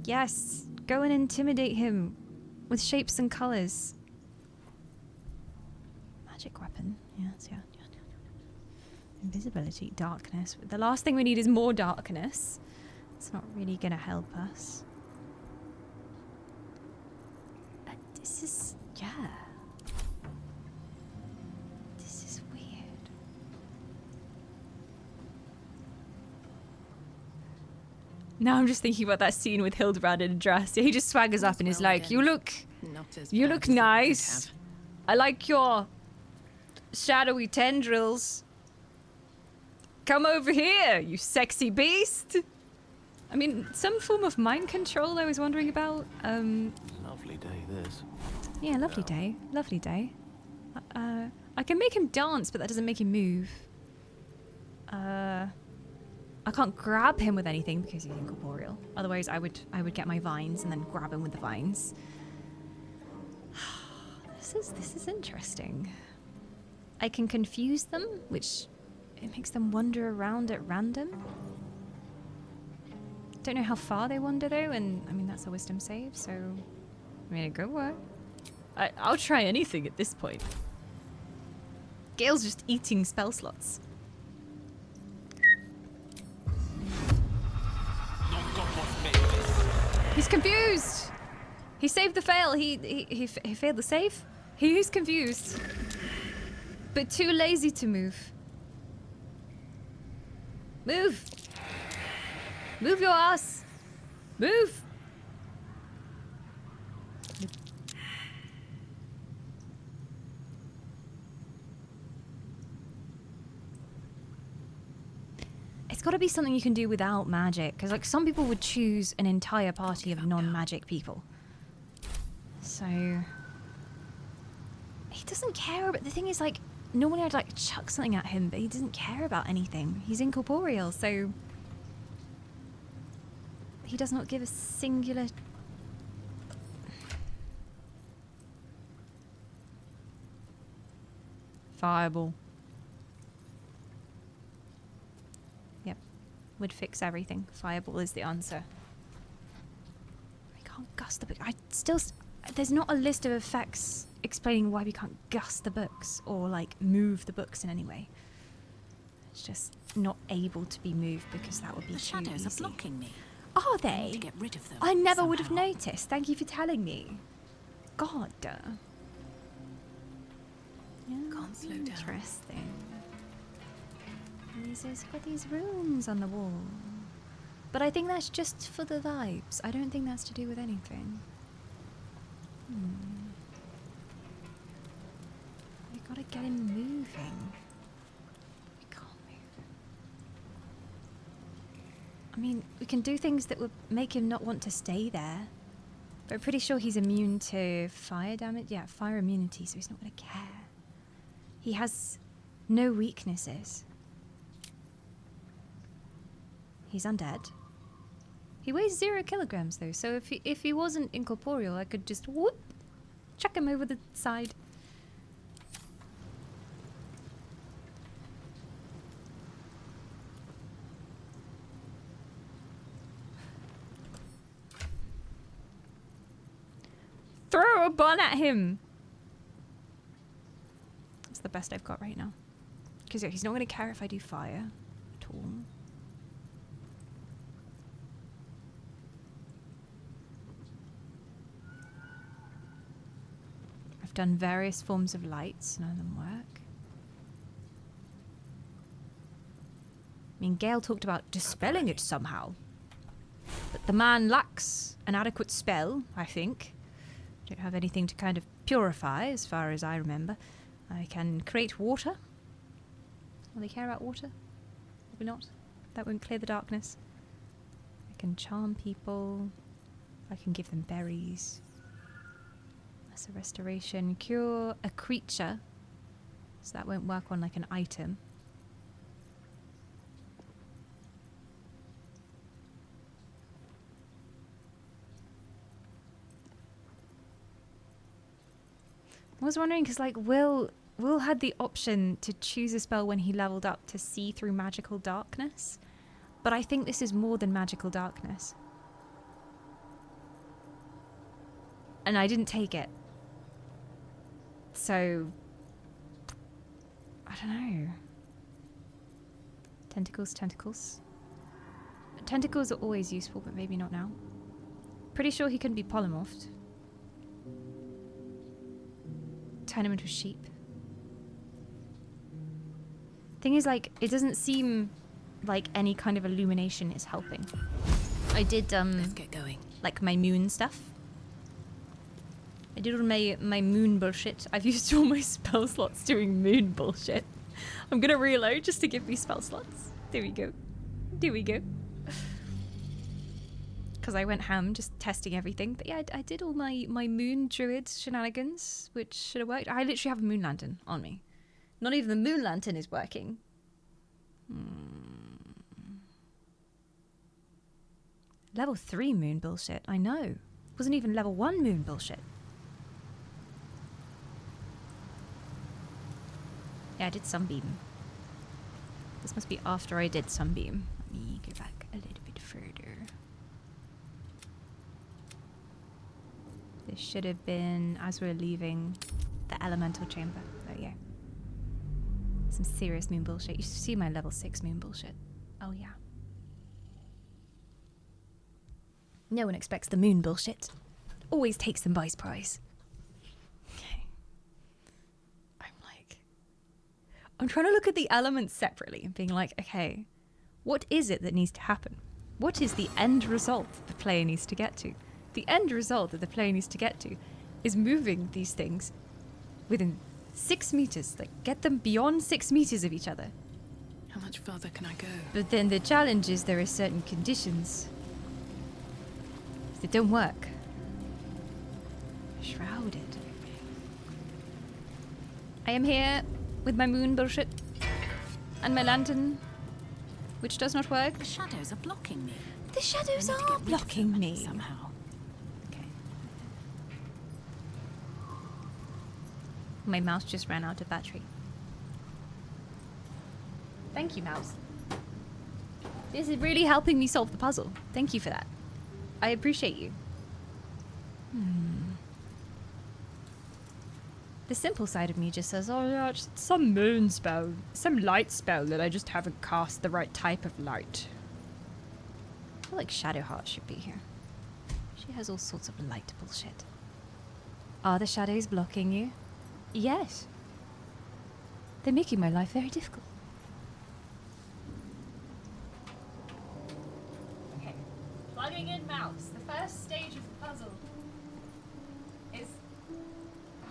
Yes, go and intimidate him with shapes and colors. Magic weapon. Yes, yeah. Invisibility, darkness. The last thing we need is more darkness. It's not really going to help us. This is... yeah. Now I'm just thinking about that scene with Hildebrand in a dress. He just swaggers up and is like, you look nice. I like your shadowy tendrils. Come over here, you sexy beast. I mean, some form of mind control I was wondering about. Lovely day, this. Yeah, lovely day. Lovely day. I can make him dance, but that doesn't make him move. I can't grab him with anything because he's incorporeal. Otherwise, I would get my vines and then grab him with the vines. This is interesting. I can confuse them, which it makes them wander around at random. Don't know how far they wander though, and I mean that's a wisdom save, so I mean go work. I'll try anything at this point. Gale's just eating spell slots. He's confused. He saved the fail. He failed the save. He is confused, but too lazy to move. Move. Move your ass. Move. It's got to be something you can do without magic, because like some people would choose an entire party of non-magic people. So he doesn't care. But the thing is, like, normally I'd like chuck something at him, but he doesn't care about anything. He's incorporeal, so he does not give a singular. Fireball. Yep. Would fix everything. Fireball is the answer. We can't gust the book. There's not a list of effects explaining why we can't gust the books or like move the books in any way. It's just not able to be moved because that would be too easy. The shadows are blocking me. Are they? To get rid of them. I never would have noticed. Thank you for telling me. God. Yeah, Can't slow down. interesting. There's got these runes on the wall. But I think that's just for the vibes. I don't think that's to do with anything. We gotta get him moving. We can't move. I mean, we can do things that would make him not want to stay there. But I'm pretty sure he's immune to fire damage. Yeah, fire immunity, so he's not gonna care. He has no weaknesses. He's undead. He weighs 0 kilograms though, so if he wasn't incorporeal, I could just whoop, chuck him over the side. Throw a bun at him! That's the best I've got right now. Because he's not going to care if I do fire at all. I've done various forms of lights, none of them work. I mean, Gale talked about dispelling it somehow. But the man lacks an adequate spell, I think. Don't have anything to kind of purify, as far as I remember. I can create water. Will they care about water? Probably not. That won't clear the darkness. I can charm people. I can give them berries. That's a restoration. Cure a creature. So that won't work on like an item. I was wondering because like Will had the option to choose a spell when he leveled up to see through magical darkness. But I think this is more than magical darkness. And I didn't take it. So I don't know. Tentacles, tentacles. Tentacles are always useful, but maybe not now. Pretty sure he couldn't be polymorphed. Turn him into a sheep. Thing is, like, it doesn't seem like any kind of illumination is helping. I did Let's get going. like my moon stuff. I did all my moon bullshit. I've used all my spell slots doing moon bullshit. I'm gonna reload just to give me spell slots. There we go. There we go. because I went ham just testing everything. But yeah, I did all my moon druid shenanigans, which should have worked. I literally have a moon lantern on me. Not even the moon lantern is working. Level 3 moon bullshit. I know. Wasn't even level 1 moon bullshit. Yeah, I did Sunbeam. This must be after I did Sunbeam. Let me go back a little bit further. This should have been as we're leaving the elemental chamber. Oh yeah. Some serious moon bullshit. You should see my level 6 moon bullshit. Oh yeah. No one expects the moon bullshit. Always takes them by surprise. Okay. I'm trying to look at the elements separately and being like, okay, what is it that needs to happen? What is the end result that the player needs to get to? The end result that the player needs to get to is moving these things within 6 meters. Like, get them beyond 6 meters of each other. How much further can I go? But then the challenge is there are certain conditions that don't work. Shrouded. I am here with my moon bullshit and my lantern, which does not work. The shadows are blocking me. The shadows are blocking me somehow. Okay. My mouse just ran out of battery. Thank you, mouse. This is really helping me solve the puzzle. Thank you for that. I appreciate you. The simple side of me just says, oh yeah, it's some moon spell, some light spell that I just haven't cast the right type of light. I feel like Shadowheart should be here. She has all sorts of light bullshit. Are the shadows blocking you? Yes. They're making my life very difficult. Okay. Plugging in mouse. The first stage of the puzzle is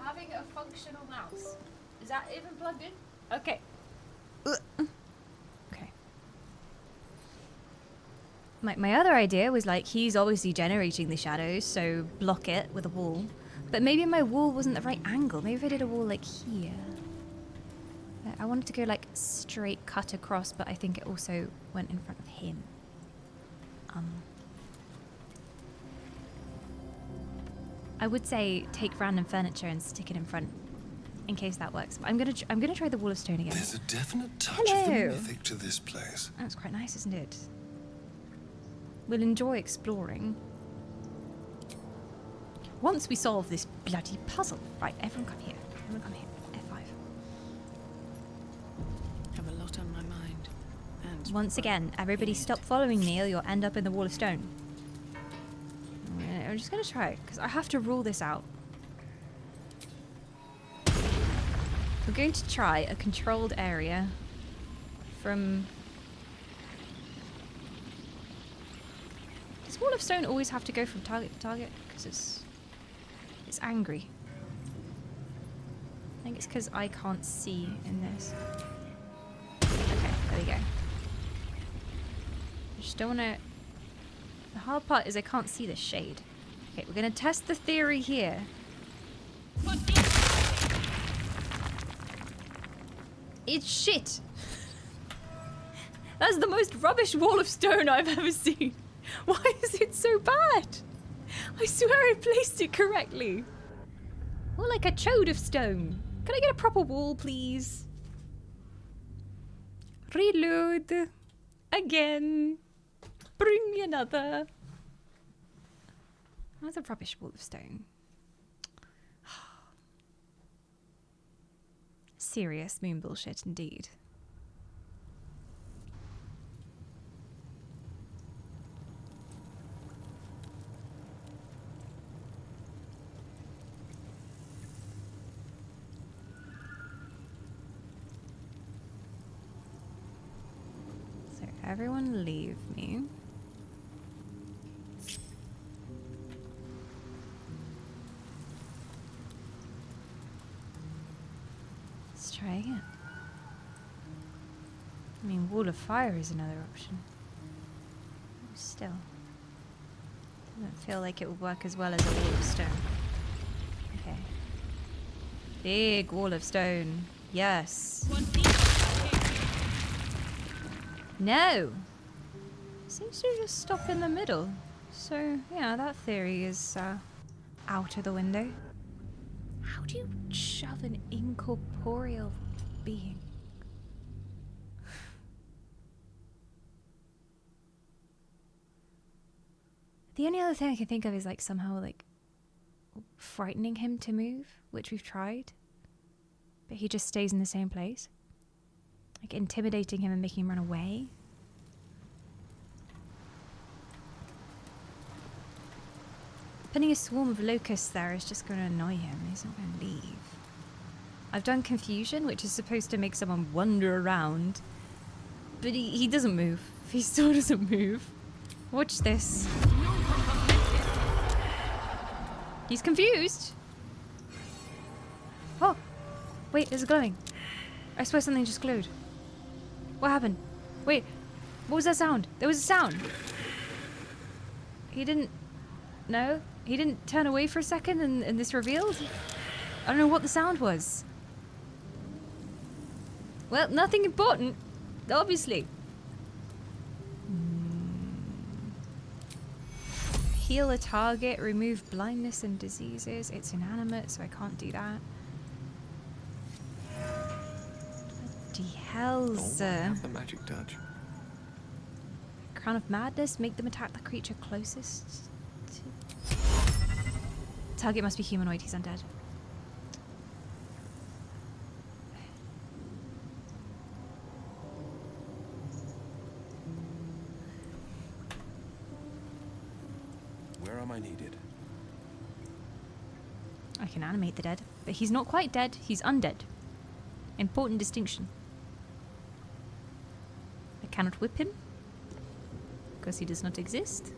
having a functional mouse. Is that even plugged in? Okay. Okay. My other idea was like, he's obviously generating the shadows, so block it with a wall. But maybe my wall wasn't the right angle. Maybe if I did a wall like here. I wanted to go like straight cut across, but I think it also went in front of him. I would say take random furniture and stick it in front, in case that works. But I'm gonna try the wall of stone again. There's a definite touch of the mythic to this place. That's quite nice, isn't it? We'll enjoy exploring. Once we solve this bloody puzzle. Right, everyone come here. Everyone come here. F5. Have a lot on my mind. And Once again, everybody stop following me or you'll end up in the wall of stone. I'm just gonna try it, because I have to rule this out. We're going to try a controlled area from... Does Wall of Stone always have to go from target to target? Because it's angry. I think it's because I can't see in this. Okay, there we go. I just don't want to... The hard part is I can't see the shade. Okay, we're going to test the theory here. It's shit! That's the most rubbish wall of stone I've ever seen. Why is it so bad? I swear I placed it correctly. More like a chode of stone. Can I get a proper wall, please? Reload. Again. Bring me another. That's a rubbish wall of stone. Serious moon bullshit indeed. So everyone leave me. Try again. I mean, Wall of Fire is another option. Still. I don't feel like it would work as well as a wall of stone. Okay. Big wall of stone. Yes. No! Seems to just stop in the middle. So, yeah, that theory is out of the window. How do you shove an incorporeal being? The only other thing I can think of is like somehow like frightening him to move, which we've tried. But he just stays in the same place. Like intimidating him and making him run away. Putting a swarm of locusts there is just going to annoy him. He's not going to leave. I've done confusion, which is supposed to make someone wander around. But he doesn't move. He still doesn't move. Watch this. He's confused. Oh, wait, there's a glowing. I swear something just glowed. What happened? Wait, what was that sound? There was a sound. He didn't... No? He didn't turn away for a second and this revealed? I don't know what the sound was. Well, nothing important. Obviously. Heal a target, remove blindness and diseases. It's inanimate, so I can't do that. Bloody hells. Have the magic touch. Crown of Madness, make them attack the creature closest to... Target must be humanoid, he's undead. Where am I needed? I can animate the dead, but he's not quite dead, he's undead. Important distinction. I cannot whip him, because he does not exist.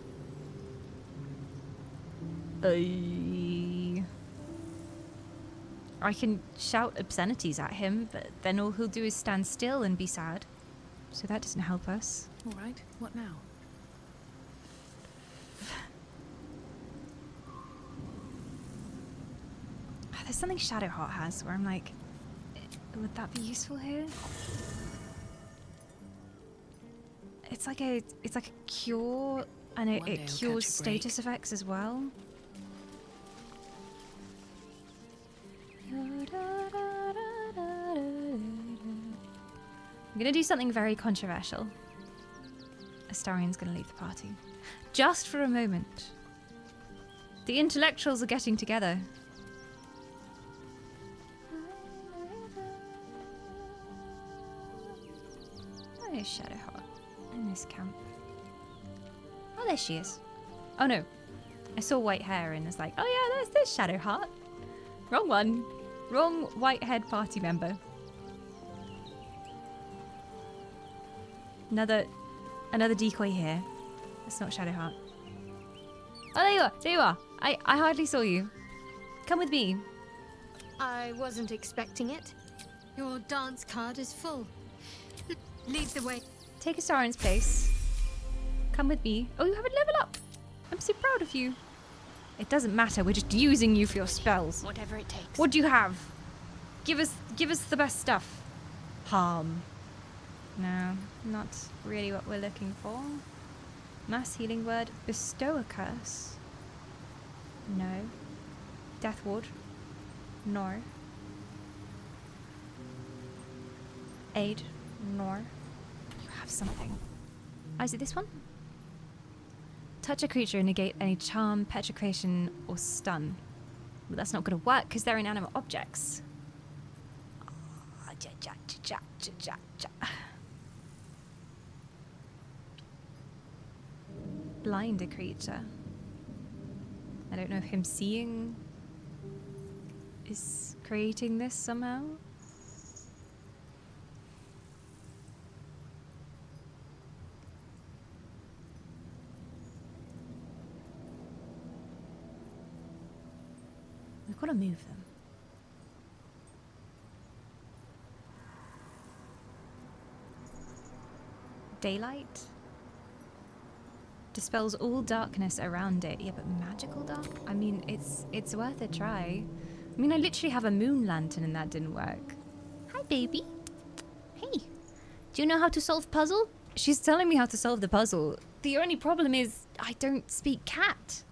I can shout obscenities at him, but then all he'll do is stand still and be sad. So that doesn't help us. All right, what now? There's something Shadowheart has where I'm like, would that be useful here? It's like a cure, and it cures status effects as well. I'm gonna do something very controversial. Astarion's gonna leave the party. Just for a moment. The intellectuals are getting together. Where is Shadowheart in this camp? Oh, there she is. Oh no. I saw white hair and was like, oh yeah, there's Shadowheart. Wrong one. Wrong white-haired party member. Another decoy here. That's not Shadowheart. Oh, there you are. There you are. I hardly saw you. Come with me. I wasn't expecting it. Your dance card is full. Lead the way. Take Astarion's place. Come with me. Oh, you haven't leveled up. I'm so proud of you. It doesn't matter. We're just using you for your spells. Whatever it takes. What do you have? Give us the best stuff. Harm. No, not really what we're looking for. Mass healing word. Bestow a curse. No. Death ward. No. Aid. No. You have something. Oh, is it this one? Touch a creature and negate any charm, petrification, or stun. But that's not going to work because they're inanimate objects. Blind a creature. I don't know if him seeing is creating this somehow. We've got to move them. Daylight? Dispels all darkness around it. Yeah, but magical dark? I mean, it's worth a try. I mean, I literally have a moon lantern and that didn't work. Hi, baby. Hey, do you know how to solve puzzle? She's telling me how to solve the puzzle. The only problem is I don't speak cat.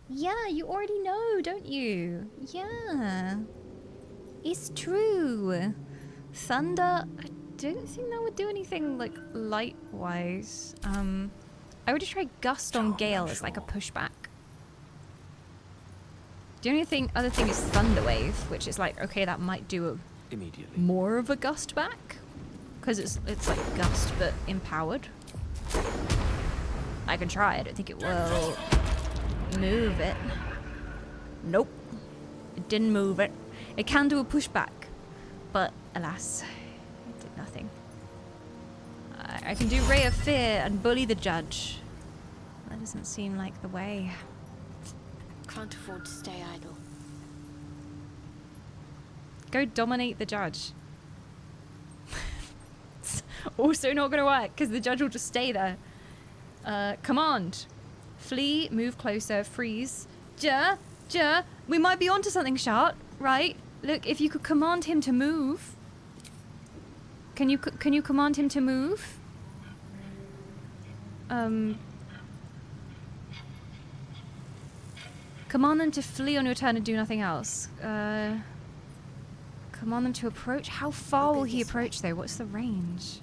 Yeah, you already know, don't you? Yeah. It's true. Thunder, I don't think that would do anything, like, light-wise. I would just try Gust on Gale as, like, a pushback. The only other thing is Thunder Wave, which is like, okay, that might do Immediately. more of a Gust back. Because it's like Gust, but empowered. I can try, I don't think it will move it. Nope. It didn't move it. It can do a pushback, but alas, it did nothing. I can do Ray of Fear and bully the judge. That doesn't seem like the way. Can't afford to stay idle. Go dominate the judge. It's also not going to work because the judge will just stay there. Command. Flee, move closer, freeze. Ja. We might be onto something, Shart, right? Look, if you could command him to move. Can you command him to move? Command them to flee on your turn and do nothing else. Command them to approach. How far will he approach, though? What's the range?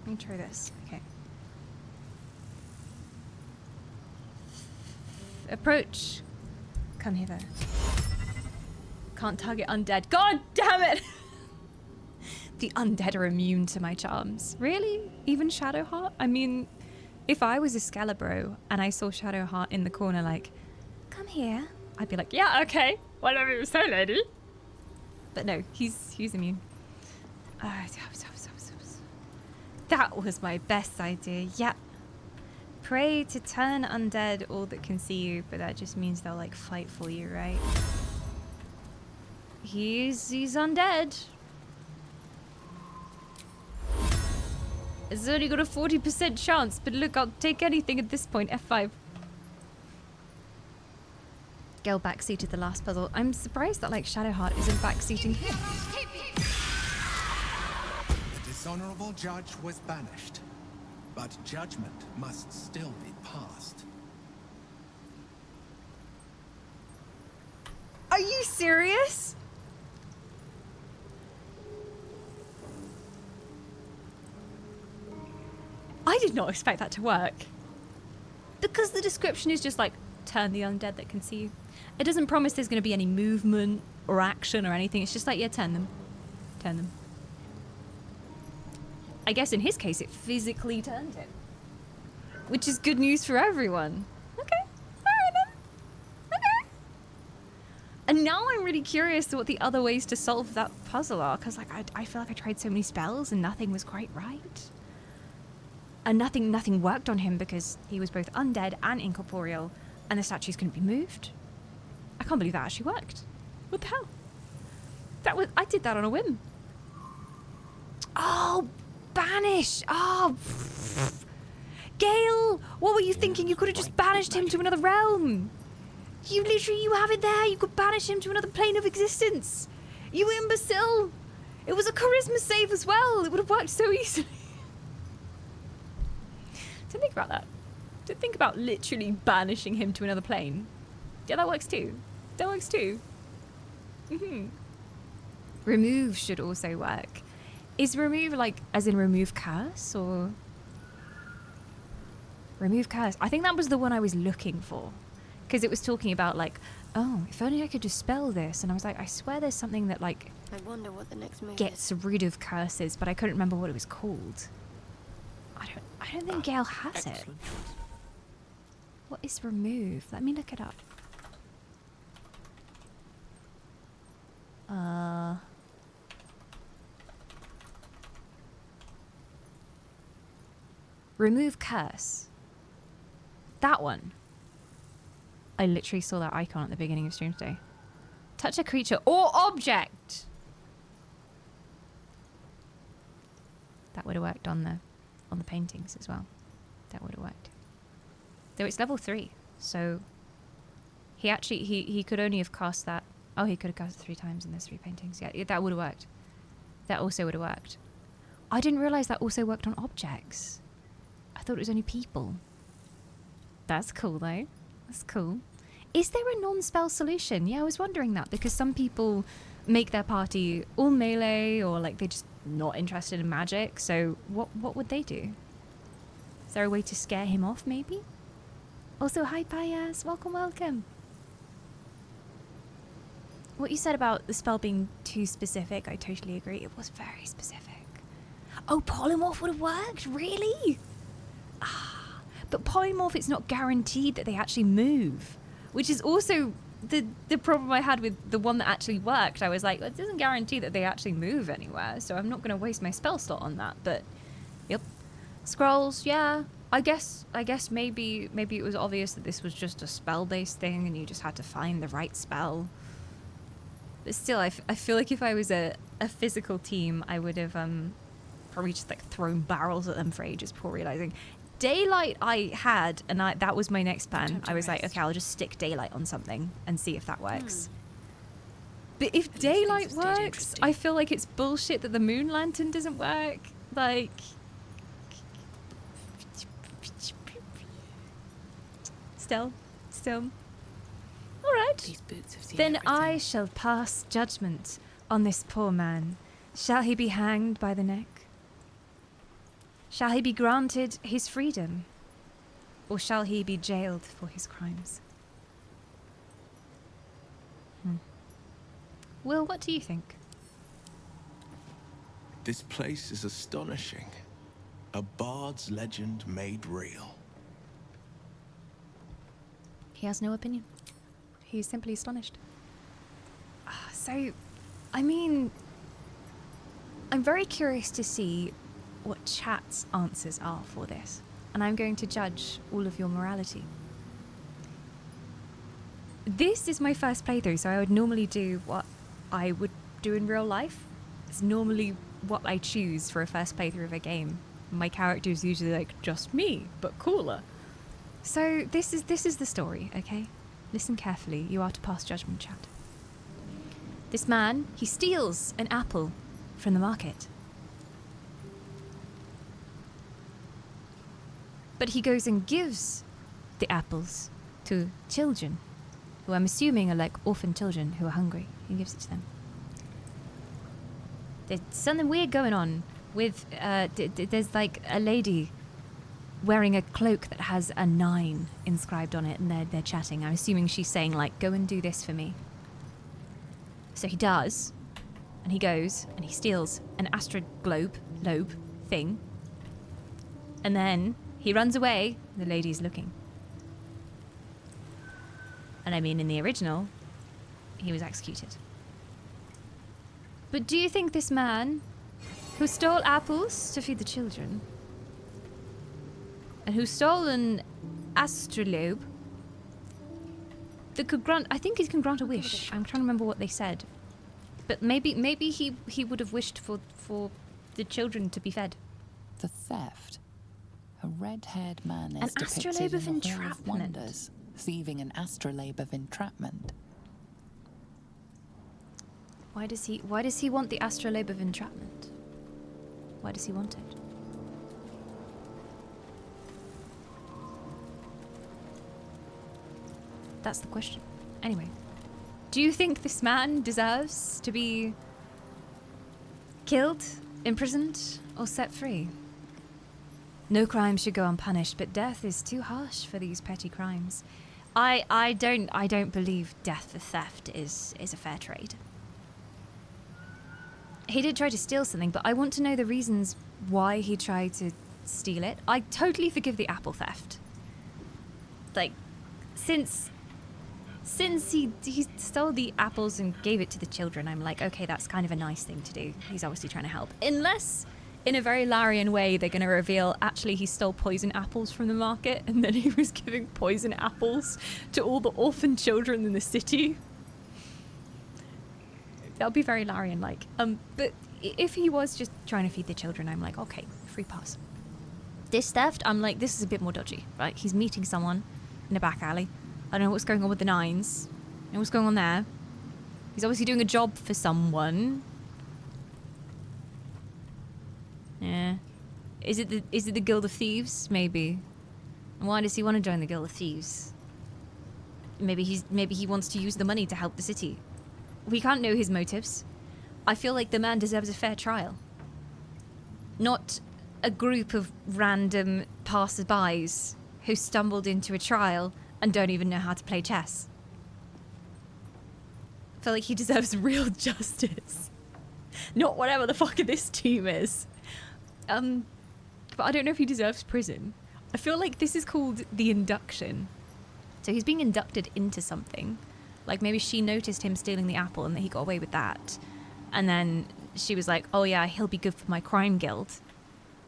Let me try this. Okay. Approach. Come hither. Can't target undead. God damn it! The undead are immune to my charms. Really? Even Shadowheart? I mean, if I was a Scalabro and I saw Shadowheart in the corner like, come here, I'd be like, yeah, okay. Whatever you say, lady. But no, he's immune. That was my best idea. Yeah. Pray to turn undead all that can see you, but that just means they'll like fight for you, right? He's undead. It's only got a 40% chance, but look, I'll take anything at this point. F5. Gale backseated the last puzzle. I'm surprised that like Shadowheart isn't backseating him. The dishonorable judge was banished, but judgment must still be passed. Are you serious? I did not expect that to work. Because the description is just like, turn the undead that can see you. It doesn't promise there's going to be any movement or action or anything. It's just like, yeah, turn them. Turn them. I guess in his case, it physically turned him. Which is good news for everyone. Okay. Alright then. Okay. And now I'm really curious to what the other ways to solve that puzzle are. Because like, I feel like I tried so many spells and nothing was quite right. And nothing worked on him because he was both undead and incorporeal, and the statues couldn't be moved. I can't believe that actually worked. What the hell? I did that on a whim. Oh, banish! Oh, Gale! What were you thinking? You could have just banished him to another realm. You have it there. You could banish him to another plane of existence. You imbecile! It was a charisma save as well. It would have worked so easily. Don't think about that. Don't think about literally banishing him to another plane. Yeah, that works too. That works too. Remove should also work. Is remove like as in remove curse or remove curse? I think that was the one I was looking for. Because it was talking about like, oh, if only I could dispel this. And I was like, I swear there's something that like I wonder what the next move gets rid of curses, but I couldn't remember what it was called. I don't think Gale has it. What is remove? Let me look it up. Remove curse. That one. I literally saw that icon at the beginning of stream today. Touch a creature or object. That would have worked on the on the paintings as well. That would have worked. Though it's level 3, so he actually he could only have cast that. Oh, he could have cast it 3 times in those 3 paintings. Yeah, that would have worked. That also would have worked. I didn't realize that also worked on objects. I thought it was only people. That's cool though. That's cool. Is there a non-spell solution? Yeah, I was wondering that, because some people make their party all melee, or like they're just not interested in magic. So what would they do? Is there a way to scare him off maybe? Also, hi Payas, welcome. What you said about the spell being too specific, I totally agree. It was very specific. Oh, polymorph would have worked? Really? But polymorph, it's not guaranteed that they actually move, which is also the problem I had with the one that actually worked. I was like, well, it doesn't guarantee that they actually move anywhere, so I'm not going to waste my spell slot on that. But yep, scrolls, yeah. I guess maybe it was obvious that this was just a spell-based thing, and you just had to find the right spell. But still, I feel like if I was a physical team, I would have probably just like thrown barrels at them for ages before realizing. Daylight I had, and that was my next plan. I was like, okay, I'll just stick daylight on something and see if that works. But if daylight works, I feel like it's bullshit that the moon lantern doesn't work. Like, still. All right. Then I shall pass judgment on this poor man. Shall he be hanged by the neck? Shall he be granted his freedom? Or shall he be jailed for his crimes? Will, what do you think? This place is astonishing. A bard's legend made real. He has no opinion. He's simply astonished. So, I mean, I'm very curious to see what chat's answers are for this, and I'm going to judge all of your morality. This is my first playthrough, so I would normally do what I would do in real life. It's normally what I choose for a first playthrough of a game. My character is usually like just me, but cooler. So this is the story, okay? Listen carefully. You are to pass judgment, chat. This man, he steals an apple from the market. But he goes and gives the apples to children, who I'm assuming are like orphan children who are hungry. He gives it to them. There's something weird going on with, there's like a lady wearing a cloak that has a 9 inscribed on it, and they're chatting. I'm assuming she's saying like, go and do this for me. So he does, and he goes, and he steals an astroglobe thing, and then he runs away. The lady's looking. And I mean, in the original, he was executed. But do you think this man who stole apples to feed the children, and who stole an astrolabe that could grant, I think it can grant a wish. I'm trying to remember what they said. But maybe he would have wished for the children to be fed. The theft. A red-haired man is An depicted astrolabe of in the Hall of entrapment. Wonders, thieving an astrolabe of entrapment. Why does he want the astrolabe of entrapment? Why does he want it? That's the question. Anyway, do you think this man deserves to be killed, imprisoned, or set free? No crime should go unpunished, but death is too harsh for these petty crimes. I don't believe death for theft is a fair trade. He did try to steal something, but I want to know the reasons why he tried to steal it. I totally forgive the apple theft. Like, since he stole the apples and gave it to the children, I'm like, okay, that's kind of a nice thing to do. He's obviously trying to help. Unless, in a very Larian way, they're going to reveal, actually, he stole poison apples from the market, and then he was giving poison apples to all the orphan children in the city. That would be very Larian-like. But if he was just trying to feed the children, I'm like, okay, free pass. This theft, I'm like, this is a bit more dodgy, right? He's meeting someone in a back alley. I don't know what's going on with the nines. I don't know what's going on there. He's obviously doing a job for someone. Yeah. Is it the Guild of Thieves? Maybe. Why does he want to join the Guild of Thieves? Maybe he wants to use the money to help the city. We can't know his motives. I feel like the man deserves a fair trial. Not a group of random passers-bys who stumbled into a trial and don't even know how to play chess. I feel like he deserves real justice. Not whatever the fuck this team is. But I don't know if he deserves prison. I feel like this is called the induction. So he's being inducted into something. Like maybe she noticed him stealing the apple and that he got away with that. And then she was like, oh yeah, he'll be good for my crime guild.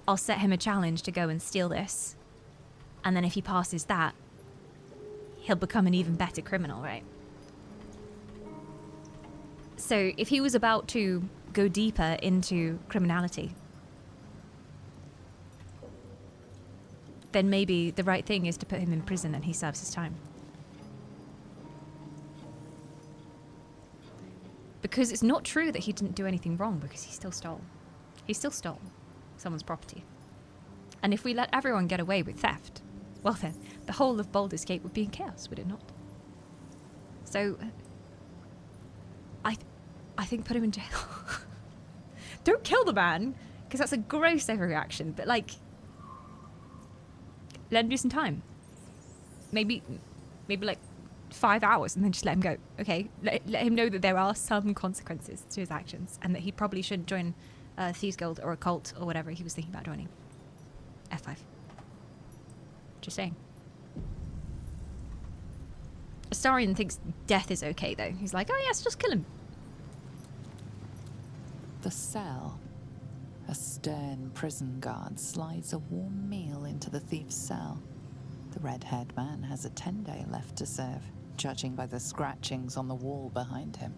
I'll set him a challenge to go and steal this. And then if he passes that, he'll become an even better criminal, right? So if he was about to go deeper into criminality, then maybe the right thing is to put him in prison and he serves his time. Because it's not true that he didn't do anything wrong, because he still stole. He still stole someone's property. And if we let everyone get away with theft, well then, the whole of Baldur's Gate would be in chaos, would it not? So, I think put him in jail. Don't kill the man, because that's a gross overreaction, but like, let him do some time. Maybe like 5 hours and then just let him go. Okay, let him know that there are some consequences to his actions and that he probably should join a Thieves Guild or a cult or whatever he was thinking about joining. F5. Just saying. Astarion thinks death is okay though. He's like, oh yes, just kill him. The cell. A stern prison guard slides a warm meal into the thief's cell. The red-haired man has a 10-day left to serve, judging by the scratchings on the wall behind him.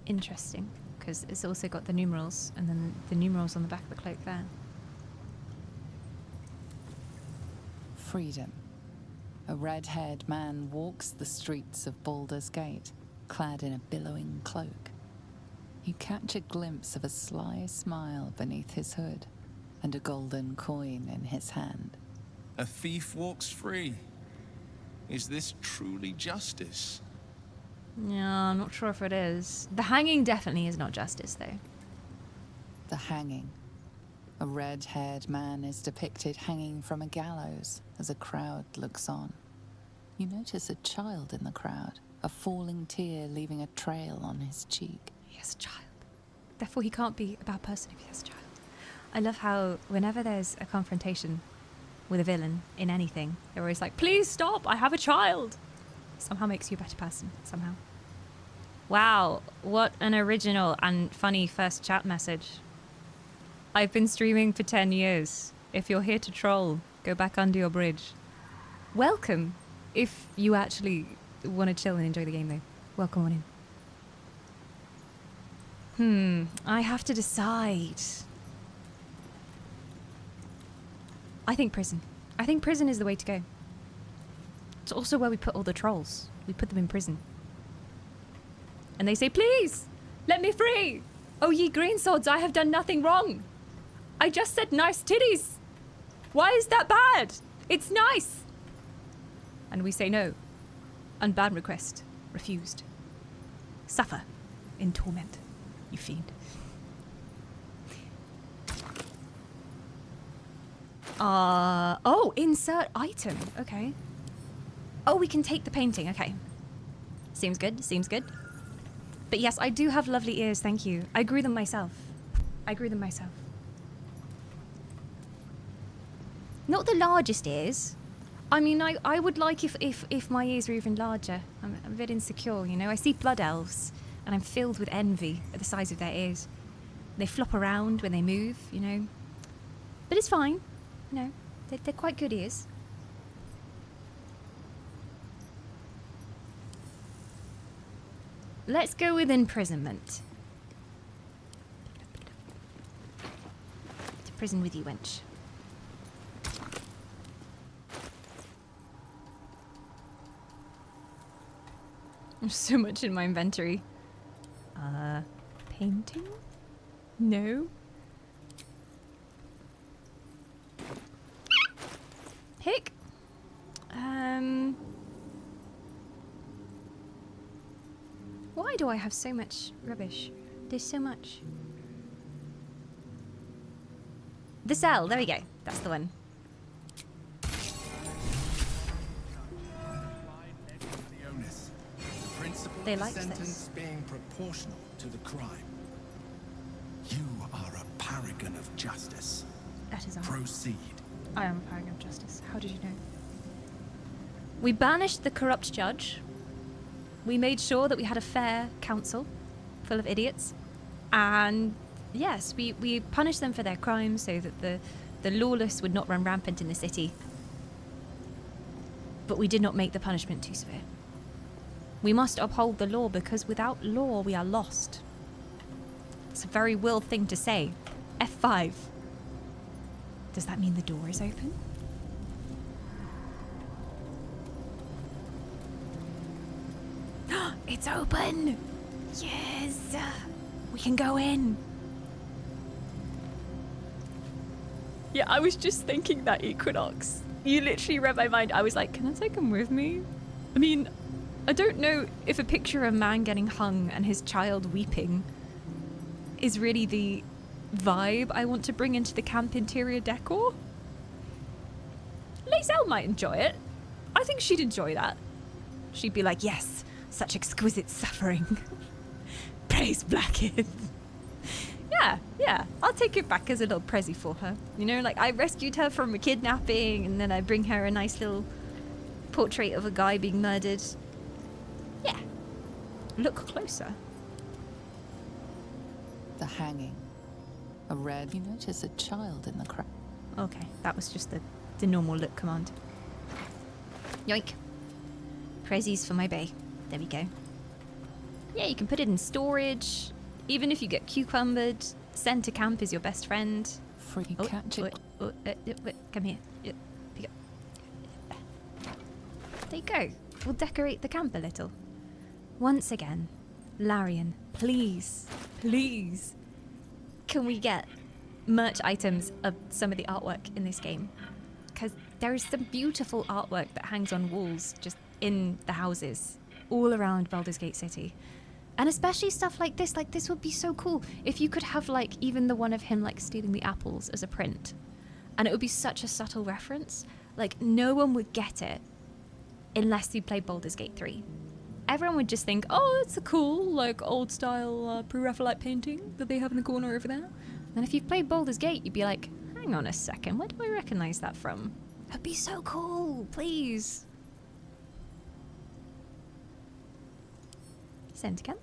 Interesting, because it's also got the numerals, and then the numerals on the back of the cloak there. Freedom. A red-haired man walks the streets of Baldur's Gate, clad in a billowing cloak. You catch a glimpse of a sly smile beneath his hood, and a golden coin in his hand. A thief walks free. Is this truly justice? No, I'm not sure if it is. The hanging definitely is not justice, though. The hanging. A red-haired man is depicted hanging from a gallows as a crowd looks on. You notice a child in the crowd, a falling tear leaving a trail on his cheek. He has a child. Therefore, he can't be a bad person if he has a child. I love how whenever there's a confrontation with a villain in anything, they're always like, please stop, I have a child. Somehow makes you a better person, somehow. Wow, what an original and funny first chat message. I've been streaming for 10 years. If you're here to troll, go back under your bridge. Welcome, if you actually want to chill and enjoy the game though. Welcome on in. I have to decide. I think prison. I think prison is the way to go. It's also where we put all the trolls. We put them in prison. And they say, please, let me free. Oh, ye greenswords, I have done nothing wrong. I just said nice titties. Why is that bad? It's nice. And we say no. Unbanned request. Refused. Suffer in torment, you fiend. Oh, insert item. Okay. Oh, we can take the painting. Okay. Seems good. Seems good. But yes, I do have lovely ears. Thank you. I grew them myself. Not the largest ears. I mean, I would like if my ears were even larger. I'm a bit insecure, you know. I see blood elves, and I'm filled with envy at the size of their ears. They flop around when they move, you know. But it's fine. You know, they're quite good ears. Let's go with imprisonment. To prison with you, wench. There's so much in my inventory. Painting? No. Hick. Why do I have so much rubbish? There's so much. The cell, there we go. That's the one. They like sentence this. being proportional to the crime. You are a paragon of justice. That is Proceed. I am a paragon of justice. How did you know? We banished the corrupt judge. We made sure that we had a fair council full of idiots. And yes, we punished them for their crimes so that the lawless would not run rampant in the city. But we did not make the punishment too severe. We must uphold the law because without law we are lost. It's a very Will thing to say. F5. Does that mean the door is open? It's open! Yes! We can go in! Yeah, I was just thinking that Equinox. You literally read my mind. I was like, can I take him with me? I mean, I don't know if a picture of a man getting hung and his child weeping is really the vibe I want to bring into the camp interior decor. Lacelle might enjoy it. I think she'd enjoy that. She'd be like, yes, such exquisite suffering. Praise Blackhead. Yeah, I'll take it back as a little prezi for her. You know, like I rescued her from a kidnapping and then I bring her a nice little portrait of a guy being murdered. Yeah. Look closer. The hanging. A red. You notice a child in the crowd. Okay, that was just the normal look command. Yoink. Prezzies for my bay. There we go. Yeah, you can put it in storage. Even if you get cucumbered, send to camp is your best friend. Free catch it. Come here. Pick up. There you go. We'll decorate the camp a little. Once again, Larian, please, can we get merch items of some of the artwork in this game? Because there is some beautiful artwork that hangs on walls just in the houses all around Baldur's Gate City. And especially stuff like this would be so cool if you could have like even the one of him like stealing the apples as a print. And it would be such a subtle reference. Like no one would get it unless you played Baldur's Gate 3. Everyone would just think, oh, it's a cool like old style pre-Raphaelite painting that they have in the corner over there. And if you've played Baldur's Gate, you'd be like, hang on a second, where do I recognize that from? That'd be so cool, please. Send to camp.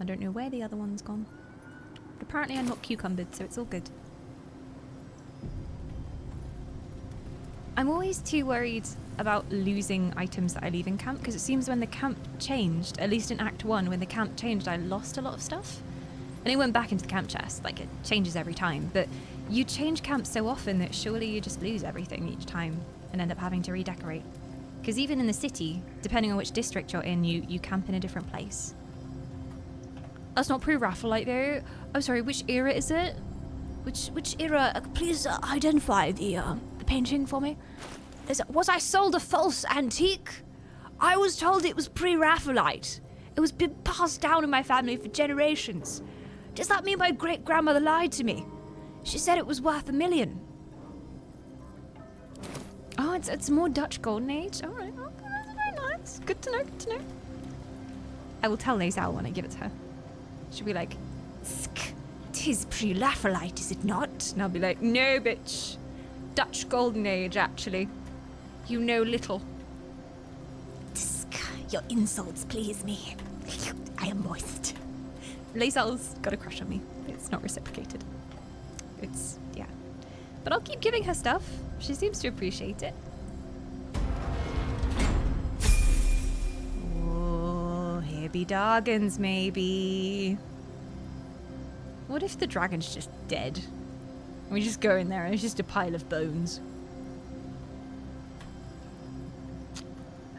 I don't know where the other one's gone. But apparently I'm not cucumbered, so it's all good. I'm always too worried about losing items that I leave in camp, because it seems when the camp changed, at least in Act 1, when the camp changed, I lost a lot of stuff. And it went back into the camp chest, like it changes every time. But you change camps so often that surely you just lose everything each time and end up having to redecorate. Because even in the city, depending on which district you're in, you camp in a different place. That's not pre-Raphaelite though. I'm sorry, which era is it? Which era? Please identify the painting for me. Was I sold a false antique? I was told it was pre-Raphaelite. It was been passed down in my family for generations. Does that mean my great-grandmother lied to me? She said it was worth $1 million. Oh, it's more Dutch Golden Age. All right, okay, that's very nice. Good to know. I will tell Lacelle when I give it to her. She'll be like, "'Tis pre-Raphaelite, is it not?" And I'll be like, "No, bitch. Dutch Golden Age, actually. You know little." Your insults please me. I am moist. Lacelle's got a crush on me. It's not reciprocated. Yeah. But I'll keep giving her stuff. She seems to appreciate it. Oh, here be dragons, maybe. What if the dragon's just dead? We just go in there and it's just a pile of bones.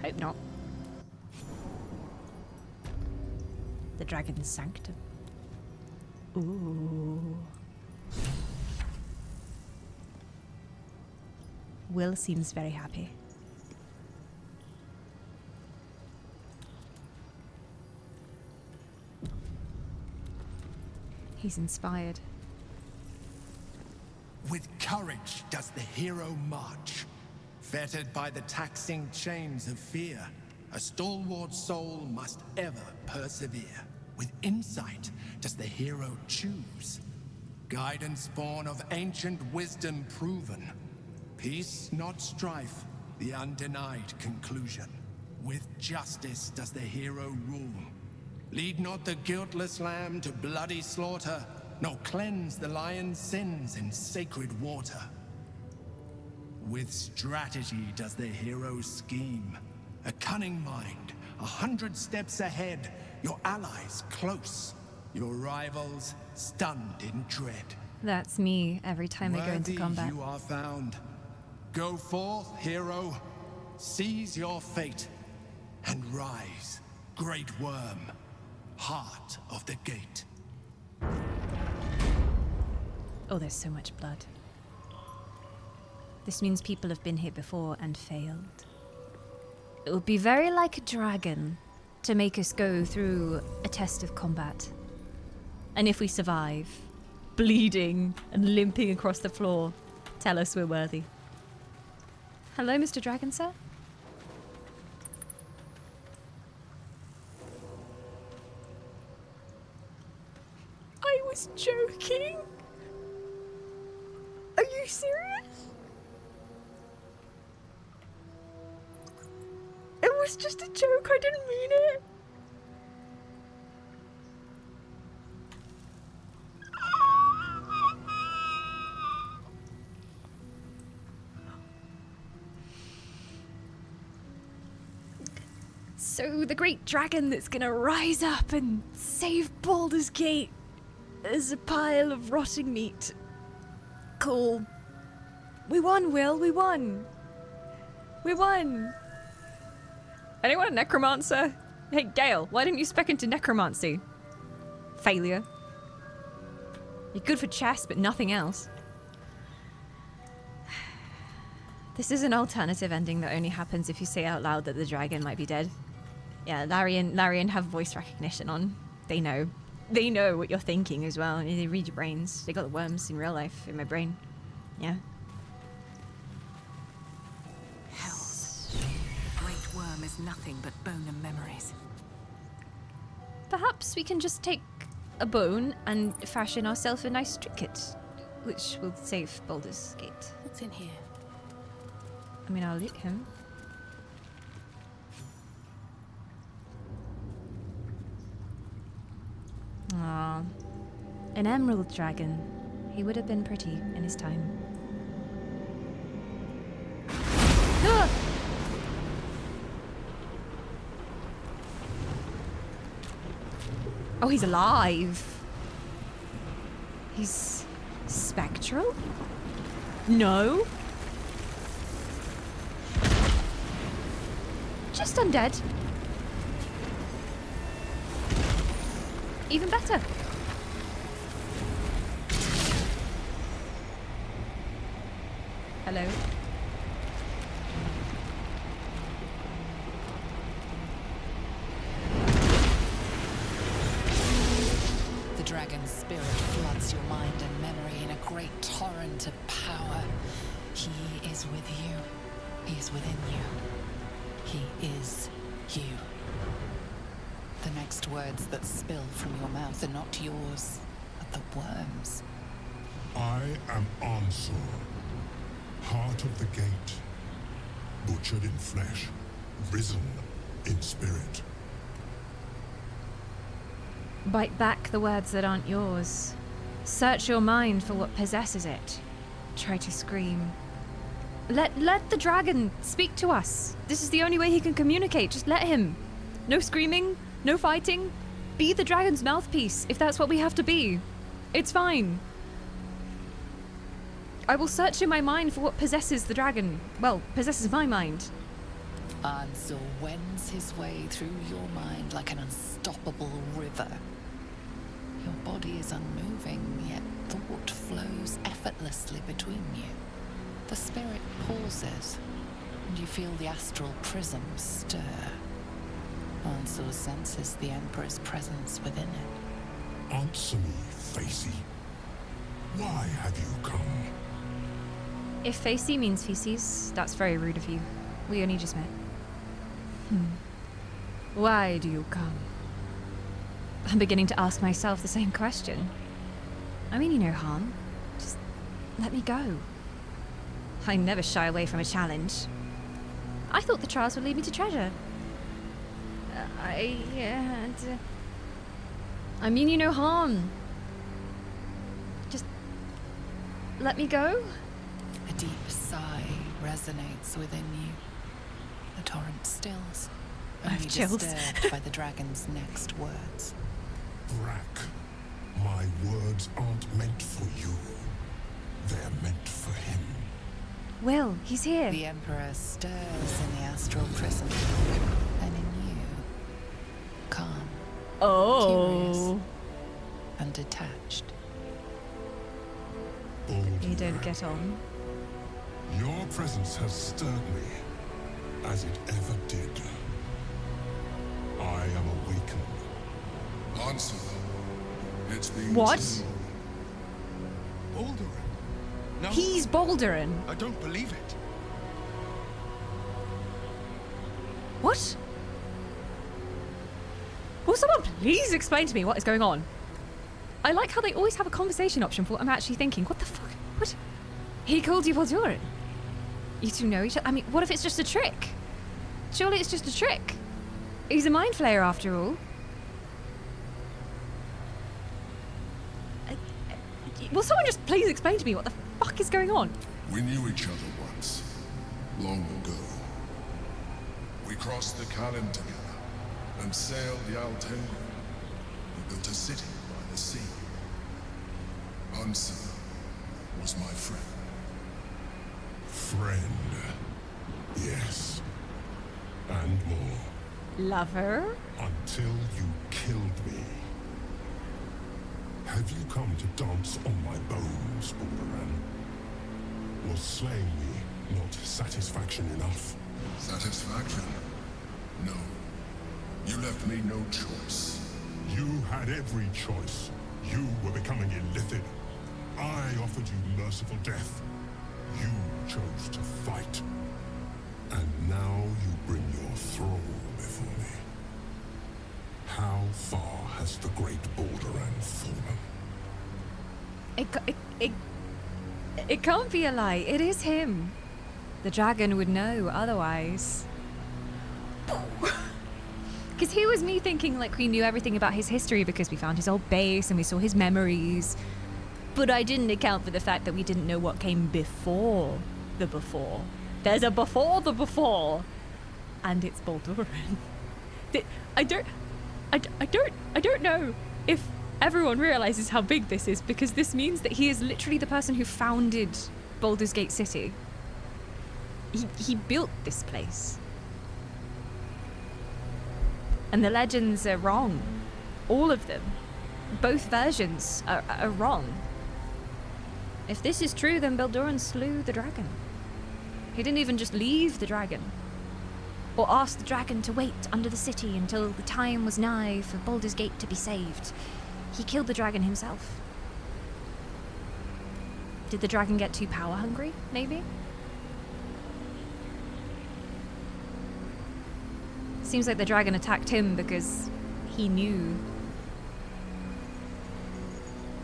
Hope not. The Dragon's Sanctum. Ooh. Will seems very happy. He's inspired. With courage does the hero march. Fettered by the taxing chains of fear, a stalwart soul must ever persevere. With insight does the hero choose. Guidance born of ancient wisdom proven. Peace, not strife, the undenied conclusion. With justice does the hero rule. Lead not the guiltless lamb to bloody slaughter, nor cleanse the lion's sins in sacred water. With strategy does the hero scheme. A cunning mind, 100 steps ahead, your allies close, your rivals stunned in dread. That's me every time I go into combat. You are found. Go forth, hero, seize your fate, and rise, great worm, heart of the gate. Oh, there's so much blood. This means people have been here before and failed. It would be very like a dragon to make us go through a test of combat. And if we survive, bleeding and limping across the floor, tell us we're worthy. Hello, Mr. Dragon, sir? I was joking. Are you serious? It was just a joke, I didn't mean it. So the great dragon that's gonna rise up and save Baldur's Gate is a pile of rotting meat. Cool. We won, Will, we won. We won. Anyone a necromancer? Hey, Gale, why didn't you spec into necromancy? Failure. You're good for chess, but nothing else. This is an alternative ending that only happens if you say out loud that the dragon might be dead. Yeah, Larian have voice recognition on. They know. They know what you're thinking as well. They read your brains. They got the worms in real life in my brain. Yeah. Hells. The great worm is nothing but bone and memories. Perhaps we can just take a bone and fashion ourselves a nice trinket, which will save Baldur's Gate. What's in here? I mean, I'll loot him. Aww. An emerald dragon. He would have been pretty in his time. Ah! Oh, he's alive. He's spectral? No. Just undead. Even better. Hello. The dragon's spirit floods your mind and memory in a great torrent of power. He is with you. He is within you. He is you. The next words that spill from your mouth are not yours, but the worms. I am Ansur, heart of the gate, butchered in flesh, risen in spirit. Bite back the words that aren't yours. Search your mind for what possesses it. Try to scream. Let the dragon speak to us. This is the only way he can communicate. Just let him. No screaming, no fighting. Be the dragon's mouthpiece, if that's what we have to be. It's fine. I will search in my mind for what possesses the dragon. Well, possesses my mind. Ansel wends his way through your mind like an unstoppable river. Your body is unmoving, yet thought flows effortlessly between you. The spirit pauses, and you feel the astral prism stir. Ansel senses the Emperor's presence within it. Answer me, Facey. Why have you come? If Facey means feces, that's very rude of you. We only just met. Why do you come? I'm beginning to ask myself the same question. I mean you no harm. Just let me go. I never shy away from a challenge. I thought the trials would lead me to treasure. I mean you no harm. Just let me go. A deep sigh resonates within you. The torrent stills, only disturbed by the dragon's next words. Brack, my words aren't meant for you. They're meant for him. Will, he's here. The Emperor stirs in the astral prism, and in you, calm, curious, and detached. You don't get on. Your presence has stirred me, as it ever did. I am awakened. Answer. It's been What? Baldur. No. He's Baldurin. I don't believe it. What? Will someone please explain to me what is going on? I like how they always have a conversation option for what I'm actually thinking. What the fuck? What? He called you Baldurin? You two know each other? I mean, what if it's just a trick? Surely it's just a trick. He's a mind flayer after all. Will someone just please explain to me what the fuck is going on? We knew each other once, long ago. We crossed the Kalin together and sailed the Altengu. We built a city by the sea. Ansel was my friend. Friend. Yes. And more. Lover? Until you killed me. Have you come to dance on my bones, Balduran? Was slaying me not satisfaction enough? Satisfaction? No. You left me no choice. You had every choice. You were becoming illithid. I offered you merciful death. You chose to fight. And now you bring your thrall before me. How far has the great Balduran fallen? It can't be a lie. It is him. The dragon would know otherwise. Because here was me thinking like we knew everything about his history because we found his old base and we saw his memories. But I didn't account for the fact that we didn't know what came before the before. There's a before the before. And it's Baldurin. I don't know if everyone realizes how big this is because this means that he is literally the person who founded Baldur's Gate City. He built this place. And the legends are wrong. All of them. Both versions are wrong. If this is true, then Baldurin slew the dragon. He didn't even just leave the dragon. Or ask the dragon to wait under the city until the time was nigh for Baldur's Gate to be saved. He killed the dragon himself. Did the dragon get too power hungry, maybe? Seems like the dragon attacked him because he knew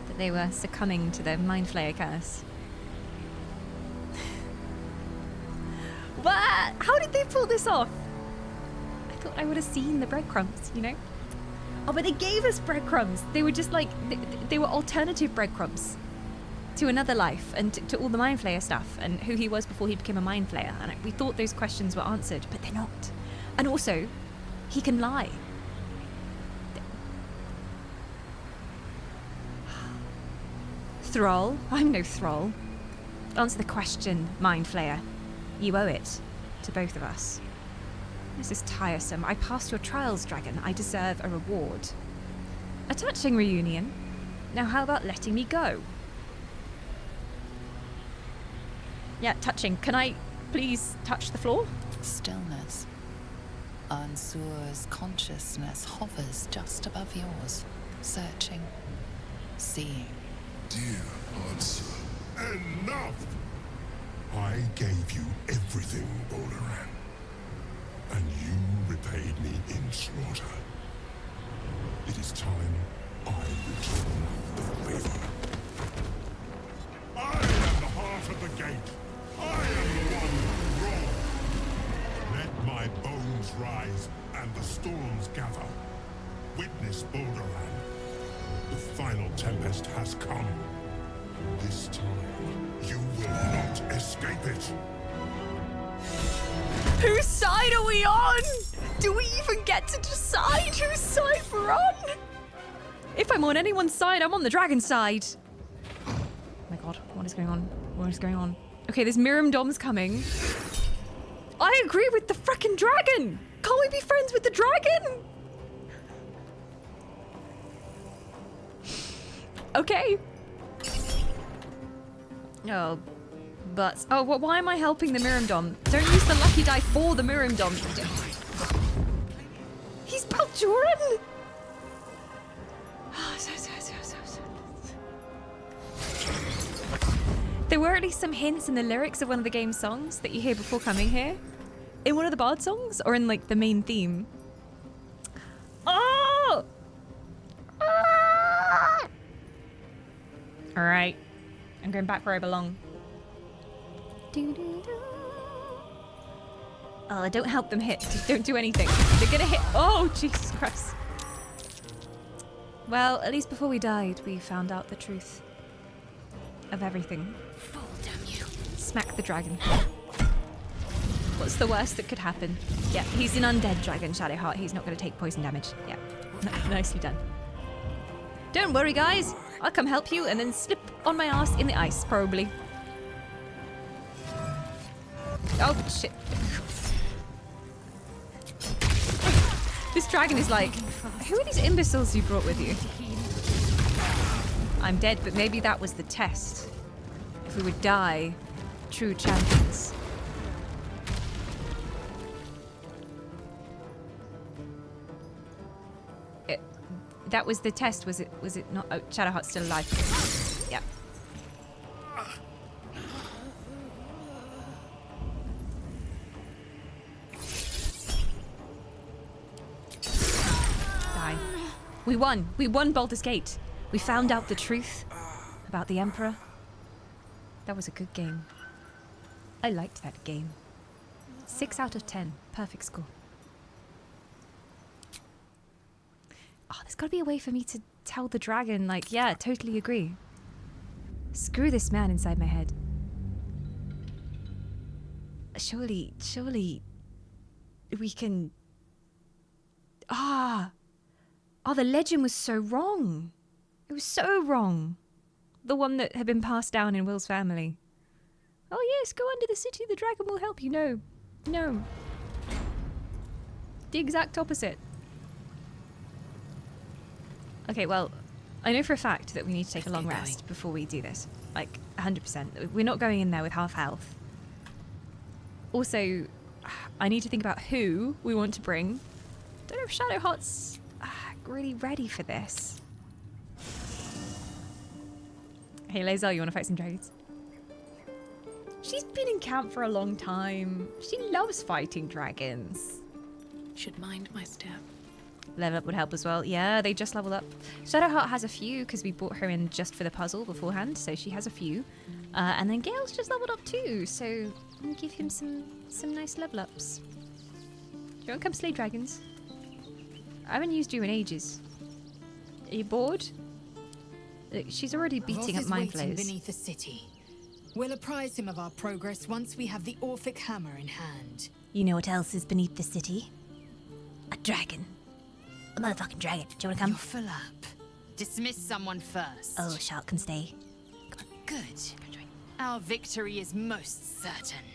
that they were succumbing to the Mind Flayer curse. What? How did they pull this off? I thought I would have seen the breadcrumbs, you know? Oh, but they gave us breadcrumbs. They were just like, they were alternative breadcrumbs to another life and to all the Mind Flayer stuff and who he was before he became a Mind Flayer. And we thought those questions were answered, but they're not. And also, he can lie. Thrall? I'm no thrall. Answer the question, Mind Flayer. You owe it to both of us. This is tiresome. I passed your trials, dragon. I deserve a reward. A touching reunion. Now how about letting me go? Yeah, touching. Can I please touch the floor? Stillness. Ansur's consciousness hovers just above yours, searching, seeing. Dear Ansur, Enough! I gave you everything, Baldur, and you repaid me in slaughter. It is time I return the favor. I am the heart of the gate. I am the one who roared. Let my bones rise and the storms gather. Witness Balduran. The final tempest has come. This time, you will not escape it. Whose side are we on? Do we even get to decide whose side we're on? If I'm on anyone's side, I'm on the dragon side. Oh my god, what is going on? What is going on? Okay, this Miriam Dom's coming. I agree with the frickin' dragon! Can't we be friends with the dragon? Okay. Oh, but... Oh, well, why am I helping the Miriam Dom? Don't use the lucky die for the Miriam Dom. He's Balduran! There were at least some hints in the lyrics of one of the game's songs that you hear before coming here. In one of the bard songs, or in, like, the main theme. Oh! Ah! Alright. I'm going back where I belong. Oh, don't help them hit. Just don't do anything. They're gonna hit. Oh, Jesus Christ. Well, at least before we died, we found out the truth of everything. Fall, damn you. Smack the dragon. What's the worst that could happen? Yeah, he's an undead dragon, Shadowheart. He's not going to take poison damage. Yeah, nicely done. Don't worry, guys. I'll come help you and then slip on my ass in the ice, probably. Oh, shit. This dragon is like, who are these imbeciles you brought with you? I'm dead, but maybe that was the test. If we would die, true champions. That was the test, was it not? Oh, Shadowheart's still alive. Yep. Die. We won. We won Baldur's Gate. We found out the truth about the Emperor. That was a good game. I liked that game. 6 out of 10. Perfect score. Oh, there's got to be a way for me to tell the dragon, like, yeah, totally agree. Screw this man inside my head. Surely we can... Oh, the legend was so wrong. It was so wrong. The one that had been passed down in Will's family. Oh yes, go under the city, the dragon will help you. No. No. The exact opposite. Okay, well, I know for a fact that we need to take a long rest before we do this. Like, 100%. We're not going in there with half health. Also, I need to think about who we want to bring. Don't know if Shadowheart's really ready for this. Hey, Lae'zel, you want to fight some dragons? She's been in camp for a long time. She loves fighting dragons. Should mind my step. Level up would help as well. Yeah, they just leveled up. Shadowheart has a few because we brought her in just for the puzzle beforehand, so she has a few. And then Gale's just leveled up too, so we'll give him some nice level ups. Do you want to come slay dragons? I haven't used you in ages. Are you bored? She's already beating up mind flayers. Beneath the city. We'll apprise him of our progress once we have the Orphic hammer in hand. You know what else is beneath the city? A dragon. A motherfucking dragon. Do you want to come? You're full up. Dismiss someone first. Oh, Shark can stay. Good. Our victory is most certain.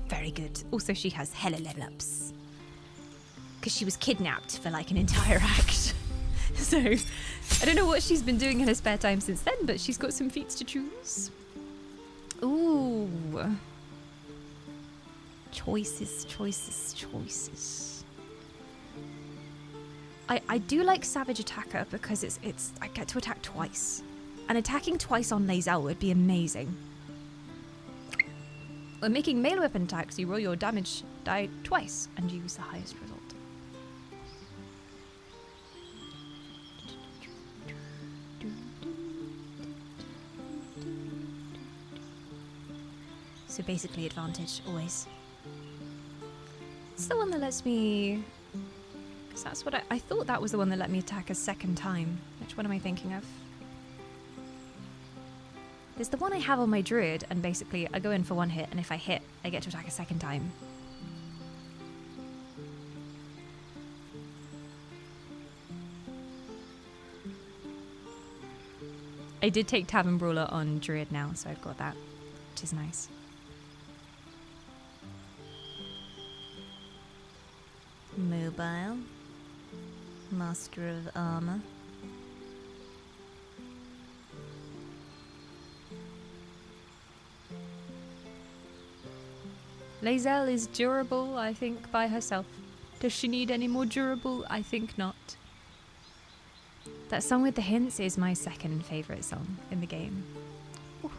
Very Very good. Also, she has hella level ups. Because she was kidnapped for like an entire act. So, I don't know what she's been doing in her spare time since then, but she's got some feats to choose. Ooh. Choices, choices, choices. I do like Savage Attacker because it's I get to attack twice. And attacking twice on Lae'zel would be amazing. When making melee weapon attacks, you roll your damage die twice and use the highest result. So basically advantage, always. It's the one that lets me... Because that's what I thought that was the one that let me attack a second time. Which one am I thinking of? There's the one I have on my Druid, and basically I go in for one hit, and if I hit, I get to attack a second time. I did take Tavern Brawler on Druid now, so I've got that, which is nice. Mobile. Master of Armor. Lae'zel is durable, I think, by herself. Does she need any more durable? I think not. That song with the hints is my second favourite song in the game. Ooh.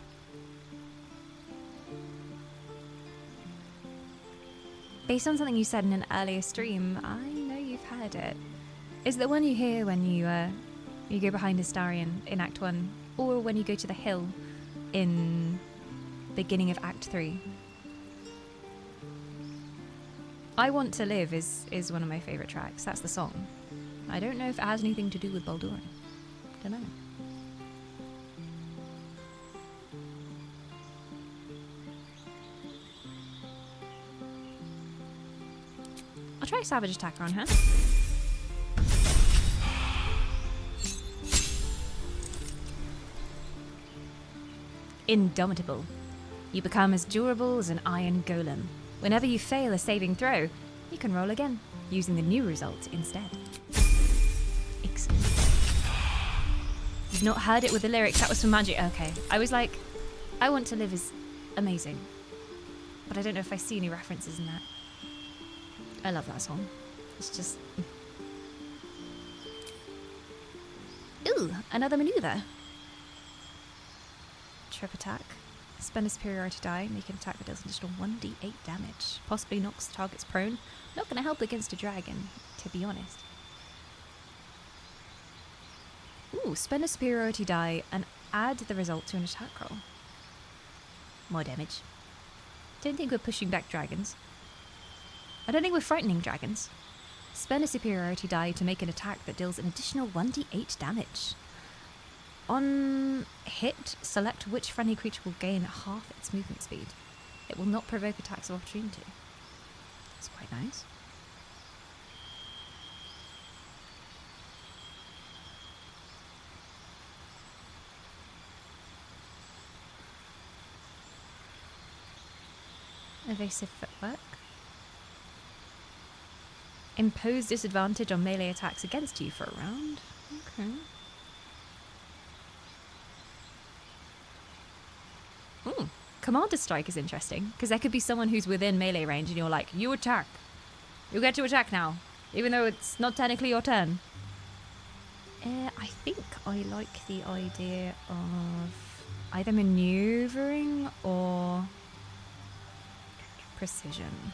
Based on something you said in an earlier stream, I know you've heard it. Is the one you hear when you go behind Astarion in Act 1, or when you go to the hill in beginning of Act 3? I Want to Live is one of my favourite tracks. That's the song. I don't know if it has anything to do with Baldur. Don't know. I'll try Savage Attacker on her. Indomitable. You become as durable as an iron golem. Whenever you fail a saving throw, you can roll again, using the new result instead. Excellent. You've not heard it with the lyrics, that was from Magic. Okay, I was like, I Want to Live is amazing. But I don't know if I see any references in that. I love that song. It's just... Ooh, another maneuver. Trip attack. Spend a superiority die, make an attack that does an additional 1d8 damage. Possibly knocks targets prone. Not going to help against a dragon, to be honest. Ooh, spend a superiority die and add the result to an attack roll. More damage. Don't think we're pushing back dragons. I don't think we're frightening dragons. Spend a superiority die to make an attack that deals an additional 1d8 damage. On hit, select which friendly creature will gain half its movement speed. It will not provoke attacks of opportunity. That's quite nice. Evasive footwork. Impose disadvantage on melee attacks against you for a round. Okay. Commander Strike is interesting, because there could be someone who's within melee range and you're like, you attack. You get to attack now, even though it's not technically your turn. I think I like the idea of either maneuvering or precision.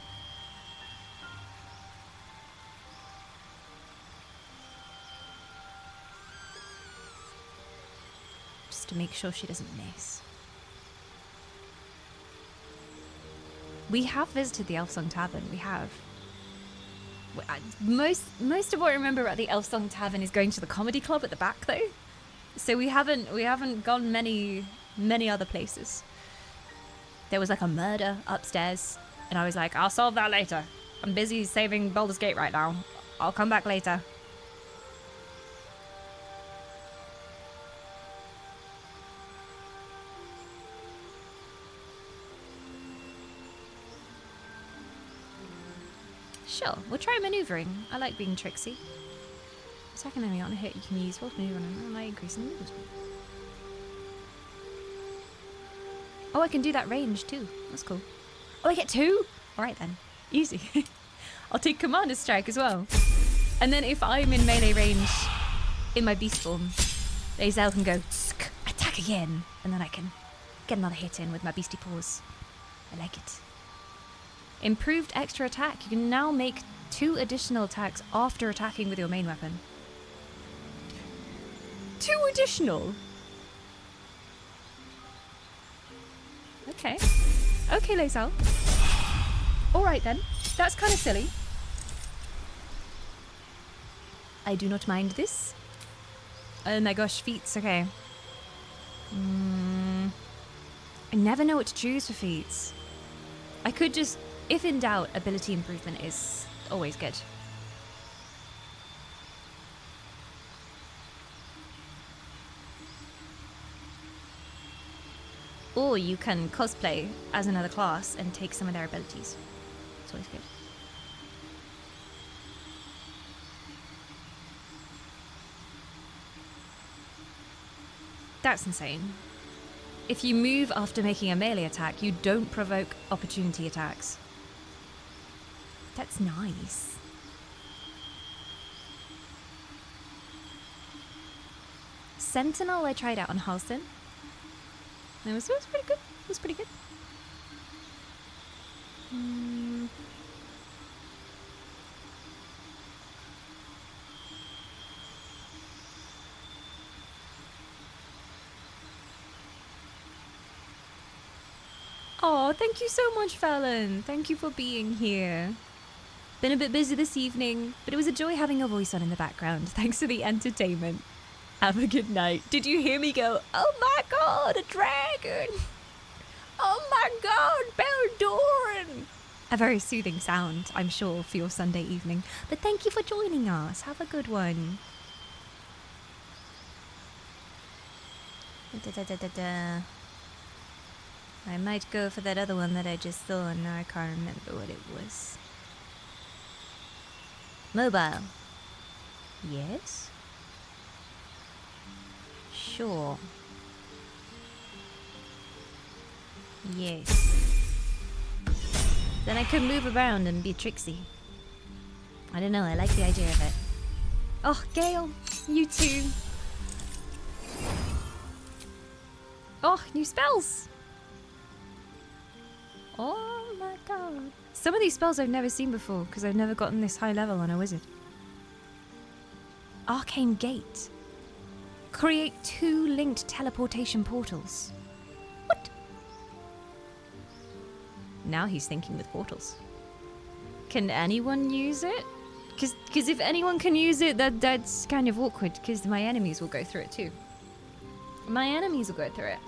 Just to make sure she doesn't miss. We have visited the Elfsong Tavern. We have. Most of what I remember about the Elfsong Tavern is going to the comedy club at the back, though. So we haven't gone many other places. There was like a murder upstairs, and I was like, I'll solve that later. I'm busy saving Baldur's Gate right now. I'll come back later. Sure, we'll try maneuvering. I like being tricksy. Second enemy on a hit, you can use force maneuver and I increase in movement speed. Oh, I can do that range too. That's cool. Oh, I get 2? Alright then. Easy. I'll take Commander Strike as well. And then if I'm in melee range in my beast form, Lae'zel can go attack again. And then I can get another hit in with my beastie paws. I like it. Improved extra attack. You can now make 2 additional attacks after attacking with your main weapon. 2 additional? Okay. Okay, Lae'zel. Alright then. That's kind of silly. I do not mind this. Oh my gosh, feats. Okay. I never know what to choose for feats. I could just, if in doubt, ability improvement is always good. Or you can cosplay as another class and take some of their abilities. It's always good. That's insane. If you move after making a melee attack, you don't provoke opportunity attacks. That's nice. Sentinel I tried out on Halston. It was pretty good. It was pretty good. Oh, thank you so much, Fallon. Thank you for being here. Been a bit busy this evening, but it was a joy having your voice on in the background. Thanks for the entertainment. Have a good night. Did you hear me go, oh my god, a dragon! Oh my god, Baldur! A very soothing sound, I'm sure, for your Sunday evening. But thank you for joining us. Have a good one. I might go for that other one that I just saw, and now I can't remember what it was. Mobile. Yes? Sure. Yes. Then I could move around and be tricksy. I don't know, I like the idea of it. Oh, Gale, you too. Oh, new spells! Oh my god. Some of these spells I've never seen before, because I've never gotten this high level on a wizard. Arcane Gate. Create 2 linked teleportation portals. What? Now he's thinking with portals. Can anyone use it? Because if anyone can use it, that's kind of awkward, because my enemies will go through it too. My enemies will go through it.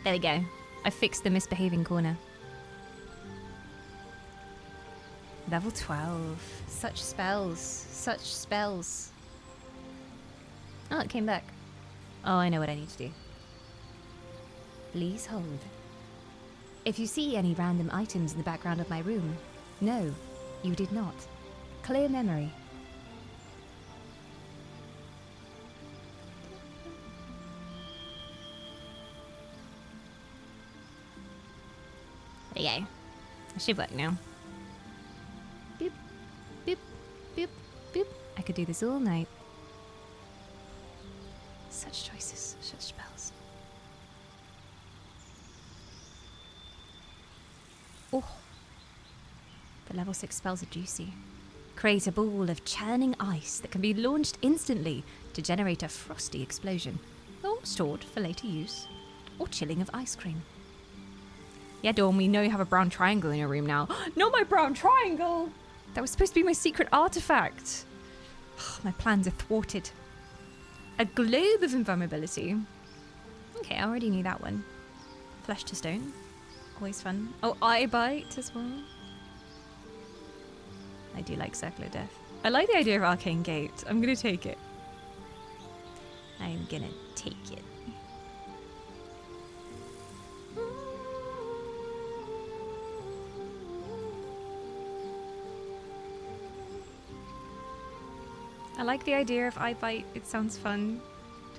There we go. I fixed the misbehaving corner. Level 12. Such spells. Such spells. Oh, it came back. Oh, I know what I need to do. Please hold. If you see any random items in the background of my room, no, you did not. Clear memory. There you go. It should work now. Boop, boop, boop, boop. I could do this all night. Such choices, such spells. Oh. The level 6 spells are juicy. Create a ball of churning ice that can be launched instantly to generate a frosty explosion, or stored for later use, or chilling of ice cream. Yeah, Dawn, we know you have a brown triangle in your room now. Not my brown triangle! That was supposed to be my secret artifact. My plans are thwarted. A globe of invulnerability. Okay, I already knew that one. Flesh to stone. Always fun. Oh, eye bite as well. I do like Circle of Death. I like the idea of Arcane Gate. I'm gonna take it. I'm gonna take it. I like the idea of eye bite. It sounds fun.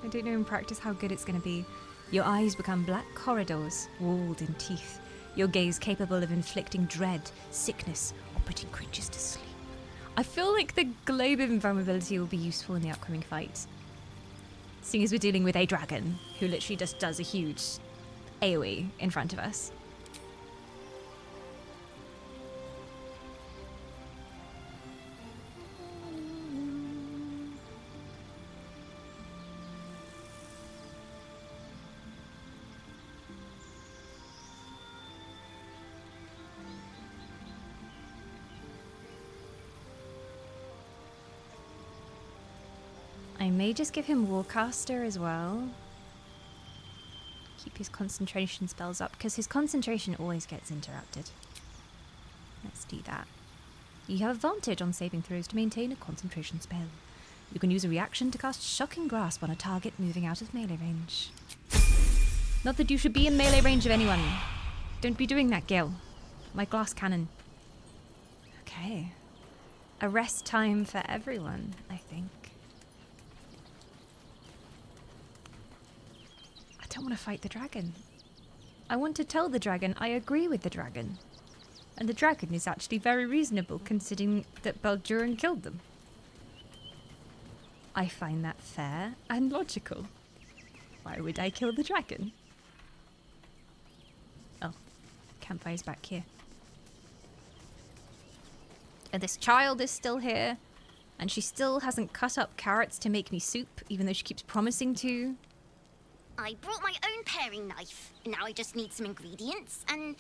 I don't know in practice how good it's going to be. Your eyes become black corridors, walled in teeth. Your gaze capable of inflicting dread, sickness, or putting creatures to sleep. I feel like the globe of invulnerability will be useful in the upcoming fight. Seeing as we're dealing with a dragon, who literally just does a huge AoE in front of us. I may just give him Warcaster as well. Keep his concentration spells up, because his concentration always gets interrupted. Let's do that. You have advantage on saving throws to maintain a concentration spell. You can use a reaction to cast Shocking Grasp on a target moving out of melee range. Not that you should be in melee range of anyone. Don't be doing that, Gil. My glass cannon. Okay. A rest time for everyone, I think. I don't want to fight the dragon. I want to tell the dragon I agree with the dragon. And the dragon is actually very reasonable considering that Baldur killed them. I find that fair and logical. Why would I kill the dragon? Oh, campfire's back here. And this child is still here. And she still hasn't cut up carrots to make me soup, even though she keeps promising to. I brought my own paring knife. Now I just need some ingredients, and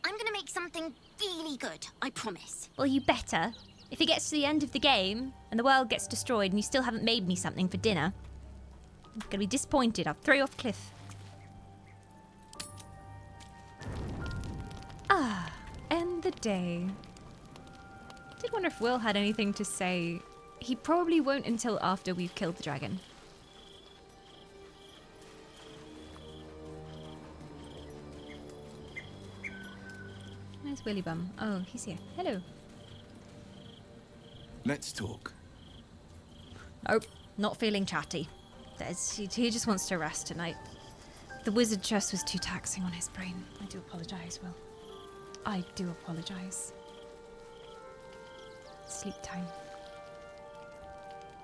I'm gonna make something really good, I promise. Well, you better. If it gets to the end of the game, and the world gets destroyed, and you still haven't made me something for dinner, I'm gonna be disappointed. I'll throw you off a cliff. Ah, end the day. Did wonder if Will had anything to say. He probably won't until after we've killed the dragon. Where's Willy Bum? Oh, he's here. Hello. Let's talk. Nope, not feeling chatty. He just wants to rest tonight. The wizard chest was too taxing on his brain. I do apologise, Will. I do apologise. Sleep time.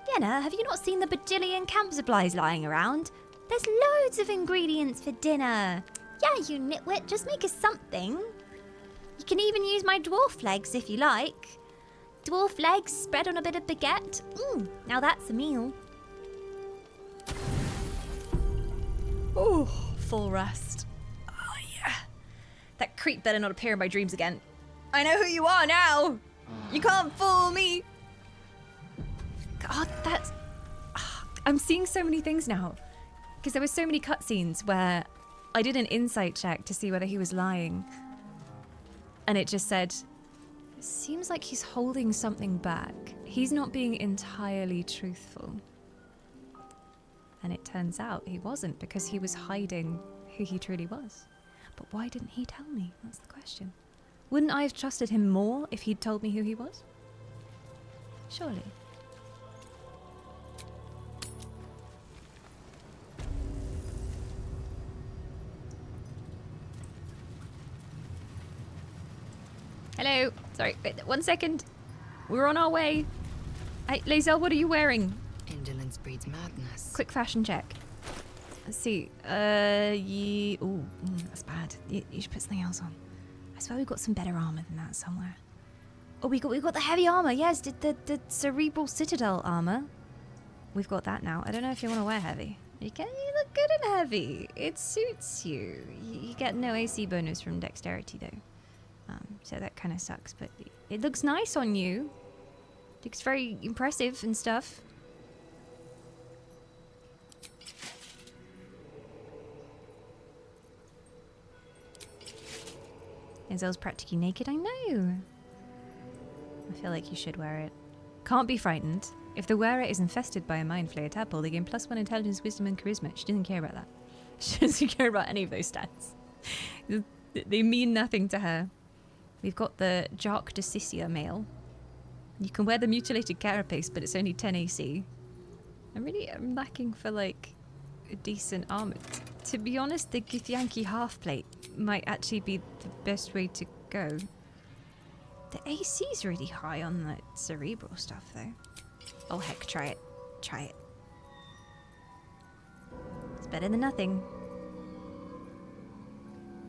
Yenna, have you not seen the bajillion camp supplies lying around? There's loads of ingredients for dinner. Yeah, you nitwit, just make us something. You can even use my dwarf legs if you like. Dwarf legs spread on a bit of baguette. Now that's a meal. Oh, full rest. Oh, yeah. That creep better not appear in my dreams again. I know who you are now. You can't fool me. God, that's... I'm seeing so many things now. Because there were so many cutscenes where I did an insight check to see whether he was lying. And it just said, seems like he's holding something back. He's not being entirely truthful. And it turns out he wasn't, because he was hiding who he truly was. But why didn't he tell me? That's the question. Wouldn't I have trusted him more if he'd told me who he was? Surely. Hello. Sorry, wait, 1 second. We're on our way. Hey, Lae'zel, what are you wearing? Indolence breeds madness. Quick fashion check. Let's see. Ooh, that's bad. You should put something else on. I swear we've got some better armor than that somewhere. Oh, we got the heavy armor. Yes, the cerebral citadel armor. We've got that now. I don't know if you want to wear heavy. You look good in heavy. It suits you. You get no AC bonus from dexterity though. So that kind of sucks, but it looks nice on you. Looks very impressive and stuff. Lae'zel's practically naked, I know. I feel like you should wear it. Can't be frightened. If the wearer is infested by a mind flayer tadpole, they gain +1 intelligence, wisdom, and charisma. She doesn't care about that. She doesn't care about any of those stats. They mean nothing to her. We've got the Jark de Sissia mail. You can wear the mutilated carapace, but it's only 10 AC. I'm lacking for like a decent armor. To be honest, the Githyanki half plate might actually be the best way to go. The AC's really high on the cerebral stuff though. Oh heck, try it. Try it. It's better than nothing.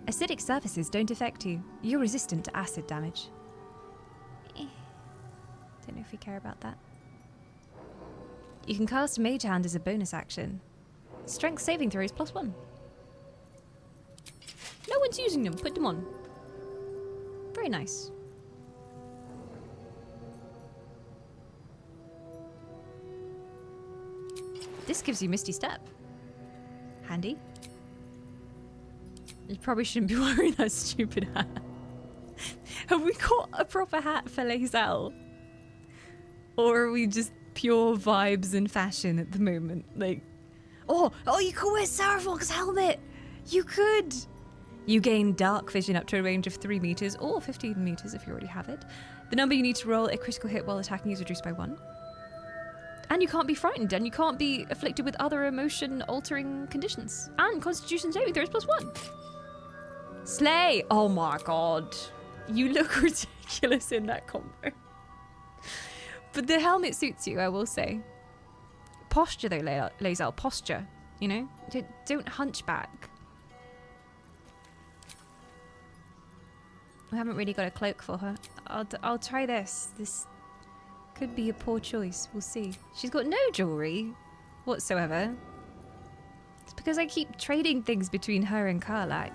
Acidic surfaces don't affect you. You're resistant to acid damage. Don't know if we care about that. You can cast Mage Hand as a bonus action. Strength saving throws +1. No one's using them. Put them on. Very nice. This gives you Misty Step. Handy. You probably shouldn't be wearing that stupid hat. Have we got a proper hat for Lae'zel? Or are we just pure vibes and fashion at the moment? Like, oh, you could wear Sarafog's helmet! You could! You gain dark vision up to a range of 3 meters or 15 meters if you already have it. The number you need to roll a critical hit while attacking is reduced by 1. And you can't be frightened, and you can't be afflicted with other emotion-altering conditions. And Constitution saving throws +1. Slay! Oh my god. You look ridiculous in that combo. But the helmet suits you, I will say. Posture though, Lae'zel. Posture. You know? Don't hunch back. I haven't really got a cloak for her. I'll try this. This could be a poor choice. We'll see. She's got no jewelry whatsoever. It's because I keep trading things between her and Karlach.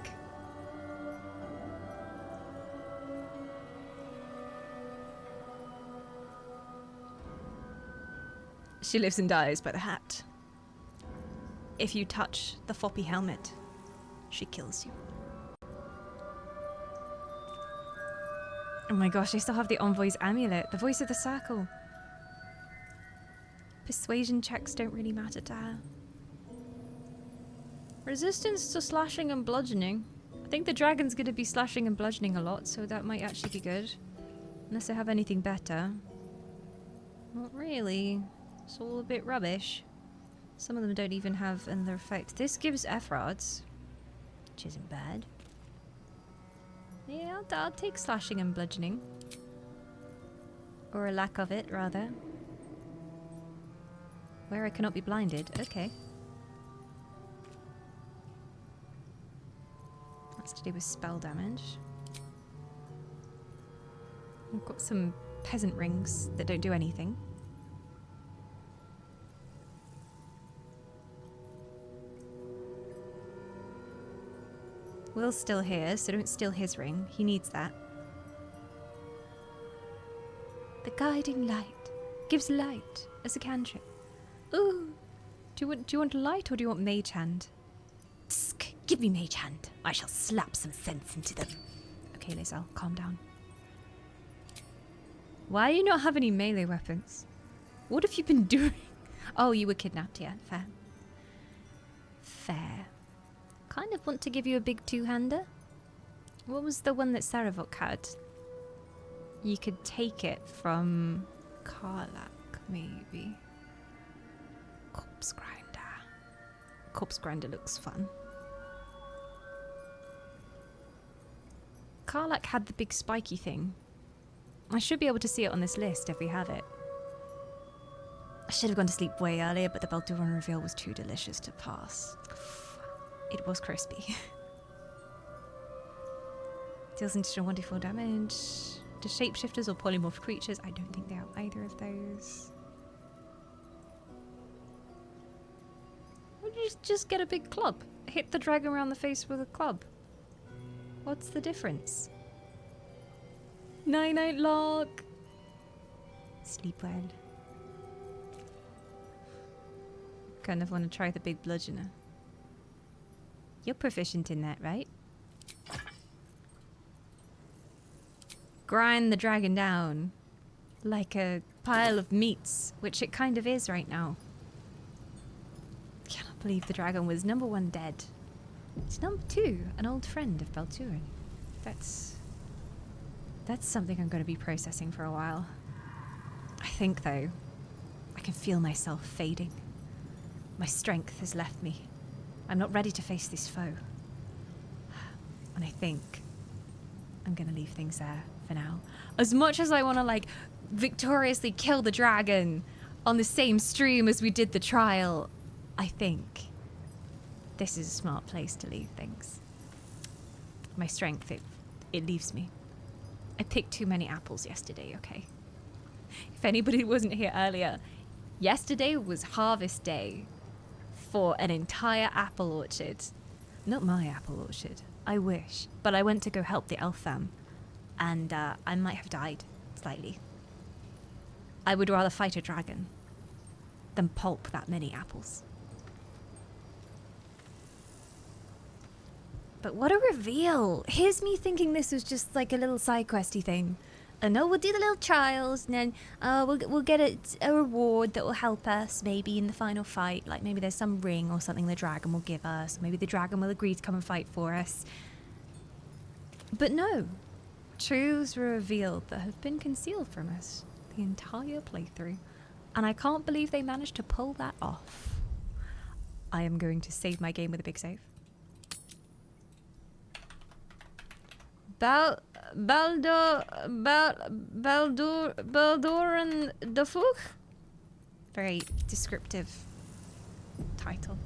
She lives and dies by the hat. If you touch the floppy helmet, she kills you. Oh my gosh, I still have the Envoy's amulet, the voice of the circle. Persuasion checks don't really matter to her. Resistance to slashing and bludgeoning. I think the dragon's gonna be slashing and bludgeoning a lot, so that might actually be good. Unless I have anything better. Not really. It's all a bit rubbish. Some of them don't even have another effect. This gives Ephrod's, which isn't bad. Yeah, I'll take slashing and bludgeoning. Or a lack of it, rather. Where I cannot be blinded. Okay. That's to do with spell damage. I've got some peasant rings that don't do anything. Will's still here, so don't steal his ring. He needs that. The guiding light gives light as a cantrip. Ooh, do you want light or do you want mage hand? Tsk, give me mage hand. I shall slap some sense into them. Okay, Lae'zel, calm down. Why do you not have any melee weapons? What have you been doing? Oh, you were kidnapped, yeah, fair. Fair. Kind of want to give you a big two-hander. What was the one that Saravok had? You could take it from Karlach, maybe. Corpse grinder. Corpse grinder looks fun. Karlach had the big spiky thing. I should be able to see it on this list if we have it. I should have gone to sleep way earlier, but the Baldur reveal was too delicious to pass. It was crispy. Deals additional 1d4 damage to shapeshifters or polymorph creatures. I don't think they have either of those. Why don't you just get a big club? Hit the dragon around the face with a club. What's the difference? Night-night, Lark. Sleep well. Kind of want to try the big bludgeoner. You're proficient in that, right? Grind the dragon down like a pile of meats, which it kind of is right now. Cannot believe the dragon was number 1 dead. It's number 2, an old friend of Baldur. That's something I'm going to be processing for a while. I think, though, I can feel myself fading. My strength has left me. I'm not ready to face this foe. And I think I'm gonna leave things there for now. As much as I want to, like, victoriously kill the dragon on the same stream as we did the trial, I think this is a smart place to leave things. My strength, it leaves me. I picked too many apples yesterday, okay? If anybody wasn't here earlier, yesterday was harvest day for an entire apple orchard. Not my apple orchard, I wish. But I went to go help the elf fam, and I might have died slightly. I would rather fight a dragon than pulp that many apples. But what a reveal! Here's me thinking this was just like a little side questy thing. And no, we'll do the little trials, and then we'll get a reward that will help us maybe in the final fight. Like maybe there's some ring or something the dragon will give us. Maybe the dragon will agree to come and fight for us. But no, truths were revealed that have been concealed from us the entire playthrough. And I can't believe they managed to pull that off. I am going to save my game with a big save. Baldur and the Fuch? Very descriptive title.